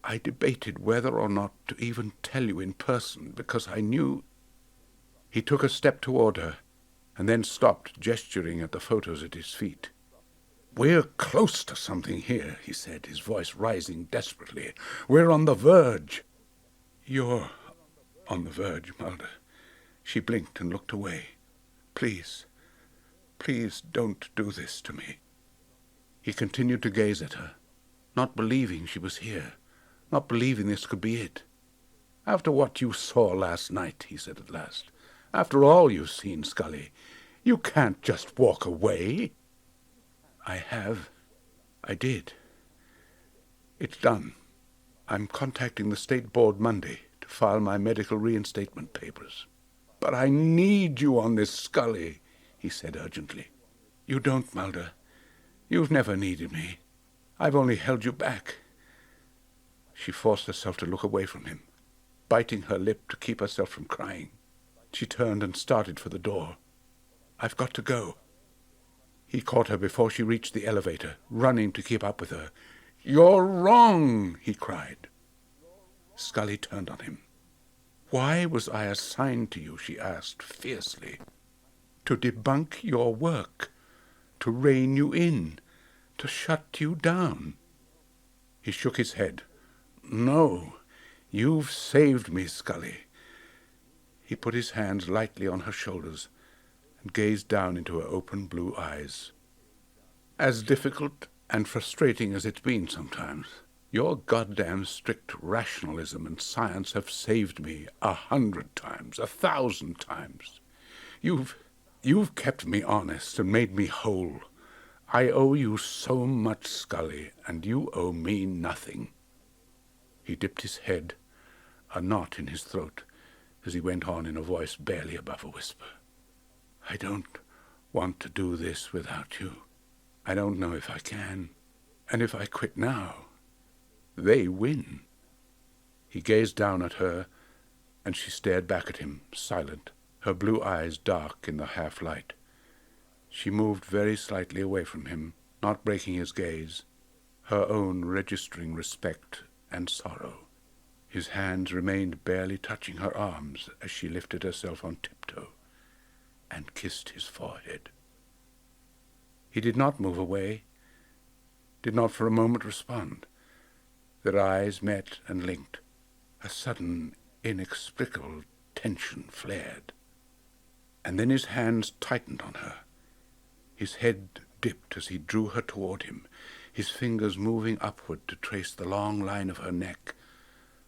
I debated whether or not to even tell you in person because I knew—" He took a step toward her and then stopped, gesturing at the photos at his feet. "We're close to something here," he said, his voice rising desperately. "We're on the verge." "You're on the verge, Mulder." She blinked and looked away. "Please, please don't do this to me." He continued to gaze at her, not believing she was here, not believing this could be it. "After what you saw last night," he said at last, "after all you've seen, Scully, you can't just walk away." "I have. I did. It's done. I'm contacting the State Board Monday to file my medical reinstatement papers." "But I need you on this, Scully," he said urgently. "You don't, Mulder. You've never needed me. I've only held you back." She forced herself to look away from him, biting her lip to keep herself from crying. She turned and started for the door. "I've got to go." He caught her before she reached the elevator, running to keep up with her. "You're wrong," he cried. Scully turned on him. "Why was I assigned to you?" she asked fiercely. "To debunk your work, to rein you in, to shut you down." He shook his head. "No, you've saved me, Scully." He put his hands lightly on her shoulders and gazed down into her open blue eyes. "As difficult and frustrating as it's been sometimes, your goddamn strict rationalism and science have saved me 100 times, 1,000 times. You've kept me honest and made me whole. I owe you so much, Scully, and you owe me nothing." He dipped his head, a knot in his throat, as he went on in a voice barely above a whisper. "I don't want to do this without you. I don't know if I can. And if I quit now, they win." He gazed down at her, and she stared back at him, silent, her blue eyes dark in the half-light. She moved very slightly away from him, not breaking his gaze, her own registering respect and sorrow. His hands remained barely touching her arms as she lifted herself on tiptoe and kissed his forehead. He did not move away, did not for a moment respond. Their eyes met and linked. A sudden, inexplicable tension flared. And then his hands tightened on her. His head dipped as he drew her toward him, his fingers moving upward to trace the long line of her neck,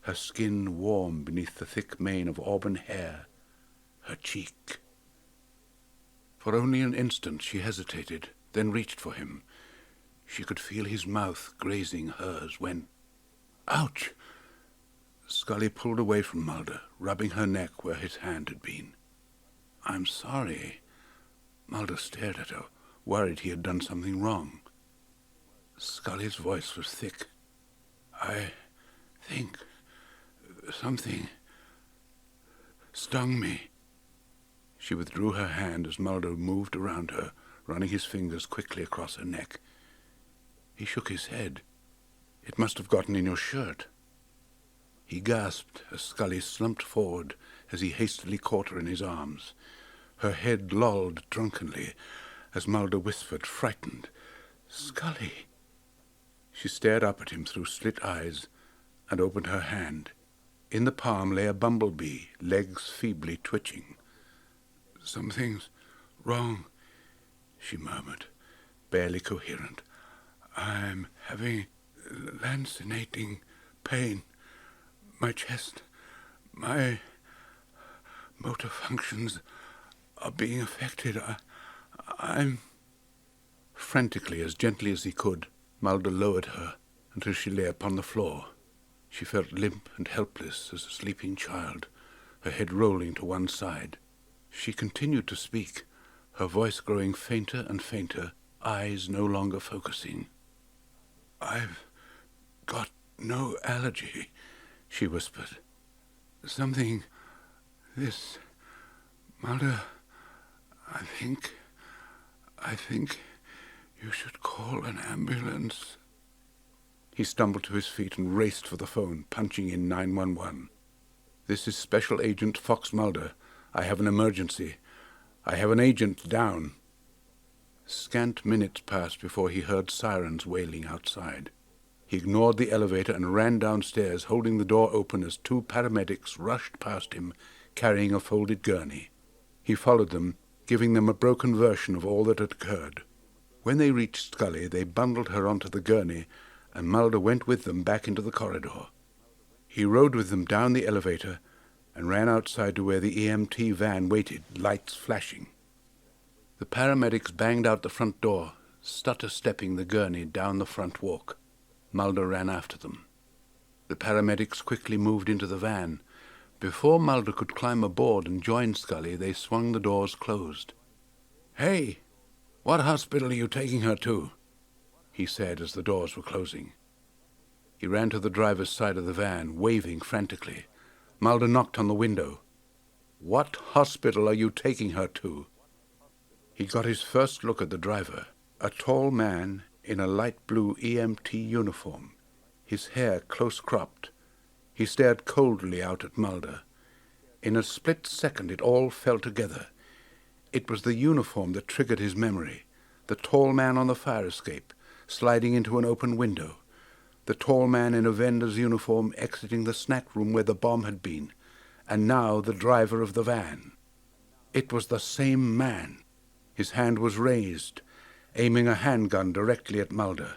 her skin warm beneath the thick mane of auburn hair, her cheek. For only an instant she hesitated, then reached for him. She could feel his mouth grazing hers when... Ouch! Scully pulled away from Mulder, rubbing her neck where his hand had been. "I'm sorry." Mulder stared at her, worried he had done something wrong. Scully's voice was thick. "I think something stung me." She withdrew her hand as Mulder moved around her, running his fingers quickly across her neck. He shook his head. "It must have gotten in your shirt." He gasped as Scully slumped forward as he hastily caught her in his arms. Her head lolled drunkenly as Mulder whispered, frightened, "Scully." She stared up at him through slit eyes and opened her hand. In the palm lay a bumblebee, legs feebly twitching. "Something's wrong," she murmured, barely coherent. "I'm having lancinating pain. My chest, my motor functions are being affected. I'm..." Frantically, as gently as he could, Mulder lowered her until she lay upon the floor. She felt limp and helpless as a sleeping child, her head rolling to one side. She continued to speak, her voice growing fainter and fainter, eyes no longer focusing. "I've got no allergy," she whispered. "Something... this... Mulder, I think you should call an ambulance." He stumbled to his feet and raced for the phone, punching in 911. "This is Special Agent Fox Mulder. I have an emergency. I have an agent down." Scant minutes passed before he heard sirens wailing outside. He ignored the elevator and ran downstairs, holding the door open as 2 paramedics rushed past him, carrying a folded gurney. He followed them, giving them a broken version of all that had occurred. When they reached Scully, they bundled her onto the gurney, and Mulder went with them back into the corridor. He rode with them down the elevator and ran outside to where the EMT van waited, lights flashing. The paramedics banged out the front door, stutter-stepping the gurney down the front walk. Mulder ran after them. The paramedics quickly moved into the van. Before Mulder could climb aboard and join Scully, they swung the doors closed. "Hey, what hospital are you taking her to?" he said as the doors were closing. He ran to the driver's side of the van, waving frantically. Mulder knocked on the window. "What hospital are you taking her to?" He got his first look at the driver, a tall man in a light blue EMT uniform, his hair close cropped. He stared coldly out at Mulder. In a split second it all fell together. It was the uniform that triggered his memory, the tall man on the fire escape, sliding into an open window, the tall man in a vendor's uniform exiting the snack room where the bomb had been, and now the driver of the van. It was the same man. His hand was raised, aiming a handgun directly at Mulder.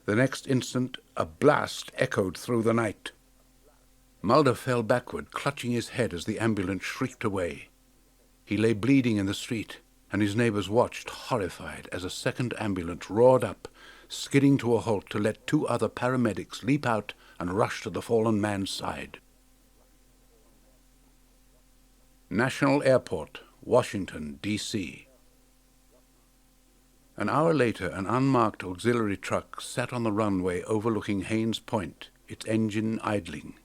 The next instant, a blast echoed through the night. Mulder fell backward, clutching his head as the ambulance shrieked away. He lay bleeding in the street, and his neighbors watched, horrified, as a second ambulance roared up, skidding to a halt to let two other paramedics leap out and rush to the fallen man's side. National Airport, Washington, D.C. An hour later, an unmarked auxiliary truck sat on the runway overlooking Haines Point, its engine idling.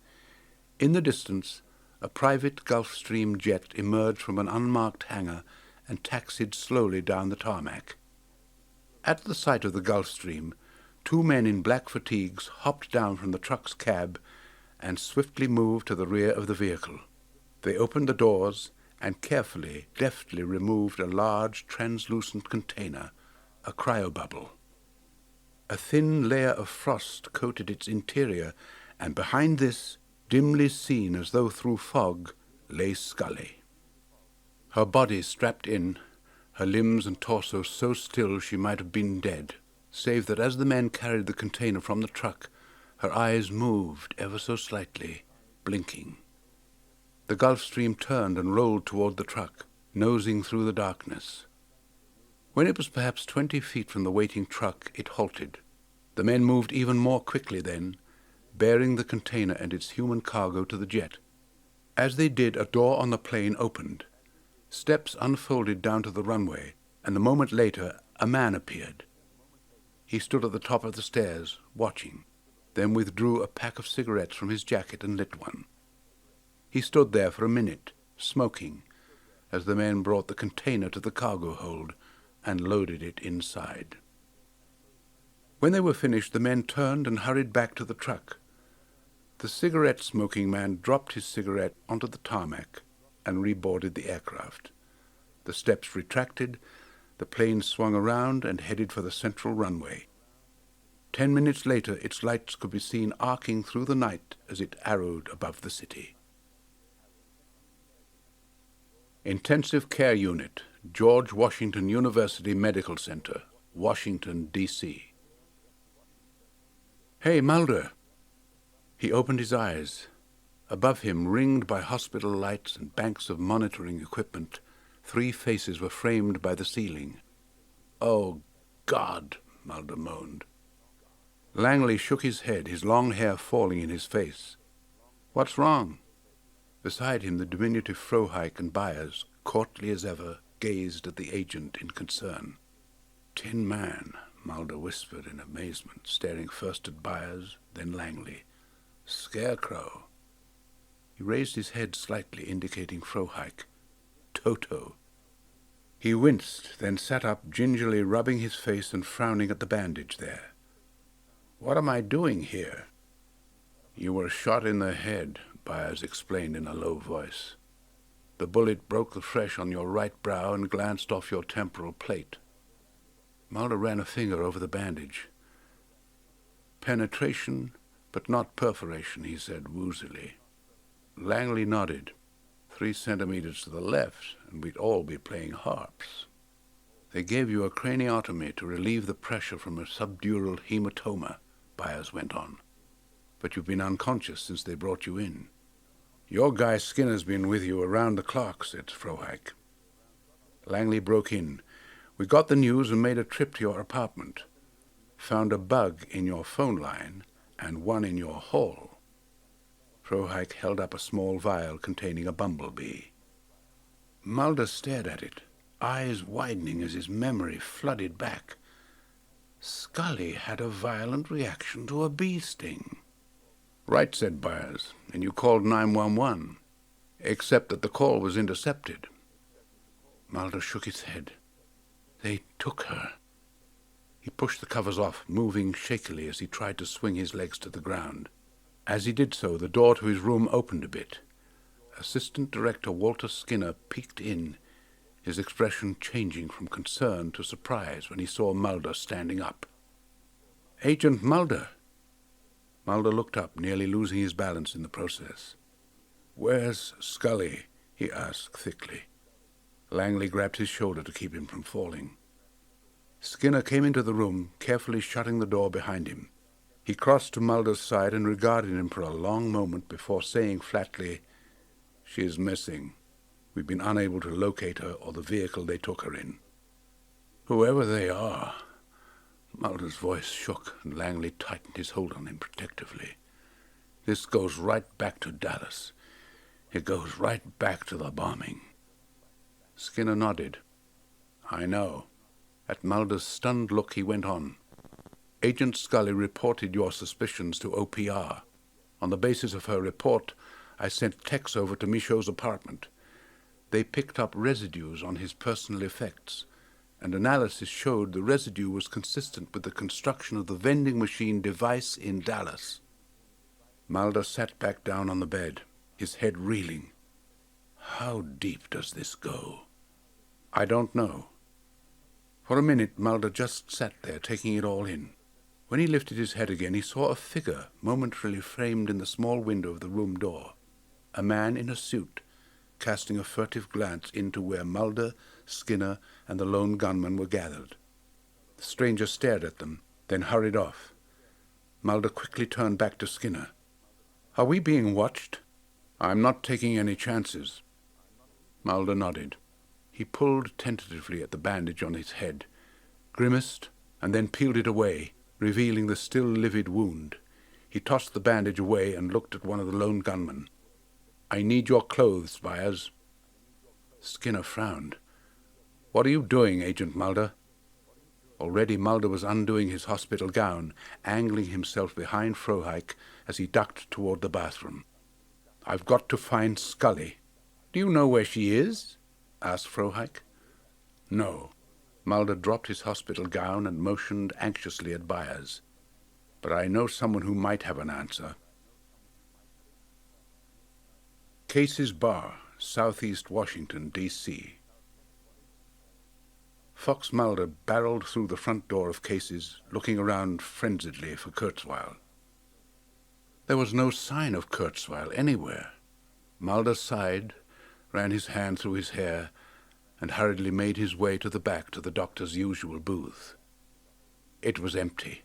In the distance, a private Gulfstream jet emerged from an unmarked hangar and taxied slowly down the tarmac. At the sight of the Gulfstream, two men in black fatigues hopped down from the truck's cab and swiftly moved to the rear of the vehicle. They opened the doors and carefully, deftly removed a large, translucent container, a cryobubble. A thin layer of frost coated its interior, and behind this, dimly seen as though through fog, lay Scully. Her body strapped in, her limbs and torso so still she might have been dead, save that as the men carried the container from the truck, her eyes moved ever so slightly, blinking. The Gulfstream turned and rolled toward the truck, nosing through the darkness. When it was perhaps 20 feet from the waiting truck, it halted. The men moved even more quickly then, bearing the container and its human cargo to the jet. As they did, a door on the plane opened. Steps unfolded down to the runway, and a moment later a man appeared. He stood at the top of the stairs, watching, then withdrew a pack of cigarettes from his jacket and lit one. He stood there for a minute, smoking, as the men brought the container to the cargo hold and loaded it inside. When they were finished, the men turned and hurried back to the truck. The cigarette-smoking man dropped his cigarette onto the tarmac and reboarded the aircraft. The steps retracted, the plane swung around and headed for the central runway. 10 minutes later, its lights could be seen arcing through the night as it arrowed above the city. Intensive Care Unit, George Washington University Medical Center, Washington, D.C. "Hey, Mulder." He opened his eyes. Above him, ringed by hospital lights and banks of monitoring equipment, 3 faces were framed by the ceiling. "Oh, God," Mulder moaned. Langley shook his head, his long hair falling in his face. "What's wrong?" Beside him, the diminutive Frohike and Byers, courtly as ever, gazed at the agent in concern. "Tin Man," Mulder whispered in amazement, staring first at Byers, then Langley. "Scarecrow." He raised his head slightly, indicating Frohike. "Toto." He winced, then sat up, gingerly rubbing his face and frowning at the bandage there. "What am I doing here?" "You were shot in the head," Byers explained in a low voice. "The bullet broke the flesh on your right brow and glanced off your temporal plate." Mulder ran a finger over the bandage. "Penetration, but not perforation," he said woozily. Langley nodded. 3 centimeters to the left, and we'd all be playing harps. "They gave you a craniotomy to relieve the pressure from a subdural hematoma," Byers went on. "But you've been unconscious since they brought you in." "Your guy Skinner's been with you around the clock," said Frohike. Langley broke in. "We got the news and made a trip to your apartment. Found a bug in your phone line and one in your hall." Frohike held up a small vial containing a bumblebee. Mulder stared at it, eyes widening as his memory flooded back. Scully had a violent reaction to a bee sting. "Right," said Byers, "and you called 911, except that the call was intercepted." Mulder shook his head. They took her. He pushed the covers off, moving shakily as he tried to swing his legs to the ground. As he did so, the door to his room opened a bit. Assistant Director Walter Skinner peeked in, his expression changing from concern to surprise when he saw Mulder standing up. "Agent Mulder!" Mulder looked up, nearly losing his balance in the process. "Where's Scully?" he asked thickly. Langley grabbed his shoulder to keep him from falling. Skinner came into the room, carefully shutting the door behind him. He crossed to Mulder's side and regarded him for a long moment before saying flatly, "She's missing. We've been unable to locate her or the vehicle they took her in." "Whoever they are." Mulder's voice shook, and Langley tightened his hold on him protectively. "This goes right back to Dallas. It goes right back to the bombing." Skinner nodded. "I know." At Mulder's stunned look, he went on. "Agent Scully reported your suspicions to OPR. On the basis of her report, I sent Tex over to Michaud's apartment. They picked up residues on his personal effects, and analysis showed the residue was consistent with the construction of the vending machine device in Dallas." Mulder sat back down on the bed, his head reeling. "How deep does this go?" "I don't know." For a minute, Mulder just sat there, taking it all in. When he lifted his head again, he saw a figure momentarily framed in the small window of the room door. A man in a suit, casting a furtive glance into where Mulder, Skinner, and the lone gunman were gathered. The stranger stared at them, then hurried off. Mulder quickly turned back to Skinner. "Are we being watched?" "I'm not taking any chances." Mulder nodded. He pulled tentatively at the bandage on his head, grimaced, and then peeled it away, revealing the still livid wound. He tossed the bandage away and looked at one of the lone gunmen. "I need your clothes, Byers." Skinner frowned. "What are you doing, Agent Mulder?" Already Mulder was undoing his hospital gown, angling himself behind Frohike as he ducked toward the bathroom. "I've got to find Scully." "Do you know where she is?" asked Frohike. "No." Mulder dropped his hospital gown and motioned anxiously at Byers. "But I know someone who might have an answer." Casey's Bar, Southeast Washington, D.C. Fox Mulder barreled through the front door of Casey's, looking around frenziedly for Kurzweil. There was no sign of Kurzweil anywhere. Mulder sighed, ran his hand through his hair, and hurriedly made his way to the back to the doctor's usual booth. It was empty.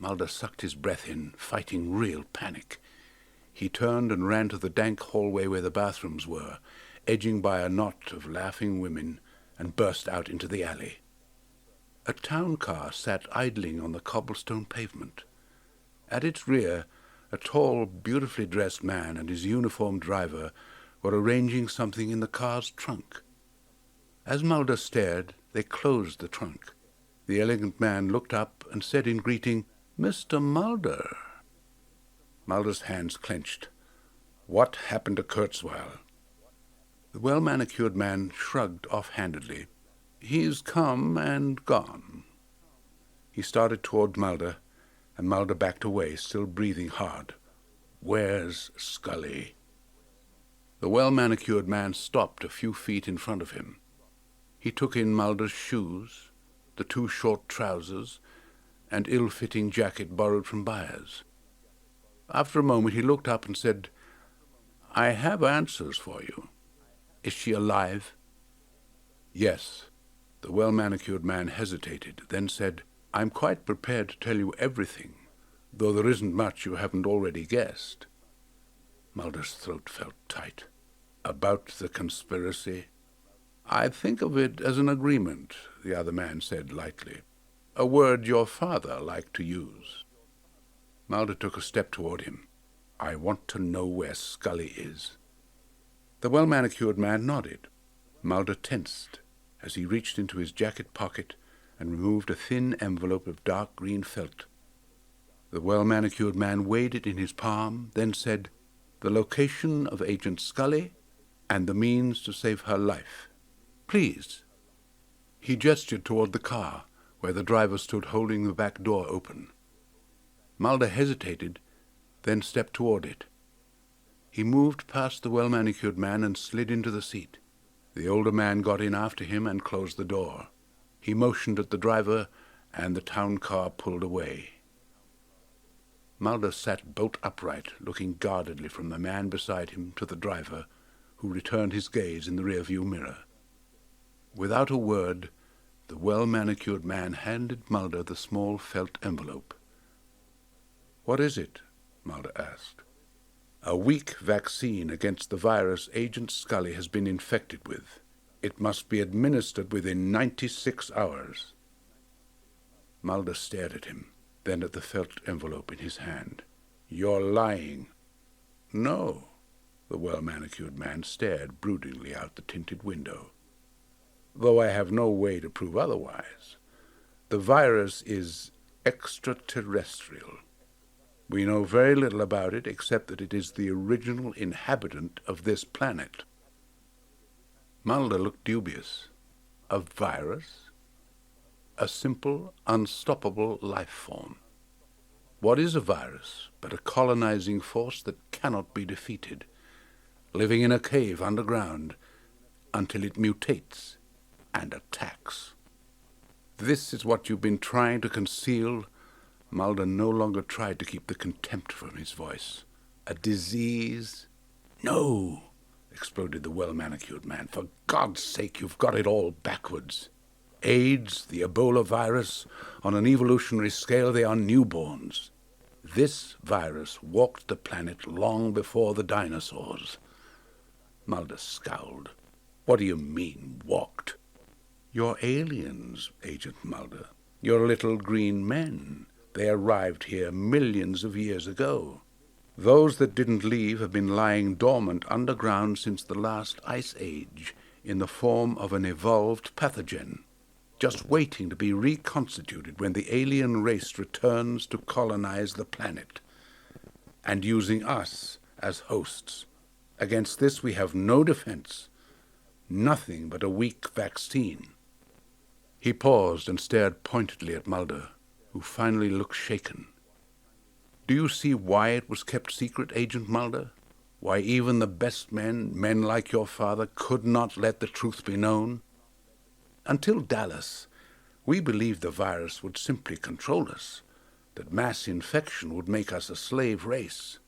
Mulder sucked his breath in, fighting real panic. He turned and ran to the dank hallway where the bathrooms were, edging by a knot of laughing women, and burst out into the alley. A town car sat idling on the cobblestone pavement. At its rear, a tall, beautifully dressed man and his uniformed driver were arranging something in the car's trunk. As Mulder stared, they closed the trunk. The elegant man looked up and said in greeting, "Mr. Mulder." Mulder's hands clenched. "What happened to Kurzweil?" The well-manicured man shrugged offhandedly. "He's come and gone." He started toward Mulder, and Mulder backed away, still breathing hard. "Where's Scully?" The well-manicured man stopped a few feet in front of him. He took in Mulder's shoes, the 2 short trousers, and ill-fitting jacket borrowed from Byers. After a moment he looked up and said, "I have answers for you. Is she alive?" "Yes." The well-manicured man hesitated, then said, "I'm quite prepared to tell you everything, though there isn't much you haven't already guessed." Mulder's throat felt tight. "About the conspiracy?" "I think of it as an agreement," the other man said lightly. "A word your father liked to use." Mulder took a step toward him. "I want to know where Scully is." The well-manicured man nodded. Mulder tensed as he reached into his jacket pocket and removed a thin envelope of dark green felt. The well-manicured man weighed it in his palm, then said, "The location of Agent Scully and the means to save her life. Please." He gestured toward the car, where the driver stood holding the back door open. Mulder hesitated, then stepped toward it. He moved past the well-manicured man and slid into the seat. The older man got in after him and closed the door. He motioned at the driver, and the town car pulled away. Mulder sat bolt upright, looking guardedly from the man beside him to the driver, who returned his gaze in the rearview mirror. Without a word, the well-manicured man handed Mulder the small felt envelope. "What is it?" Mulder asked. "A weak vaccine against the virus Agent Scully has been infected with. It must be administered within 96 hours. Mulder stared at him, then at the felt envelope in his hand. "You're lying." "No." The well-manicured man stared broodingly out the tinted window. "Though I have no way to prove otherwise. The virus is extraterrestrial. We know very little about it except that it is the original inhabitant of this planet." Mulder looked dubious. A virus? A simple, unstoppable life form. What is a virus but a colonizing force that cannot be defeated, living in a cave underground until it mutates and attacks? "This is what you've been trying to conceal?" Mulder no longer tried to keep the contempt from his voice. "A disease?" "No," exploded the well-manicured man. "For God's sake, you've got it all backwards. AIDS, the Ebola virus, on an evolutionary scale, they are newborns. This virus walked the planet long before the dinosaurs." Mulder scowled. "What do you mean, walked?" "You're aliens, Agent Mulder. You're little green men. They arrived here millions of years ago. Those that didn't leave have been lying dormant underground since the last ice age in the form of an evolved pathogen, just waiting to be reconstituted when the alien race returns to colonize the planet, and using us as hosts. Against this we have no defense, nothing but a weak vaccine." He paused and stared pointedly at Mulder, who finally looked shaken. "Do you see why it was kept secret, Agent Mulder? Why even the best men like your father, could not let the truth be known? Until Dallas, we believed the virus would simply control us, that mass infection would make us a slave race.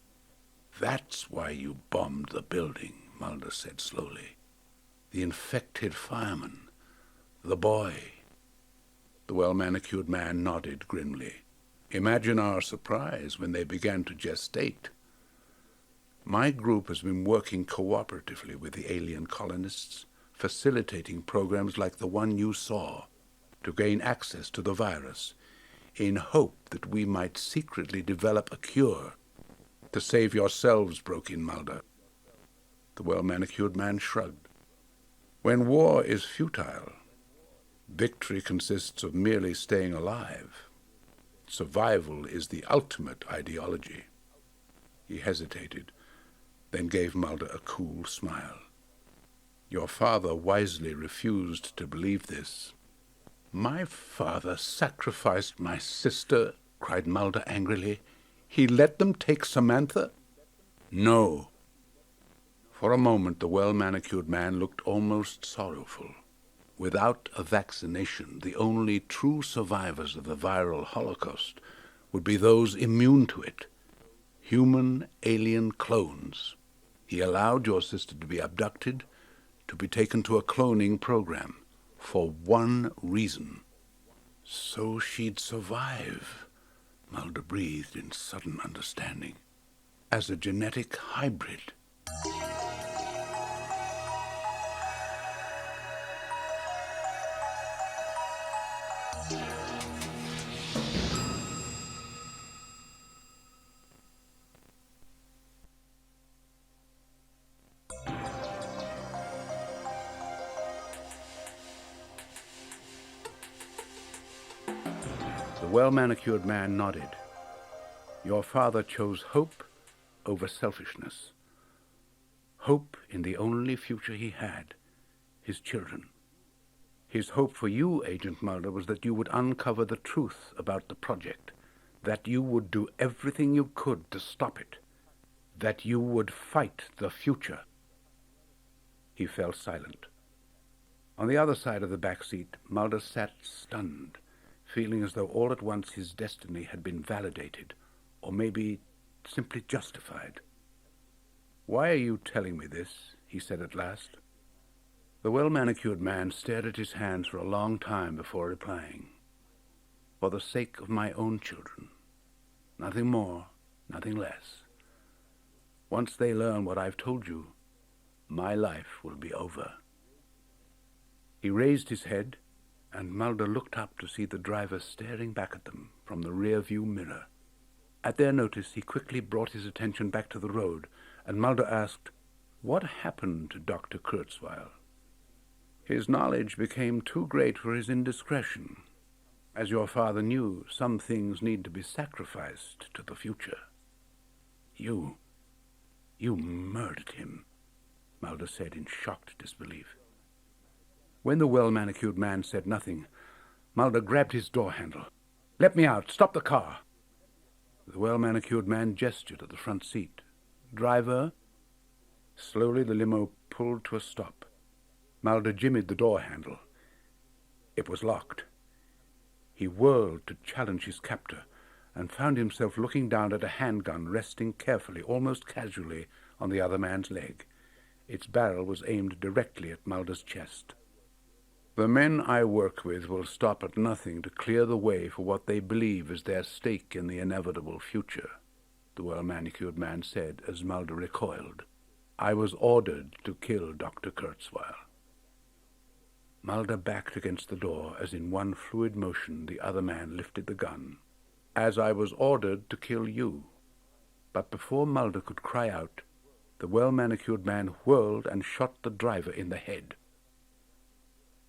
That's why you bombed the building," Mulder said slowly. "The infected fireman, the boy." The well-manicured man nodded grimly. "Imagine our surprise when they began to gestate. My group has been working cooperatively with the alien colonists, facilitating programs like the one you saw, to gain access to the virus, in hope that we might secretly develop a cure. To save yourselves," broke in Mulder. The well-manicured man shrugged. "When war is futile, victory consists of merely staying alive. Survival is the ultimate ideology." He hesitated, then gave Mulder a cool smile. "Your father wisely refused to believe this." "My father sacrificed my sister," cried Mulder angrily. "He let them take Samantha?" "No." For a moment the well-manicured man looked almost sorrowful. Without a vaccination, the only true survivors of the viral holocaust would be those immune to it, human alien clones. He allowed your sister to be abducted, to be taken to a cloning program, for one reason. "So she'd survive," Mulder breathed in sudden understanding, "as a genetic hybrid." The well-manicured man nodded. "Your father chose hope over selfishness. Hope in the only future he had, his children. His hope for you, Agent Mulder, was that you would uncover the truth about the project, that you would do everything you could to stop it, that you would fight the future. He fell silent. On the other side of the back seat, Mulder sat stunned, feeling as though all at once his destiny had been validated, or maybe simply justified. "Why are you telling me this?" he said at last. The well-manicured man stared at his hands for a long time before replying. "For the sake of my own children. Nothing more, nothing less. Once they learn what I've told you, my life will be over." He raised his head, and Mulder looked up to see the driver staring back at them from the rear-view mirror. At their notice, he quickly brought his attention back to the road, and Mulder asked, "What happened to Dr. Kurzweil?" "His knowledge became too great for his indiscretion. As your father knew, some things need to be sacrificed to the future." You murdered him," Mulder said in shocked disbelief. When the well-manicured man said nothing, Mulder grabbed his door handle. "Let me out! Stop the car!" The well-manicured man gestured at the front seat. "Driver?" Slowly the limo pulled to a stop. Mulder jimmied the door handle. It was locked. He whirled to challenge his captor and found himself looking down at a handgun resting carefully, almost casually, on the other man's leg. Its barrel was aimed directly at Mulder's chest. "The men I work with will stop at nothing to clear the way for what they believe is their stake in the inevitable future," the well-manicured man said as Mulder recoiled. "I was ordered to kill Dr. Kurzweil." Mulder backed against the door as in one fluid motion the other man lifted the gun. "As I was ordered to kill you." But before Mulder could cry out, the well-manicured man whirled and shot the driver in the head.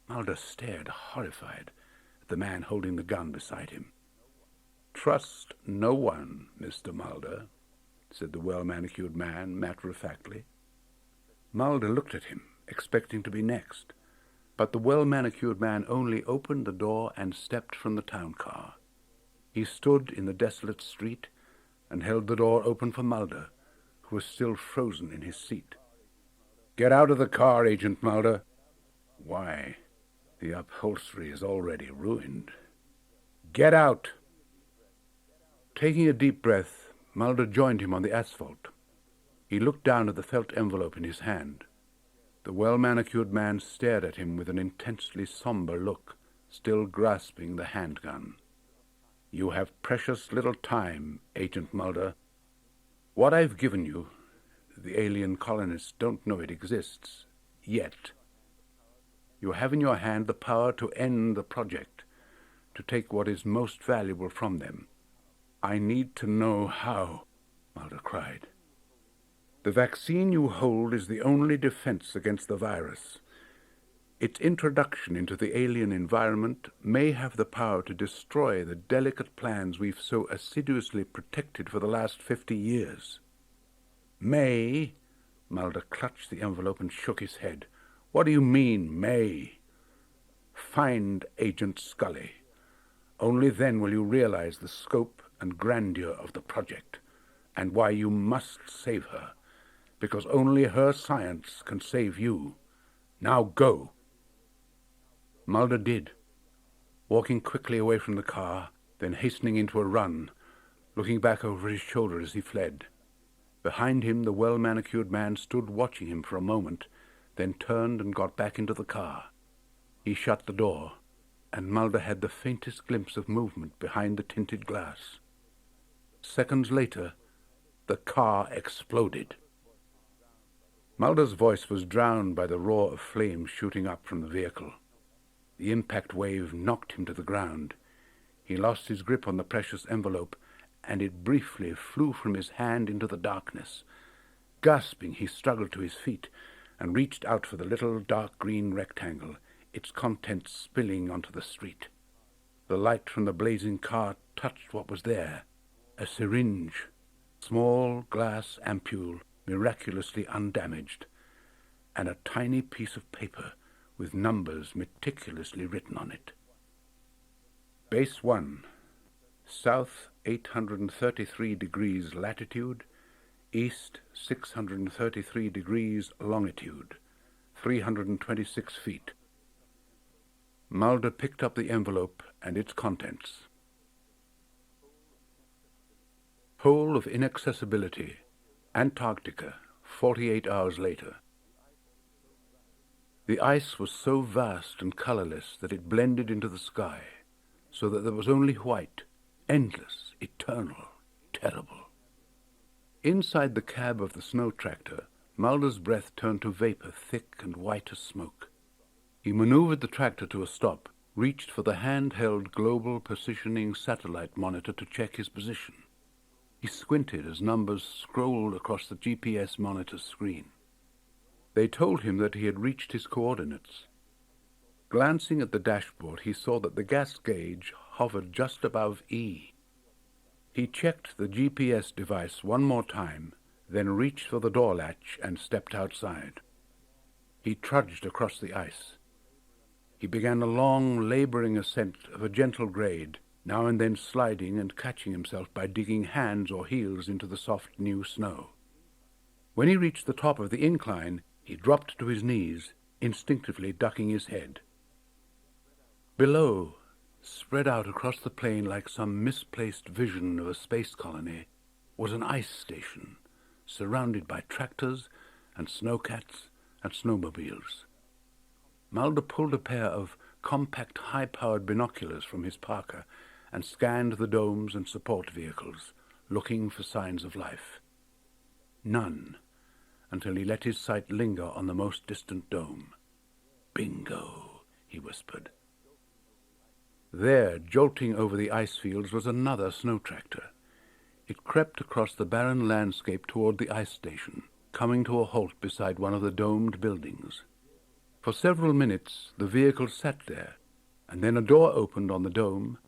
Mulder stared horrified at the man holding the gun beside him. "Trust no one, Mr. Mulder," said the well-manicured man matter-of-factly. Mulder looked at him, expecting to be next, but the well-manicured man only opened the door and stepped from the town car. He stood in the desolate street and held the door open for Mulder, who was still frozen in his seat. "Get out of the car, Agent Mulder." "Why? The upholstery is already ruined." "Get out!" Taking a deep breath, Mulder joined him on the asphalt. He looked down at the felt envelope in his hand. The well-manicured man stared at him with an intensely somber look, still grasping the handgun. "You have precious little time, Agent Mulder. What I've given you, the alien colonists don't know it exists, yet. You have in your hand the power to end the project, to take what is most valuable from them. I need to know how," Mulder cried. "The vaccine you hold is the only defense against the virus. Its introduction into the alien environment may have the power to destroy the delicate plans we've so assiduously protected for the last 50 years. May?" Mulder clutched the envelope and shook his head. "What do you mean, may?" "Find Agent Scully. Only then will you realize the scope and grandeur of the project, and why you must save her, because only her science can save you. Now go." Mulder did, walking quickly away from the car, then hastening into a run, looking back over his shoulder as he fled. Behind him, the well-manicured man stood watching him for a moment, then turned and got back into the car. He shut the door, and Mulder had the faintest glimpse of movement behind the tinted glass. Seconds later, the car exploded. Mulder's voice was drowned by the roar of flames shooting up from the vehicle. The impact wave knocked him to the ground. He lost his grip on the precious envelope, and it briefly flew from his hand into the darkness. Gasping, he struggled to his feet and reached out for the little dark green rectangle, its contents spilling onto the street. The light from the blazing car touched what was there, a syringe, small glass ampule miraculously undamaged, and a tiny piece of paper with numbers meticulously written on it. Base 1, south 833 degrees latitude, east 633 degrees longitude, 326 feet. Mulder picked up the envelope and its contents. Pole of inaccessibility, Antarctica, 48 hours later. The ice was so vast and colorless that it blended into the sky, so that there was only white, endless, eternal, terrible. Inside the cab of the snow tractor, Mulder's breath turned to vapor thick and white as smoke. He maneuvered the tractor to a stop, reached for the handheld global positioning satellite monitor to check his position. He squinted as numbers scrolled across the GPS monitor screen. They told him that he had reached his coordinates. Glancing at the dashboard, he saw that the gas gauge hovered just above E. He checked the GPS device one more time, then reached for the door latch and stepped outside. He trudged across the ice. He began a long, laboring ascent of a gentle grade, now and then sliding and catching himself by digging hands or heels into the soft new snow. When he reached the top of the incline, he dropped to his knees, instinctively ducking his head. Below, spread out across the plain like some misplaced vision of a space colony, was an ice station, surrounded by tractors and snowcats and snowmobiles. Mulder pulled a pair of compact, high-powered binoculars from his parka and scanned the domes and support vehicles, looking for signs of life. None, until he let his sight linger on the most distant dome. "Bingo," he whispered. There, jolting over the ice fields, was another snow tractor. It crept across the barren landscape toward the ice station, coming to a halt beside one of the domed buildings. For several minutes the vehicle sat there, and then a door opened on the dome,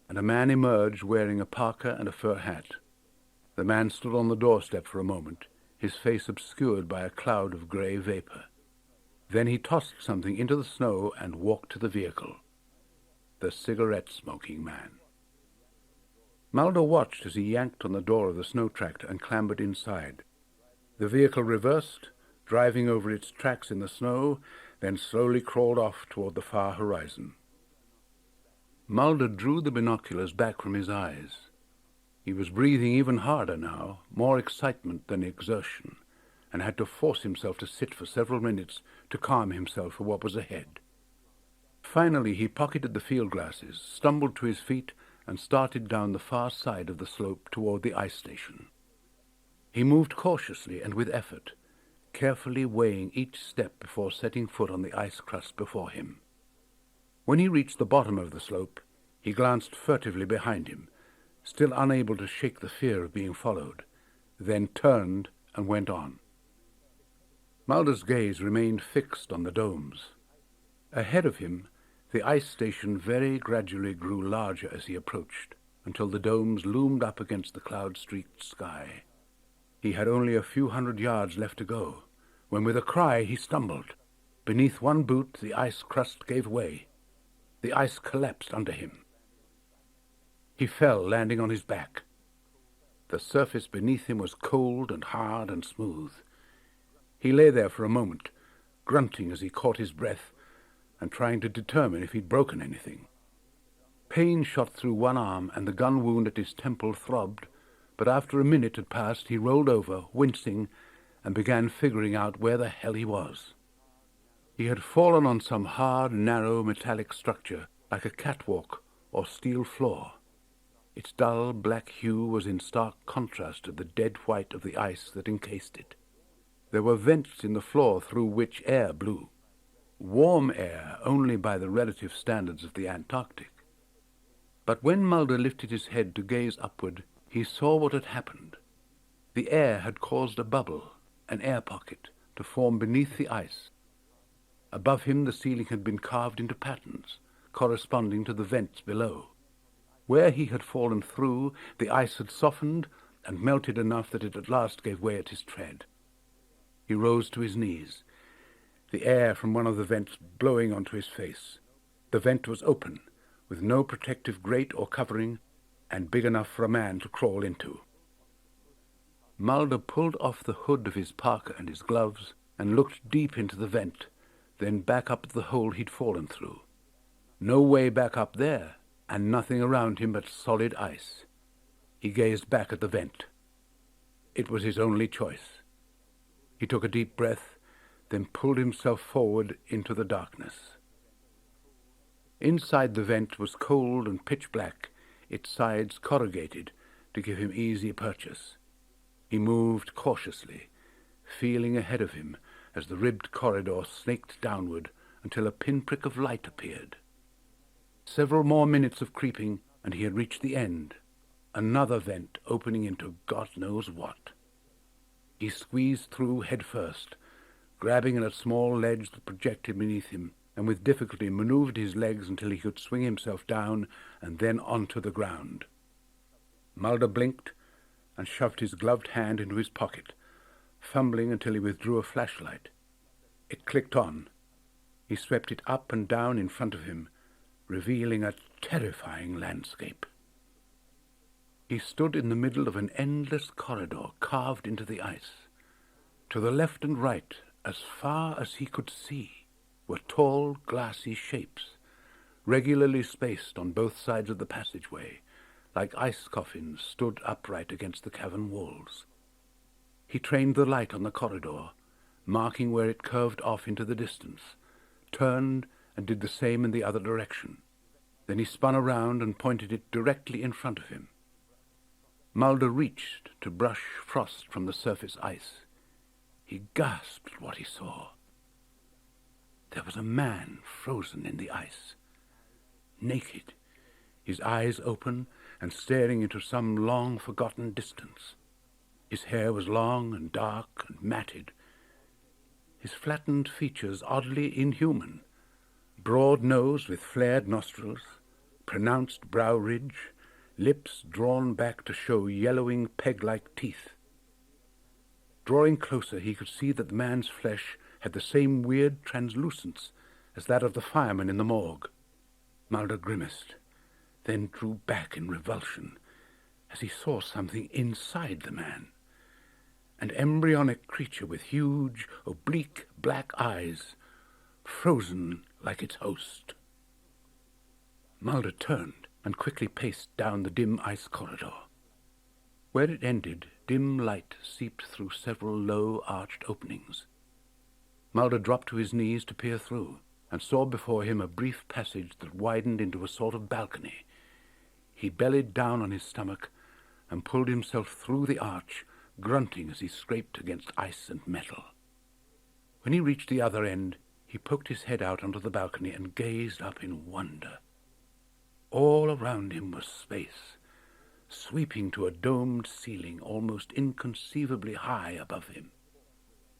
and a man emerged wearing a parka and a fur hat. The man stood on the doorstep for a moment, his face obscured by a cloud of gray vapor. Then he tossed something into the snow and walked to the vehicle. The cigarette-smoking man. Mulder watched as he yanked on the door of the snow tractor and clambered inside. The vehicle reversed, driving over its tracks in the snow, then slowly crawled off toward the far horizon. Mulder drew the binoculars back from his eyes. He was breathing even harder now, more excitement than exertion, and had to force himself to sit for several minutes to calm himself for what was ahead. Finally, he pocketed the field glasses, stumbled to his feet, and started down the far side of the slope toward the ice station. He moved cautiously and with effort, carefully weighing each step before setting foot on the ice crust before him. When he reached the bottom of the slope, he glanced furtively behind him, still unable to shake the fear of being followed, then turned and went on. Mulder's gaze remained fixed on the domes. Ahead of him, the ice station very gradually grew larger as he approached, until the domes loomed up against the cloud-streaked sky. He had only a few hundred yards left to go, when with a cry he stumbled. Beneath one boot the ice crust gave way. The ice collapsed under him. He fell, landing on his back. The surface beneath him was cold and hard and smooth. He lay there for a moment, grunting as he caught his breath and trying to determine if he'd broken anything. Pain shot through one arm, and the gun wound at his temple throbbed, but after a minute had passed, he rolled over, wincing, and began figuring out where the hell he was. He had fallen on some hard, narrow, metallic structure, like a catwalk or steel floor. Its dull black hue was in stark contrast to the dead white of the ice that encased it. There were vents in the floor through which air blew. Warm air only by the relative standards of the Antarctic. But when Mulder lifted his head to gaze upward, he saw what had happened. The air had caused a bubble, an air pocket, to form beneath the ice. Above him the ceiling had been carved into patterns, corresponding to the vents below. Where he had fallen through, the ice had softened and melted enough that it at last gave way at his tread. He rose to his knees. the air from one of the vents blowing onto his face. The vent was open, with no protective grate or covering, and big enough for a man to crawl into. Mulder pulled off the hood of his parka and his gloves and looked deep into the vent, then back up the hole he'd fallen through. No way back up there, and nothing around him but solid ice. He gazed back at the vent. It was his only choice. He took a deep breath, then pulled himself forward into the darkness. Inside the vent was cold and pitch black, its sides corrugated to give him easy purchase. He moved cautiously, feeling ahead of him as the ribbed corridor snaked downward until a pinprick of light appeared. Several more minutes of creeping, and he had reached the end, another vent opening into God knows what. He squeezed through head first, grabbing at a small ledge that projected beneath him, and with difficulty maneuvered his legs until he could swing himself down and then onto the ground. Mulder blinked and shoved his gloved hand into his pocket, fumbling until he withdrew a flashlight. It clicked on. He swept it up and down in front of him, revealing a terrifying landscape. He stood in the middle of an endless corridor carved into the ice. To the left and right, as far as he could see, were tall, glassy shapes, regularly spaced on both sides of the passageway, like ice coffins stood upright against the cavern walls. He trained the light on the corridor, marking where it curved off into the distance, turned and did the same in the other direction. Then he spun around and pointed it directly in front of him. Mulder reached to brush frost from the surface ice. He gasped at what he saw. There was a man frozen in the ice, naked, his eyes open and staring into some long-forgotten distance. His hair was long and dark and matted, his flattened features oddly inhuman, broad nose with flared nostrils, pronounced brow ridge, lips drawn back to show yellowing peg-like teeth. Drawing closer, he could see that the man's flesh had the same weird translucence as that of the fireman in the morgue. Mulder grimaced, then drew back in revulsion as he saw something inside the man, an embryonic creature with huge, oblique black eyes, frozen like its host. Mulder turned and quickly paced down the dim ice corridor. Where it ended, dim light seeped through several low, arched openings. Mulder dropped to his knees to peer through, and saw before him a brief passage that widened into a sort of balcony. He bellied down on his stomach and pulled himself through the arch, grunting as he scraped against ice and metal. When he reached the other end, he poked his head out onto the balcony and gazed up in wonder. All around him was space, sweeping to a domed ceiling almost inconceivably high above him.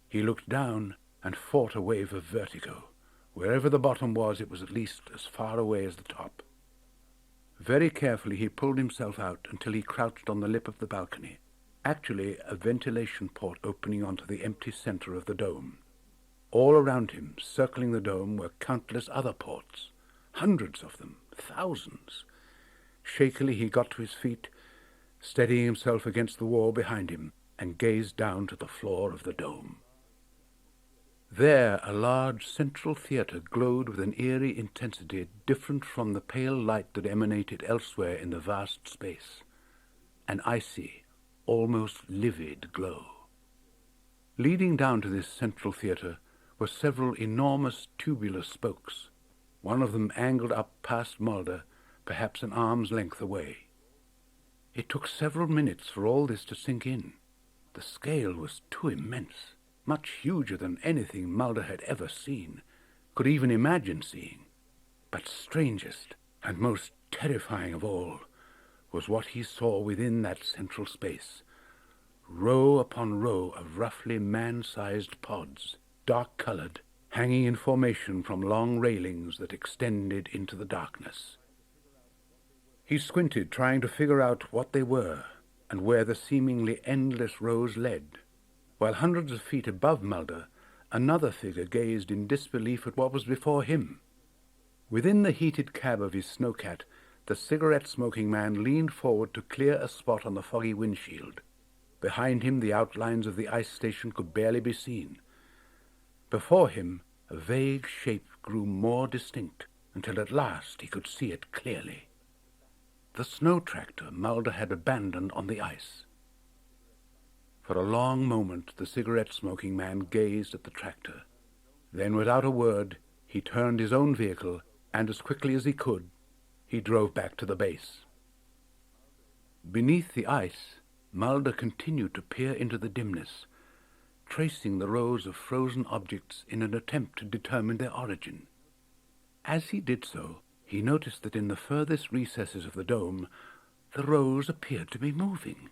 He looked down and fought a wave of vertigo. Wherever the bottom was, it was at least as far away as the top. Very carefully he pulled himself out until he crouched on the lip of the balcony, actually a ventilation port opening onto the empty center of the dome. All around him, circling the dome, were countless other ports, hundreds of them, thousands. Shakily he got to his feet, steadying himself against the wall behind him, and gazed down to the floor of the dome. There a large central theatre glowed with an eerie intensity different from the pale light that emanated elsewhere in the vast space, an icy, almost livid glow. Leading down to this central theatre were several enormous tubular spokes, one of them angled up past Mulder, perhaps an arm's length away. It took several minutes for all this to sink in. The scale was too immense, much huger than anything Mulder had ever seen, could even imagine seeing. But strangest and most terrifying of all was what he saw within that central space, row upon row of roughly man-sized pods, dark-colored, hanging in formation from long railings that extended into the darkness. He squinted, trying to figure out what they were and where the seemingly endless rows led, while hundreds of feet above Mulder, Another figure gazed in disbelief at what was before him. Within the heated cab of his snowcat, the cigarette-smoking man leaned forward to clear a spot on the foggy windshield. Behind him, the outlines of the ice station could barely be seen. Before him, a vague shape grew more distinct, until at last he could see it clearly. The snow tractor Mulder had abandoned on the ice. For a long moment, the cigarette-smoking man gazed at the tractor. Then, without a word, he turned his own vehicle, and as quickly as he could, he drove back to the base. Beneath the ice, Mulder continued to peer into the dimness, tracing the rows of frozen objects in an attempt to determine their origin. As he did so, he noticed that in the furthest recesses of the dome, the rows appeared to be moving.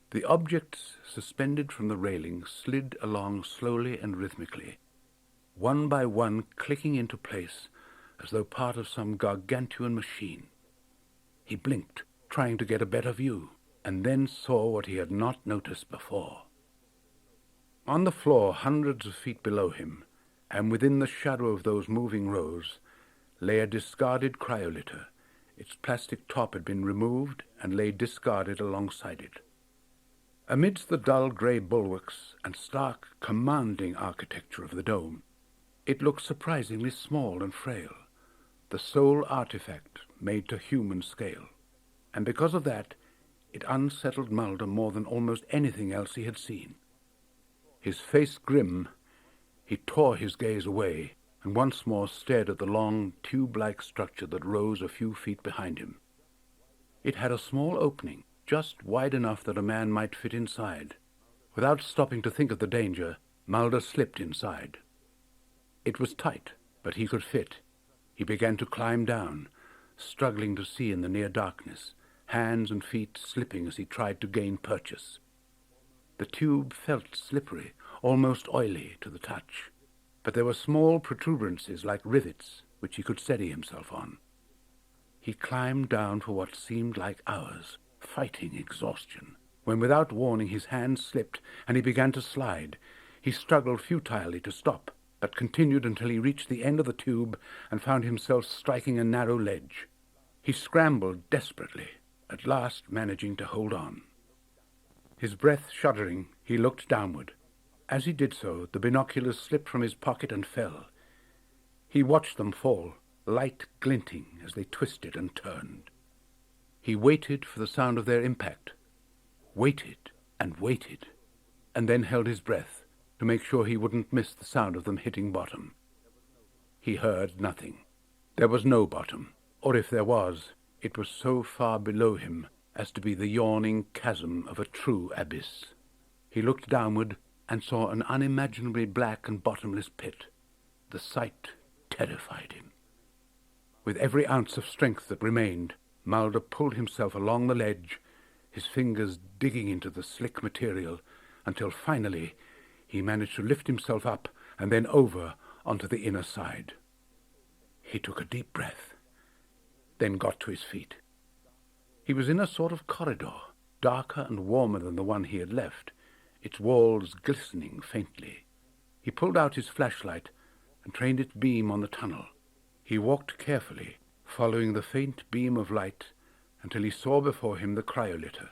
The objects suspended from the railing slid along slowly and rhythmically, one by one clicking into place as though part of some gargantuan machine. He blinked, trying to get a better view, and then saw what he had not noticed before. On the floor, hundreds of feet below him, and within the shadow of those moving rows, lay a discarded cryolitter. Its plastic top had been removed and lay discarded alongside it. Amidst the dull grey bulwarks and stark, commanding architecture of the dome, it looked surprisingly small and frail, the sole artifact made to human scale, and because of that, it unsettled Mulder more than almost anything else he had seen. His face grim, he tore his gaze away and once more stared at the long, tube-like structure that rose a few feet behind him. It had a small opening, just wide enough that a man might fit inside. Without stopping to think of the danger, Mulder slipped inside. It was tight, but he could fit. He began to climb down, struggling to see in the near darkness, hands and feet slipping as he tried to gain purchase. The tube felt slippery, almost oily to the touch, but there were small protuberances like rivets which he could steady himself on. He climbed down for what seemed like hours, fighting exhaustion, when without warning his hands slipped and he began to slide. He struggled futilely to stop, but continued until he reached the end of the tube and found himself striking a narrow ledge. He scrambled desperately, at last managing to hold on. His breath shuddering, he looked downward. As he did so, the binoculars slipped from his pocket and fell. He watched them fall, light glinting as they twisted and turned. He waited for the sound of their impact, waited, and then held his breath to make sure he wouldn't miss the sound of them hitting bottom. He heard nothing. There was no bottom, or if there was, it was so far below him as to be the yawning chasm of a true abyss. He looked downward and saw an unimaginably black and bottomless pit. The sight terrified him. With every ounce of strength that remained, Mulder pulled himself along the ledge, his fingers digging into the slick material, until finally he managed to lift himself up and then over onto the inner side. He took a deep breath, then got to his feet. He was in a sort of corridor, darker and warmer than the one he had left, its walls glistening faintly. He pulled out his flashlight and trained its beam on the tunnel. He walked carefully, following the faint beam of light until he saw before him the cryolitter.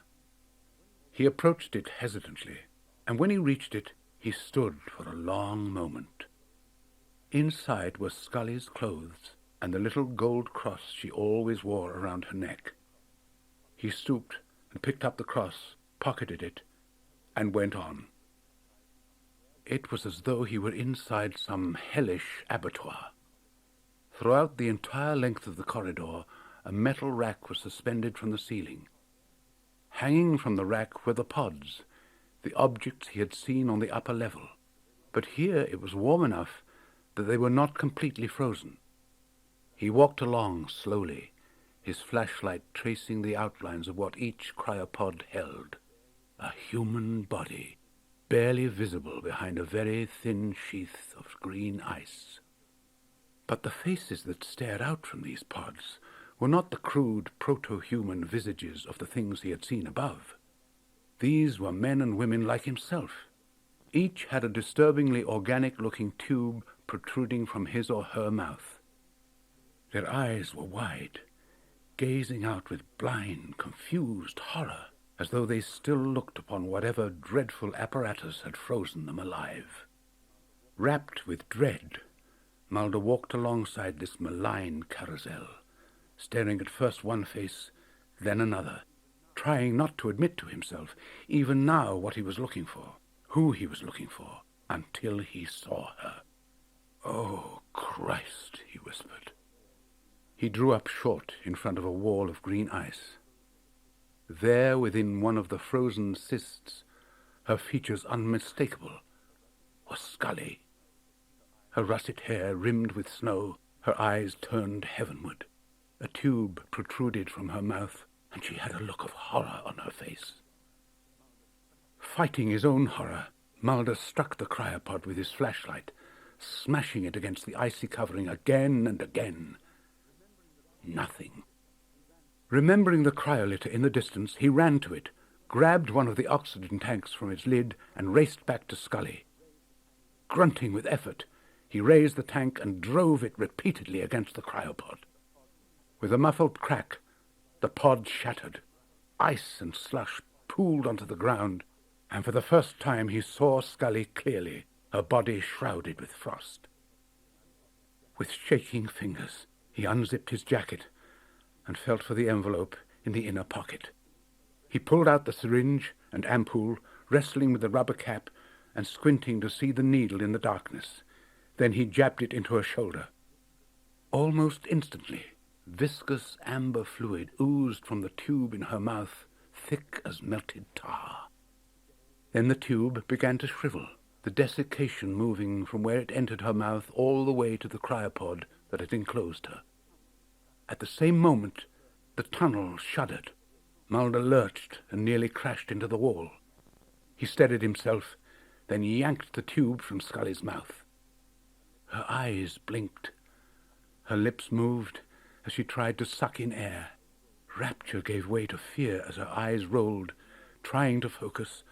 He approached it hesitantly, and when he reached it, he stood for a long moment. Inside were Scully's clothes and the little gold cross she always wore around her neck. He stooped and picked up the cross, pocketed it, and went on. It was as though he were inside some hellish abattoir. Throughout the entire length of the corridor, a metal rack was suspended from the ceiling. Hanging from the rack were the pods, the objects he had seen on the upper level, but here it was warm enough that they were not completely frozen. He walked along slowly, his flashlight tracing the outlines of what each cryopod held. A human body, barely visible behind a very thin sheath of green ice. But the faces that stared out from these pods were not the crude proto-human visages of the things he had seen above. These were men and women like himself, Each had a disturbingly organic-looking tube protruding from his or her mouth. Their eyes were wide, gazing out with blind, confused horror, as though they still looked upon whatever dreadful apparatus had frozen them alive. Wrapped with dread, Mulder walked alongside this malign carousel, staring at first one face, then another, trying not to admit to himself, even now, what he was looking for, who he was looking for, until he saw her. "Oh, Christ," he whispered. He drew up short in front of a wall of green ice. There, within one of the frozen cysts, her features unmistakable, was Scully. Her russet hair rimmed with snow, her eyes turned heavenward. A tube protruded from her mouth, and she had a look of horror on her face. Fighting his own horror, Mulder struck the cryopod with his flashlight, smashing it against the icy covering again and again. Nothing. Remembering the cryolitter in the distance, he ran to it, grabbed one of the oxygen tanks from its lid, and raced back to Scully. Grunting with effort, he raised the tank and drove it repeatedly against the cryopod. With a muffled crack, the pod shattered. Ice and slush pooled onto the ground, and for the first time he saw Scully clearly, her body shrouded with frost. With shaking fingers, he unzipped his jacket and felt for the envelope in the inner pocket. He pulled out the syringe and ampoule, wrestling with the rubber cap and squinting to see the needle in the darkness. Then he jabbed it into her shoulder. Almost instantly, viscous amber fluid oozed from the tube in her mouth, thick as melted tar. Then the tube began to shrivel, the desiccation moving from where it entered her mouth all the way to the cryopod that had enclosed her. At the same moment, the tunnel shuddered. Mulder lurched and nearly crashed into the wall. He steadied himself, then yanked the tube from Scully's mouth. Her eyes blinked. Her lips moved as she tried to suck in air. Rapture gave way to fear as her eyes rolled, trying to focus,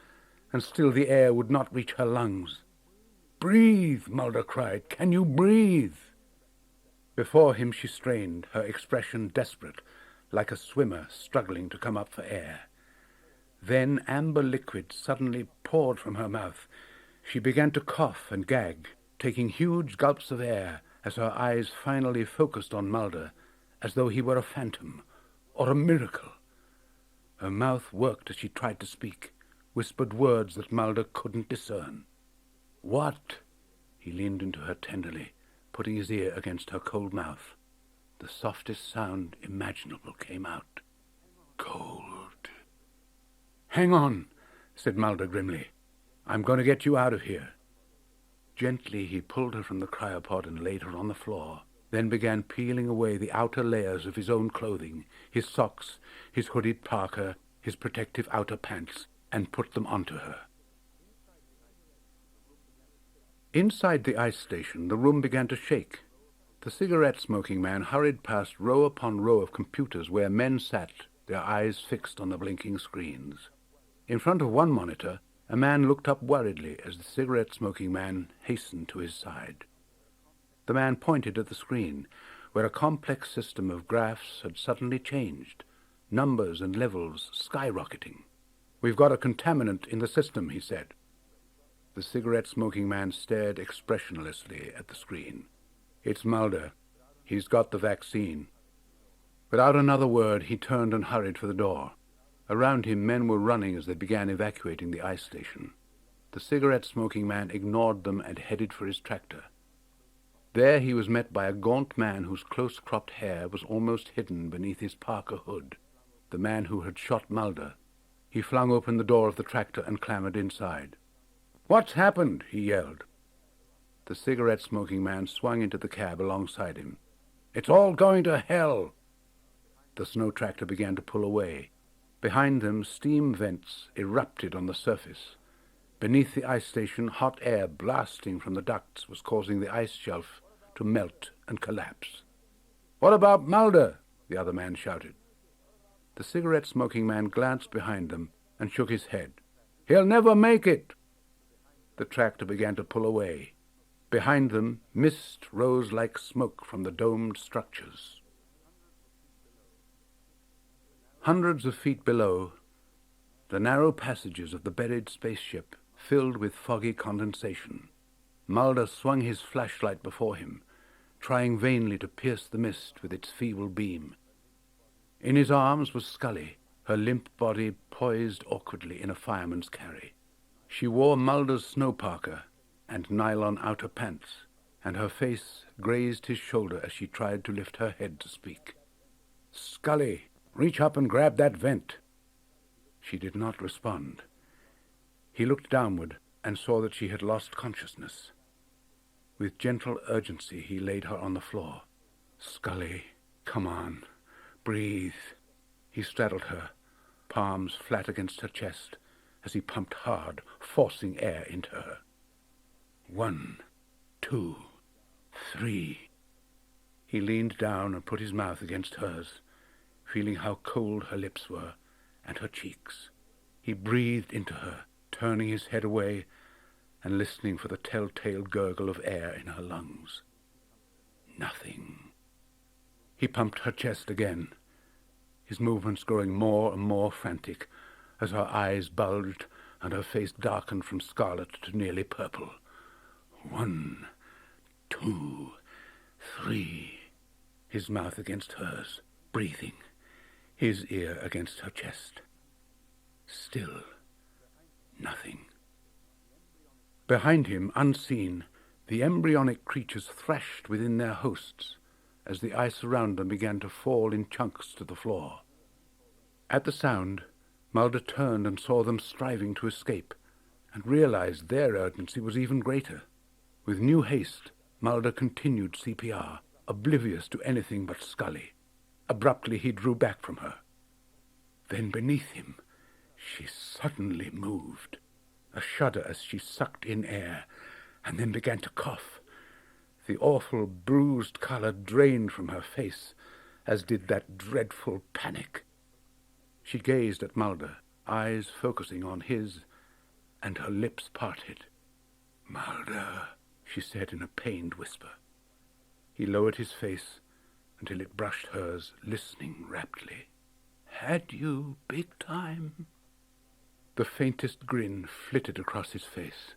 and still the air would not reach her lungs. "Breathe," Mulder cried. "Can you breathe?" Before him she strained, her expression desperate, like a swimmer struggling to come up for air. Then amber liquid suddenly poured from her mouth. She began to cough and gag, taking huge gulps of air as her eyes finally focused on Mulder, as though he were a phantom or a miracle. Her mouth worked as she tried to speak, whispered words that Mulder couldn't discern. "What?" He leaned into her tenderly, putting his ear against her cold mouth. The softest sound imaginable came out. "Cold." "Hang on," said Mulder grimly. "I'm going to get you out of here." Gently he pulled her from the cryopod and laid her on the floor, then began peeling away the outer layers of his own clothing, his socks, his hooded parka, his protective outer pants, and put them onto her. Inside the ice station, the room began to shake. The cigarette-smoking man hurried past row upon row of computers where men sat, their eyes fixed on the blinking screens. In front of one monitor, a man looked up worriedly as the cigarette-smoking man hastened to his side. The man pointed at the screen, where a complex system of graphs had suddenly changed, numbers and levels skyrocketing. "We've got a contaminant in the system," he said. The cigarette-smoking man stared expressionlessly at the screen. "It's Mulder. He's got the vaccine." Without another word, he turned and hurried for the door. Around him, men were running as they began evacuating the ice station. The cigarette-smoking man ignored them and headed for his tractor. There he was met by a gaunt man whose close-cropped hair was almost hidden beneath his parka hood, the man who had shot Mulder. He flung open the door of the tractor and clambered inside. "What's happened?" he yelled. The cigarette-smoking man swung into the cab alongside him. "It's all going to hell." The snow tractor began to pull away. Behind them, steam vents erupted on the surface. Beneath the ice station, hot air blasting from the ducts was causing the ice shelf to melt and collapse. "What about Mulder?" the other man shouted. The cigarette-smoking man glanced behind them and shook his head. "He'll never make it." The tractor began to pull away. Behind them, mist rose like smoke from the domed structures. Hundreds of feet below, the narrow passages of the buried spaceship filled with foggy condensation. Mulder swung his flashlight before him, trying vainly to pierce the mist with its feeble beam. In his arms was Scully, her limp body poised awkwardly in a fireman's carry. She wore Mulder's snow parka and nylon outer pants, and her face grazed his shoulder as she tried to lift her head to speak. "Scully, reach up and grab that vent." She did not respond. He looked downward and saw that she had lost consciousness. With gentle urgency, he laid her on the floor. "Scully, come on. Breathe." He straddled her, palms flat against her chest, as he pumped hard, forcing air into her. 1, 2, 3. He leaned down and put his mouth against hers, feeling how cold her lips were and her cheeks. He breathed into her, turning his head away and listening for the telltale gurgle of air in her lungs. Nothing. He pumped her chest again, his movements growing more and more frantic as her eyes bulged and her face darkened from scarlet to nearly purple. 1, 2, 3. His mouth against hers, breathing, his ear against her chest. Still nothing. Behind him, unseen, the embryonic creatures thrashed within their hosts as the ice around them began to fall in chunks to the floor. At the sound, Mulder turned and saw them striving to escape, and realized their urgency was even greater. With new haste, Mulder continued CPR, oblivious to anything but Scully. Abruptly he drew back from her. Then beneath him, she suddenly moved, a shudder as she sucked in air, and then began to cough. The awful bruised color drained from her face, as did that dreadful panic. She gazed at Mulder, eyes focusing on his, and her lips parted. "Mulder," she said in a pained whisper. He lowered his face until it brushed hers, listening raptly. "Had you big time?" The faintest grin flitted across his face.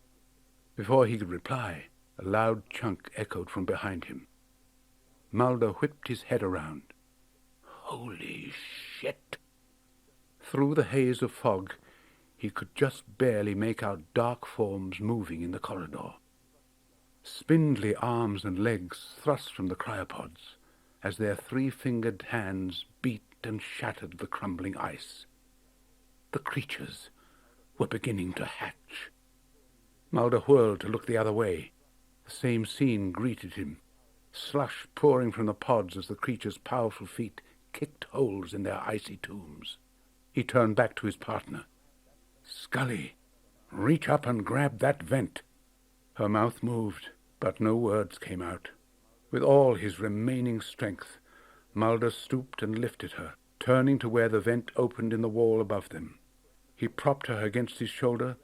Before he could reply, a loud chunk echoed from behind him. Mulder whipped his head around. Holy shit! Through the haze of fog, he could just barely make out dark forms moving in the corridor. Spindly arms and legs thrust from the cryopods as their three-fingered hands beat and shattered the crumbling ice. The creatures were beginning to hatch. Mulder whirled to look the other way. The same scene greeted him, slush pouring from the pods as the creatures' powerful feet kicked holes in their icy tombs. He turned back to his partner. "Scully, reach up and grab that vent." Her mouth moved, but no words came out. With all his remaining strength, Mulder stooped and lifted her, turning to where the vent opened in the wall above them. He propped her against his shoulder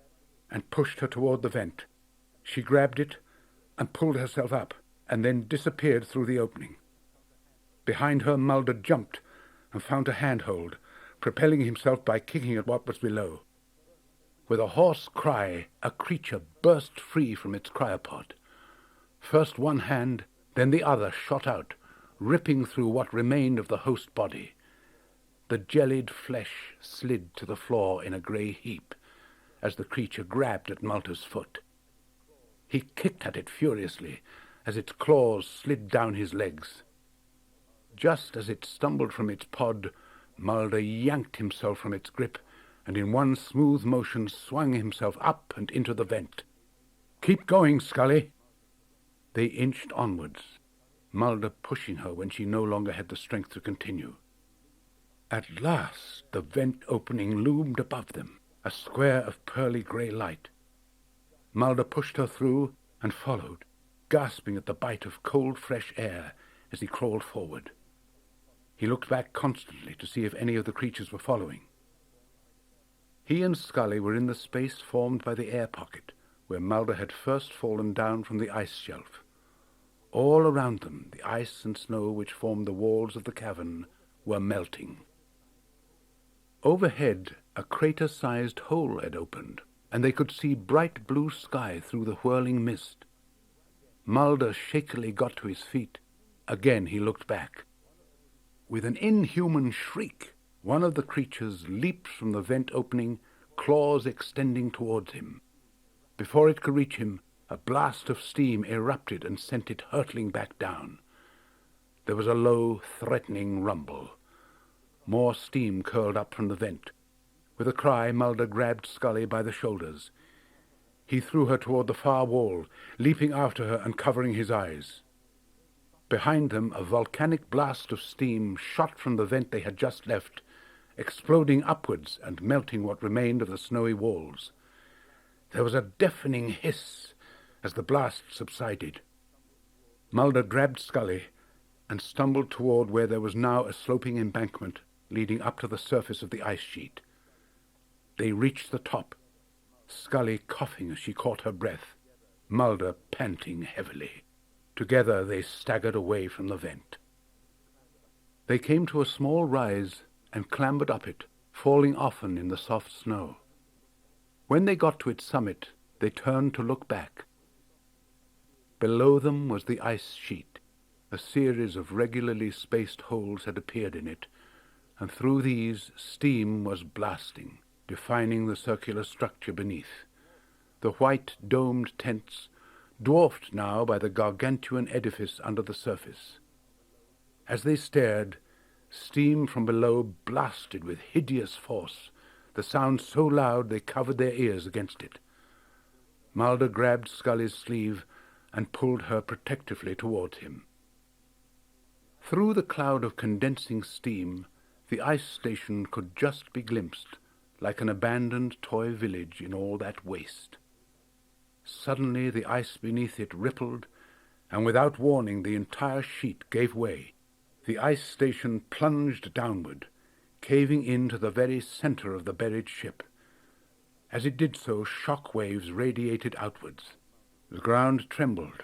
and pushed her toward the vent. She grabbed it and pulled herself up, and then disappeared through the opening. Behind her, Mulder jumped and found a handhold, propelling himself by kicking at what was below. With a hoarse cry, a creature burst free from its cryopod. First one hand, then the other shot out, ripping through what remained of the host body. The jellied flesh slid to the floor in a grey heap as the creature grabbed at Mulder's foot. He kicked at it furiously as its claws slid down his legs. Just as it stumbled from its pod, Mulder yanked himself from its grip and in one smooth motion swung himself up and into the vent. "Keep going, Scully." They inched onwards, Mulder pushing her when she no longer had the strength to continue. At last the vent opening loomed above them, a square of pearly grey light. Mulder pushed her through and followed, gasping at the bite of cold, fresh air as he crawled forward. He looked back constantly to see if any of the creatures were following. He and Scully were in the space formed by the air pocket, where Mulder had first fallen down from the ice shelf. All around them, the ice and snow which formed the walls of the cavern were melting. Overhead, a crater-sized hole had opened, and they could see bright blue sky through the whirling mist. Mulder shakily got to his feet. Again he looked back. With an inhuman shriek, one of the creatures leaped from the vent opening, claws extending towards him. Before it could reach him, a blast of steam erupted and sent it hurtling back down. There was a low, threatening rumble. More steam curled up from the vent. With a cry, Mulder grabbed Scully by the shoulders. He threw her toward the far wall, leaping after her and covering his eyes. Behind them, a volcanic blast of steam shot from the vent they had just left, exploding upwards and melting what remained of the snowy walls. There was a deafening hiss as the blast subsided. Mulder grabbed Scully and stumbled toward where there was now a sloping embankment leading up to the surface of the ice sheet. They reached the top, Scully coughing as she caught her breath, Mulder panting heavily. Together they staggered away from the vent. They came to a small rise and clambered up it, falling often in the soft snow. When they got to its summit, they turned to look back. Below them was the ice sheet. A series of regularly spaced holes had appeared in it, and through these steam was blasting, defining the circular structure beneath. The white domed tents, dwarfed now by the gargantuan edifice under the surface. As they stared, steam from below blasted with hideous force, the sound so loud they covered their ears against it. Mulder grabbed Scully's sleeve and pulled her protectively towards him. Through the cloud of condensing steam, the ice station could just be glimpsed, like an abandoned toy village in all that waste. Suddenly the ice beneath it rippled, and without warning the entire sheet gave way. The ice station plunged downward, caving into the very center of the buried ship. As it did so, shock waves radiated outwards. The ground trembled,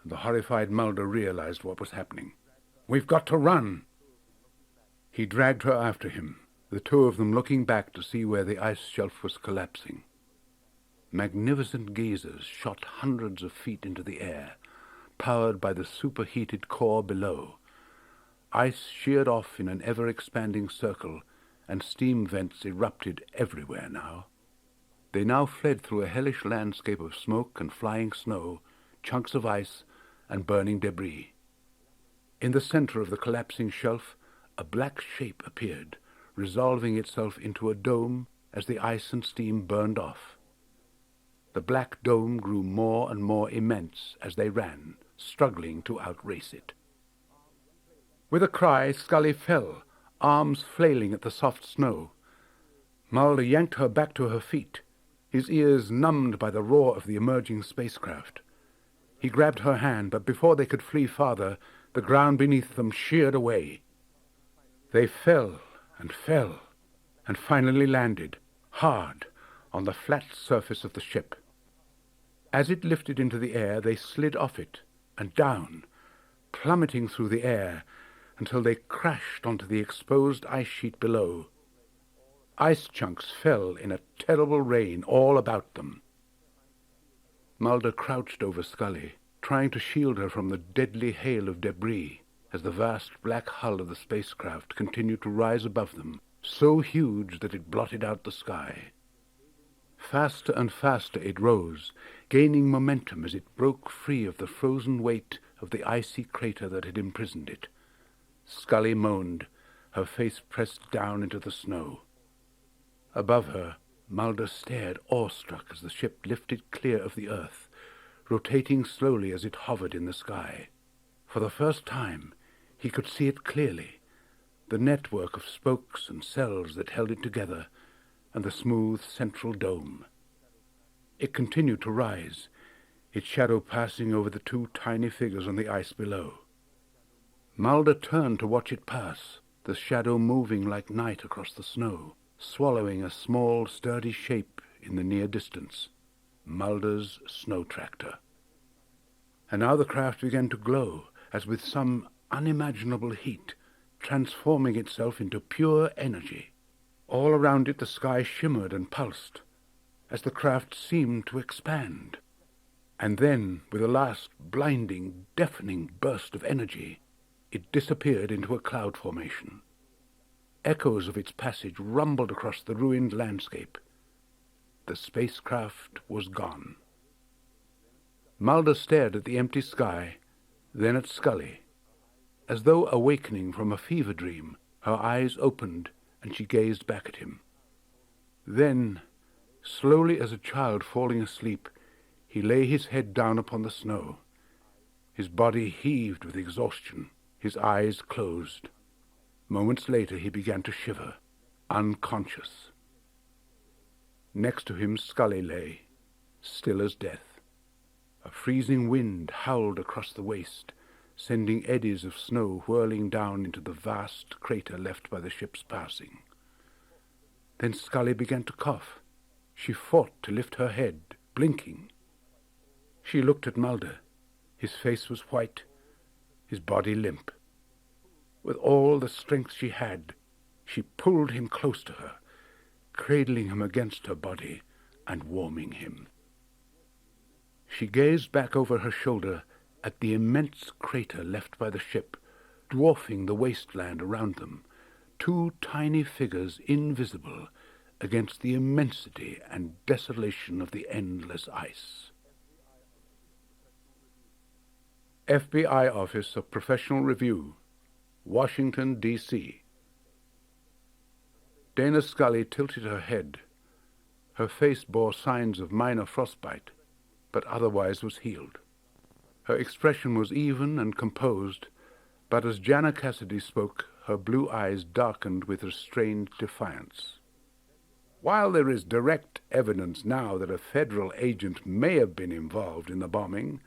and the horrified Mulder realized what was happening. "We've got to run!" He dragged her after him, the two of them looking back to see where the ice shelf was collapsing. Magnificent geysers shot hundreds of feet into the air, powered by the superheated core below. Ice sheared off in an ever-expanding circle, and steam vents erupted everywhere now. They now fled through a hellish landscape of smoke and flying snow, chunks of ice, and burning debris. In the center of the collapsing shelf, a black shape appeared, resolving itself into a dome as the ice and steam burned off. The black dome grew more and more immense as they ran, struggling to outrace it. With a cry, Scully fell, arms flailing at the soft snow. Mulder yanked her back to her feet, his ears numbed by the roar of the emerging spacecraft. He grabbed her hand, but before they could flee farther, the ground beneath them sheared away. They fell, and finally landed, hard, on the flat surface of the ship. As it lifted into the air, they slid off it and down, plummeting through the air until they crashed onto the exposed ice sheet below. Ice chunks fell in a terrible rain all about them. Mulder crouched over Scully, trying to shield her from the deadly hail of debris as the vast black hull of the spacecraft continued to rise above them, so huge that it blotted out the sky. Faster and faster it rose, gaining momentum as it broke free of the frozen weight of the icy crater that had imprisoned it. Scully moaned, her face pressed down into the snow. Above her, Mulder stared awestruck as the ship lifted clear of the earth, rotating slowly as it hovered in the sky. For the first time, he could see it clearly, the network of spokes and cells that held it together, and the smooth central dome. It continued to rise, its shadow passing over the two tiny figures on the ice below. Mulder turned to watch it pass, the shadow moving like night across the snow, swallowing a small, sturdy shape in the near distance. Mulder's snow tractor. And now the craft began to glow, as with some unimaginable heat, transforming itself into pure energy. All around it the sky shimmered and pulsed, as the craft seemed to expand. And then, with a last blinding, deafening burst of energy, it disappeared into a cloud formation. Echoes of its passage rumbled across the ruined landscape. The spacecraft was gone. Mulder stared at the empty sky, then at Scully. As though awakening from a fever dream, her eyes opened and she gazed back at him. Then, slowly as a child falling asleep, he lay his head down upon the snow. His body heaved with exhaustion, his eyes closed. Moments later he began to shiver, unconscious. Next to him Scully lay, still as death. A freezing wind howled across the waste, sending eddies of snow whirling down into the vast crater left by the ship's passing. Then Scully began to cough. She fought to lift her head, blinking. She looked at Mulder. His face was white, his body limp. With all the strength she had, she pulled him close to her, cradling him against her body and warming him. She gazed back over her shoulder at the immense crater left by the ship, dwarfing the wasteland around them, two tiny figures invisible against the immensity and desolation of the endless ice. FBI Office of Professional Review, Washington, D.C. Dana Scully tilted her head. Her face bore signs of minor frostbite, but otherwise was healed. Her expression was even and composed, but as Jana Cassidy spoke, her blue eyes darkened with restrained defiance. While there is direct evidence now that a federal agent may have been involved in the bombing,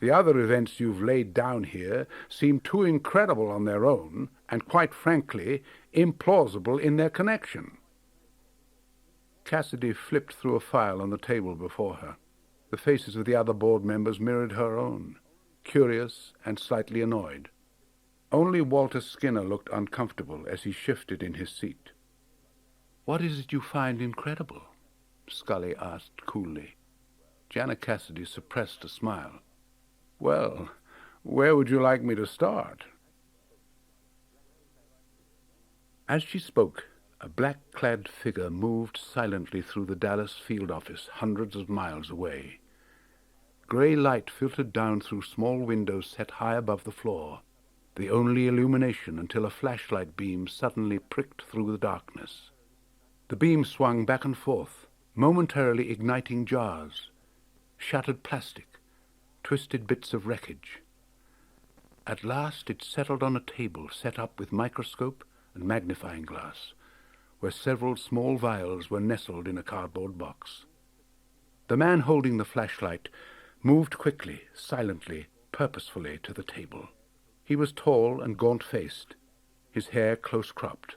the other events you've laid down here seem too incredible on their own and, quite frankly, implausible in their connection. Cassidy flipped through a file on the table before her. The faces of the other board members mirrored her own, curious and slightly annoyed. Only Walter Skinner looked uncomfortable as he shifted in his seat. "What is it you find incredible?" Scully asked coolly. Jana Cassidy suppressed a smile. "Well, where would you like me to start?" As she spoke, a black-clad figure moved silently through the Dallas field office hundreds of miles away. Grey light filtered down through small windows set high above the floor, the only illumination until a flashlight beam suddenly pricked through the darkness. The beam swung back and forth, momentarily igniting jars, shattered plastic, twisted bits of wreckage. At last it settled on a table set up with microscope and magnifying glass, where several small vials were nestled in a cardboard box. The man holding the flashlight moved quickly, silently, purposefully to the table. He was tall and gaunt-faced, his hair close-cropped.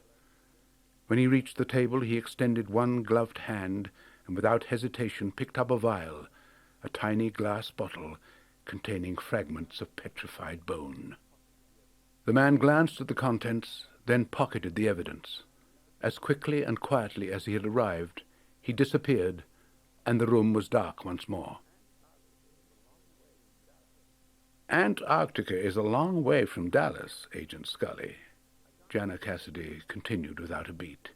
When he reached the table, he extended one gloved hand and without hesitation picked up a vial, a tiny glass bottle containing fragments of petrified bone. The man glanced at the contents, then pocketed the evidence. As quickly and quietly as he had arrived, he disappeared, and the room was dark once more. "Antarctica is a long way from Dallas, Agent Scully," Jana Cassidy continued without a beat.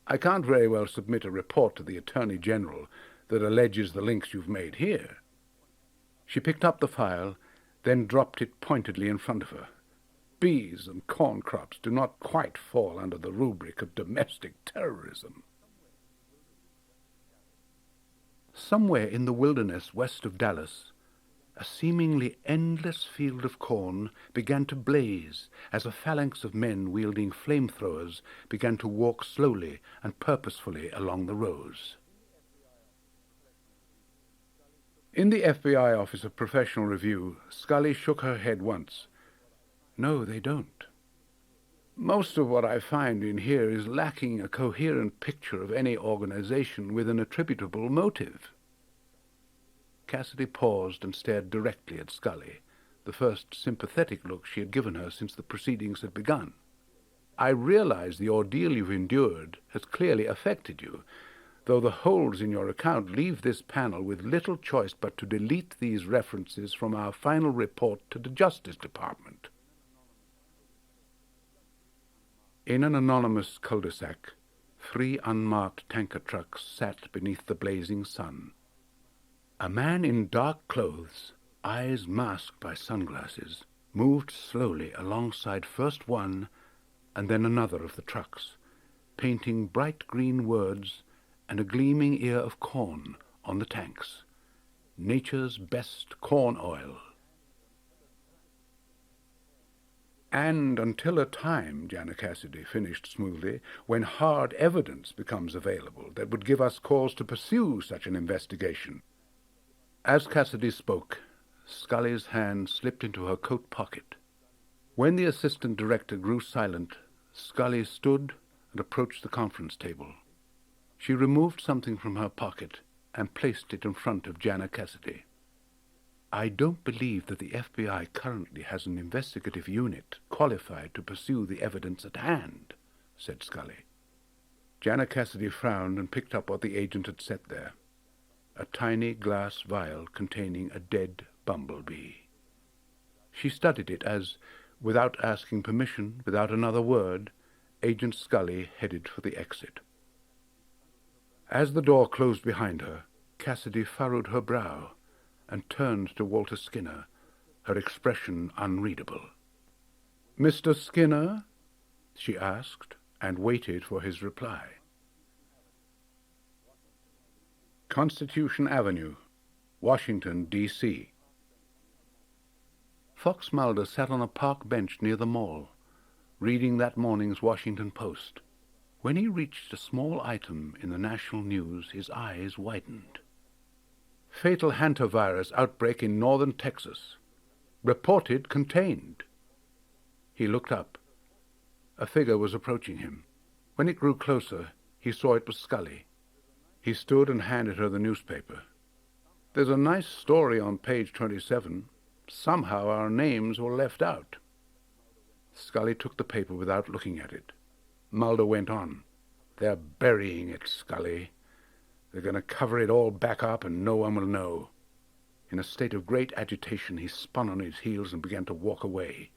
"I can't very well submit a report to the Attorney General that alleges the links you've made here." She picked up the file, then dropped it pointedly in front of her. "Bees and corn crops do not quite fall under the rubric of domestic terrorism." Somewhere in the wilderness west of Dallas, a seemingly endless field of corn began to blaze as a phalanx of men wielding flamethrowers began to walk slowly and purposefully along the rows. In the FBI Office of Professional Review, Scully shook her head once. "No, they don't. Most of what I find in here is lacking a coherent picture of any organization with an attributable motive." Cassidy paused and stared directly at Scully, the first sympathetic look she had given her since the proceedings had begun. "I realize the ordeal you've endured has clearly affected you, though the holes in your account leave this panel with little choice but to delete these references from our final report to the Justice Department." In an anonymous cul-de-sac, 3 unmarked tanker trucks sat beneath the blazing sun. A man in dark clothes, eyes masked by sunglasses, moved slowly alongside first one and then another of the trucks, painting bright green words and a gleaming ear of corn on the tanks. "Nature's best corn oil." "And until a time," Jana Cassidy finished smoothly, "when hard evidence becomes available that would give us cause to pursue such an investigation." As Cassidy spoke, Scully's hand slipped into her coat pocket. When the assistant director grew silent, Scully stood and approached the conference table. She removed something from her pocket and placed it in front of Jana Cassidy. "I don't believe that the FBI currently has an investigative unit qualified to pursue the evidence at hand," said Scully. Jana Cassidy frowned and picked up what the agent had set there, a tiny glass vial containing a dead bumblebee. She studied it as, without asking permission, without another word, Agent Scully headed for the exit. As the door closed behind her, Cassidy furrowed her brow and turned to Walter Skinner, her expression unreadable. "Mr. Skinner?" she asked, and waited for his reply. "Constitution Avenue, Washington, D.C." Fox Mulder sat on a park bench near the mall, reading that morning's Washington Post. When he reached a small item in the national news, his eyes widened. "Fatal hantavirus outbreak in northern Texas. Reported contained." He looked up. A figure was approaching him. When it grew closer, he saw it was Scully. He stood and handed her the newspaper. "There's a nice story on page 27. Somehow our names were left out." Scully took the paper without looking at it. Mulder went on. "They're burying it, Scully. They're going to cover it all back up and no one will know." In a state of great agitation, he spun on his heels and began to walk away.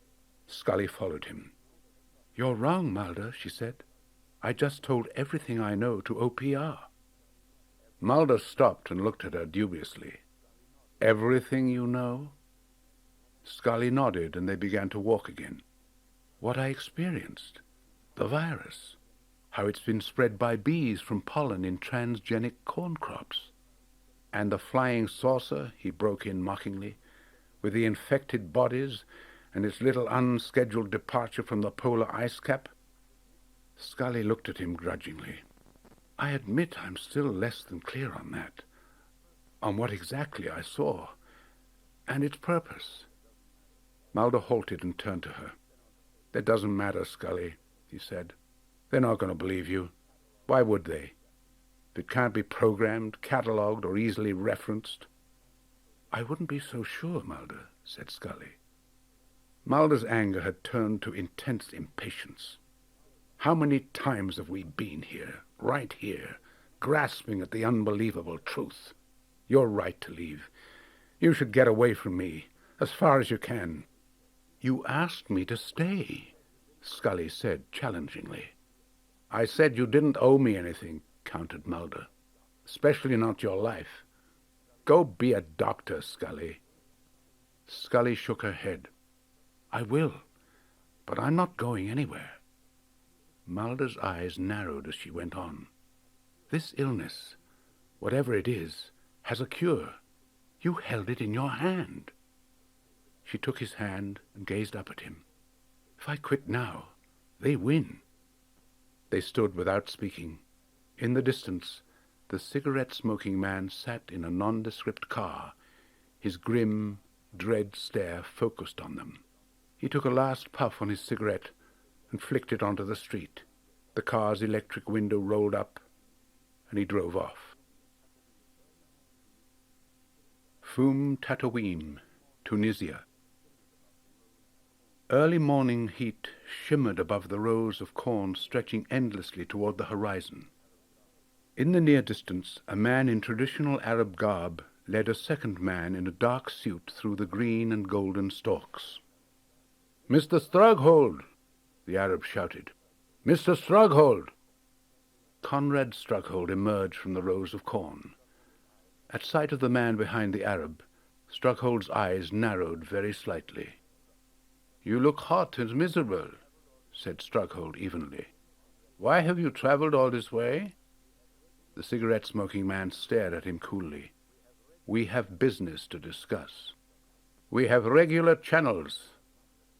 Scully followed him. "You're wrong, Mulder," she said. "I just told everything I know to OPR." Mulder stopped and looked at her dubiously. "Everything you know?" Scully nodded, and they began to walk again. "What I experienced. The virus. How it's been spread by bees from pollen in transgenic corn crops." "And the flying saucer," he broke in mockingly, "with the infected bodies and its little unscheduled departure from the polar ice cap?" Scully looked at him grudgingly. "I admit I'm still less than clear on that, on what exactly I saw, and its purpose." Mulder halted and turned to her. "That doesn't matter, Scully," he said. "They're not going to believe you. Why would they? If it can't be programmed, catalogued, or easily referenced." "I wouldn't be so sure, Mulder," said Scully. Mulder's anger had turned to intense impatience. "How many times have we been here, right here, grasping at the unbelievable truth? You're right to leave. You should get away from me, as far as you can." "You asked me to stay," Scully said challengingly. "I said you didn't owe me anything," countered Mulder. "Especially not your life. Go be a doctor, Scully." Scully shook her head. "I will, but I'm not going anywhere." Mulder's eyes narrowed as she went on. "This illness, whatever it is, has a cure. You held it in your hand." She took his hand and gazed up at him. "If I quit now, they win." They stood without speaking. In the distance, the cigarette-smoking man sat in a nondescript car, his grim, dread stare focused on them. He took a last puff on his cigarette and flicked it onto the street. The car's electric window rolled up, and he drove off. Fum Tatooine, Tunisia. Early morning heat shimmered above the rows of corn stretching endlessly toward the horizon. In the near distance, a man in traditional Arab garb led a second man in a dark suit through the green and golden stalks. "Mr. Strughold!" the Arab shouted. "Mr. Strughold!" Conrad Strughold emerged from the rows of corn. At sight of the man behind the Arab, Strughold's eyes narrowed very slightly. "You look hot and miserable," said Strughold evenly. "Why have you travelled all this way?" The cigarette-smoking man stared at him coolly. "We have business to discuss." "We have regular channels,"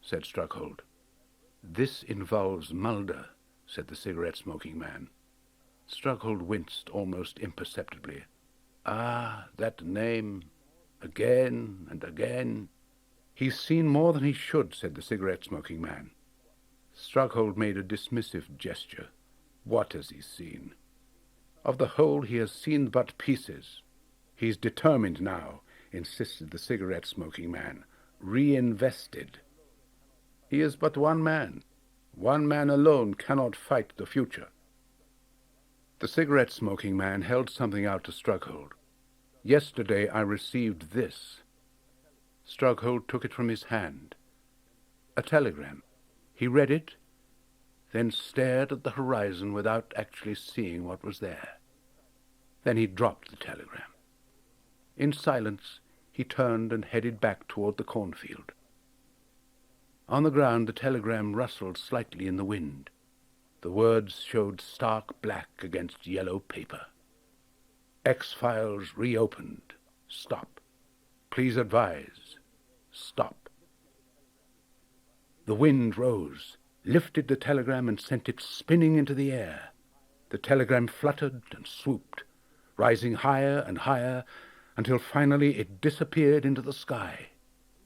said Strughold. "This involves Mulder," said the cigarette-smoking man. Strughold winced almost imperceptibly. "Ah, that name. Again and again." "He's seen more than he should," said the cigarette-smoking man. Strughold made a dismissive gesture. "What has he seen?" "Of the whole he has seen but pieces." "He's determined now," insisted the cigarette-smoking man. "Reinvested." "He is but one man. One man alone cannot fight the future." The cigarette-smoking man held something out to Strughold. "Yesterday I received this." Strughold took it from his hand. A telegram. He read it, then stared at the horizon without actually seeing what was there. Then he dropped the telegram. In silence, he turned and headed back toward the cornfield. On the ground, the telegram rustled slightly in the wind. The words showed stark black against yellow paper. "X-Files reopened. Stop. Please advise. Stop." The wind rose, lifted the telegram and sent it spinning into the air. The telegram fluttered and swooped, rising higher and higher until finally it disappeared into the sky.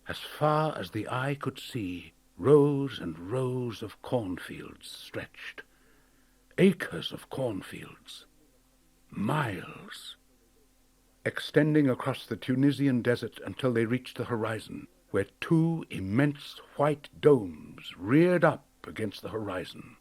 As far as the eye could see, rows and rows of cornfields stretched. Acres of cornfields. Miles. Extending across the Tunisian desert until they reached the horizon, where two immense white domes reared up against the horizon.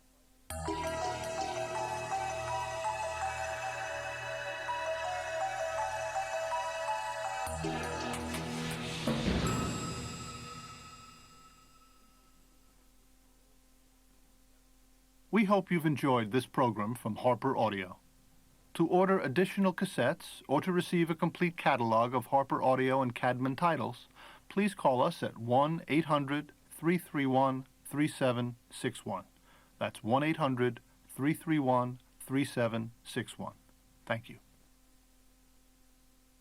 We hope you've enjoyed this program from Harper Audio. To order additional cassettes or to receive a complete catalog of Harper Audio and Cadman titles, please call us at 1-800-331-3761. That's 1-800-331-3761. Thank you.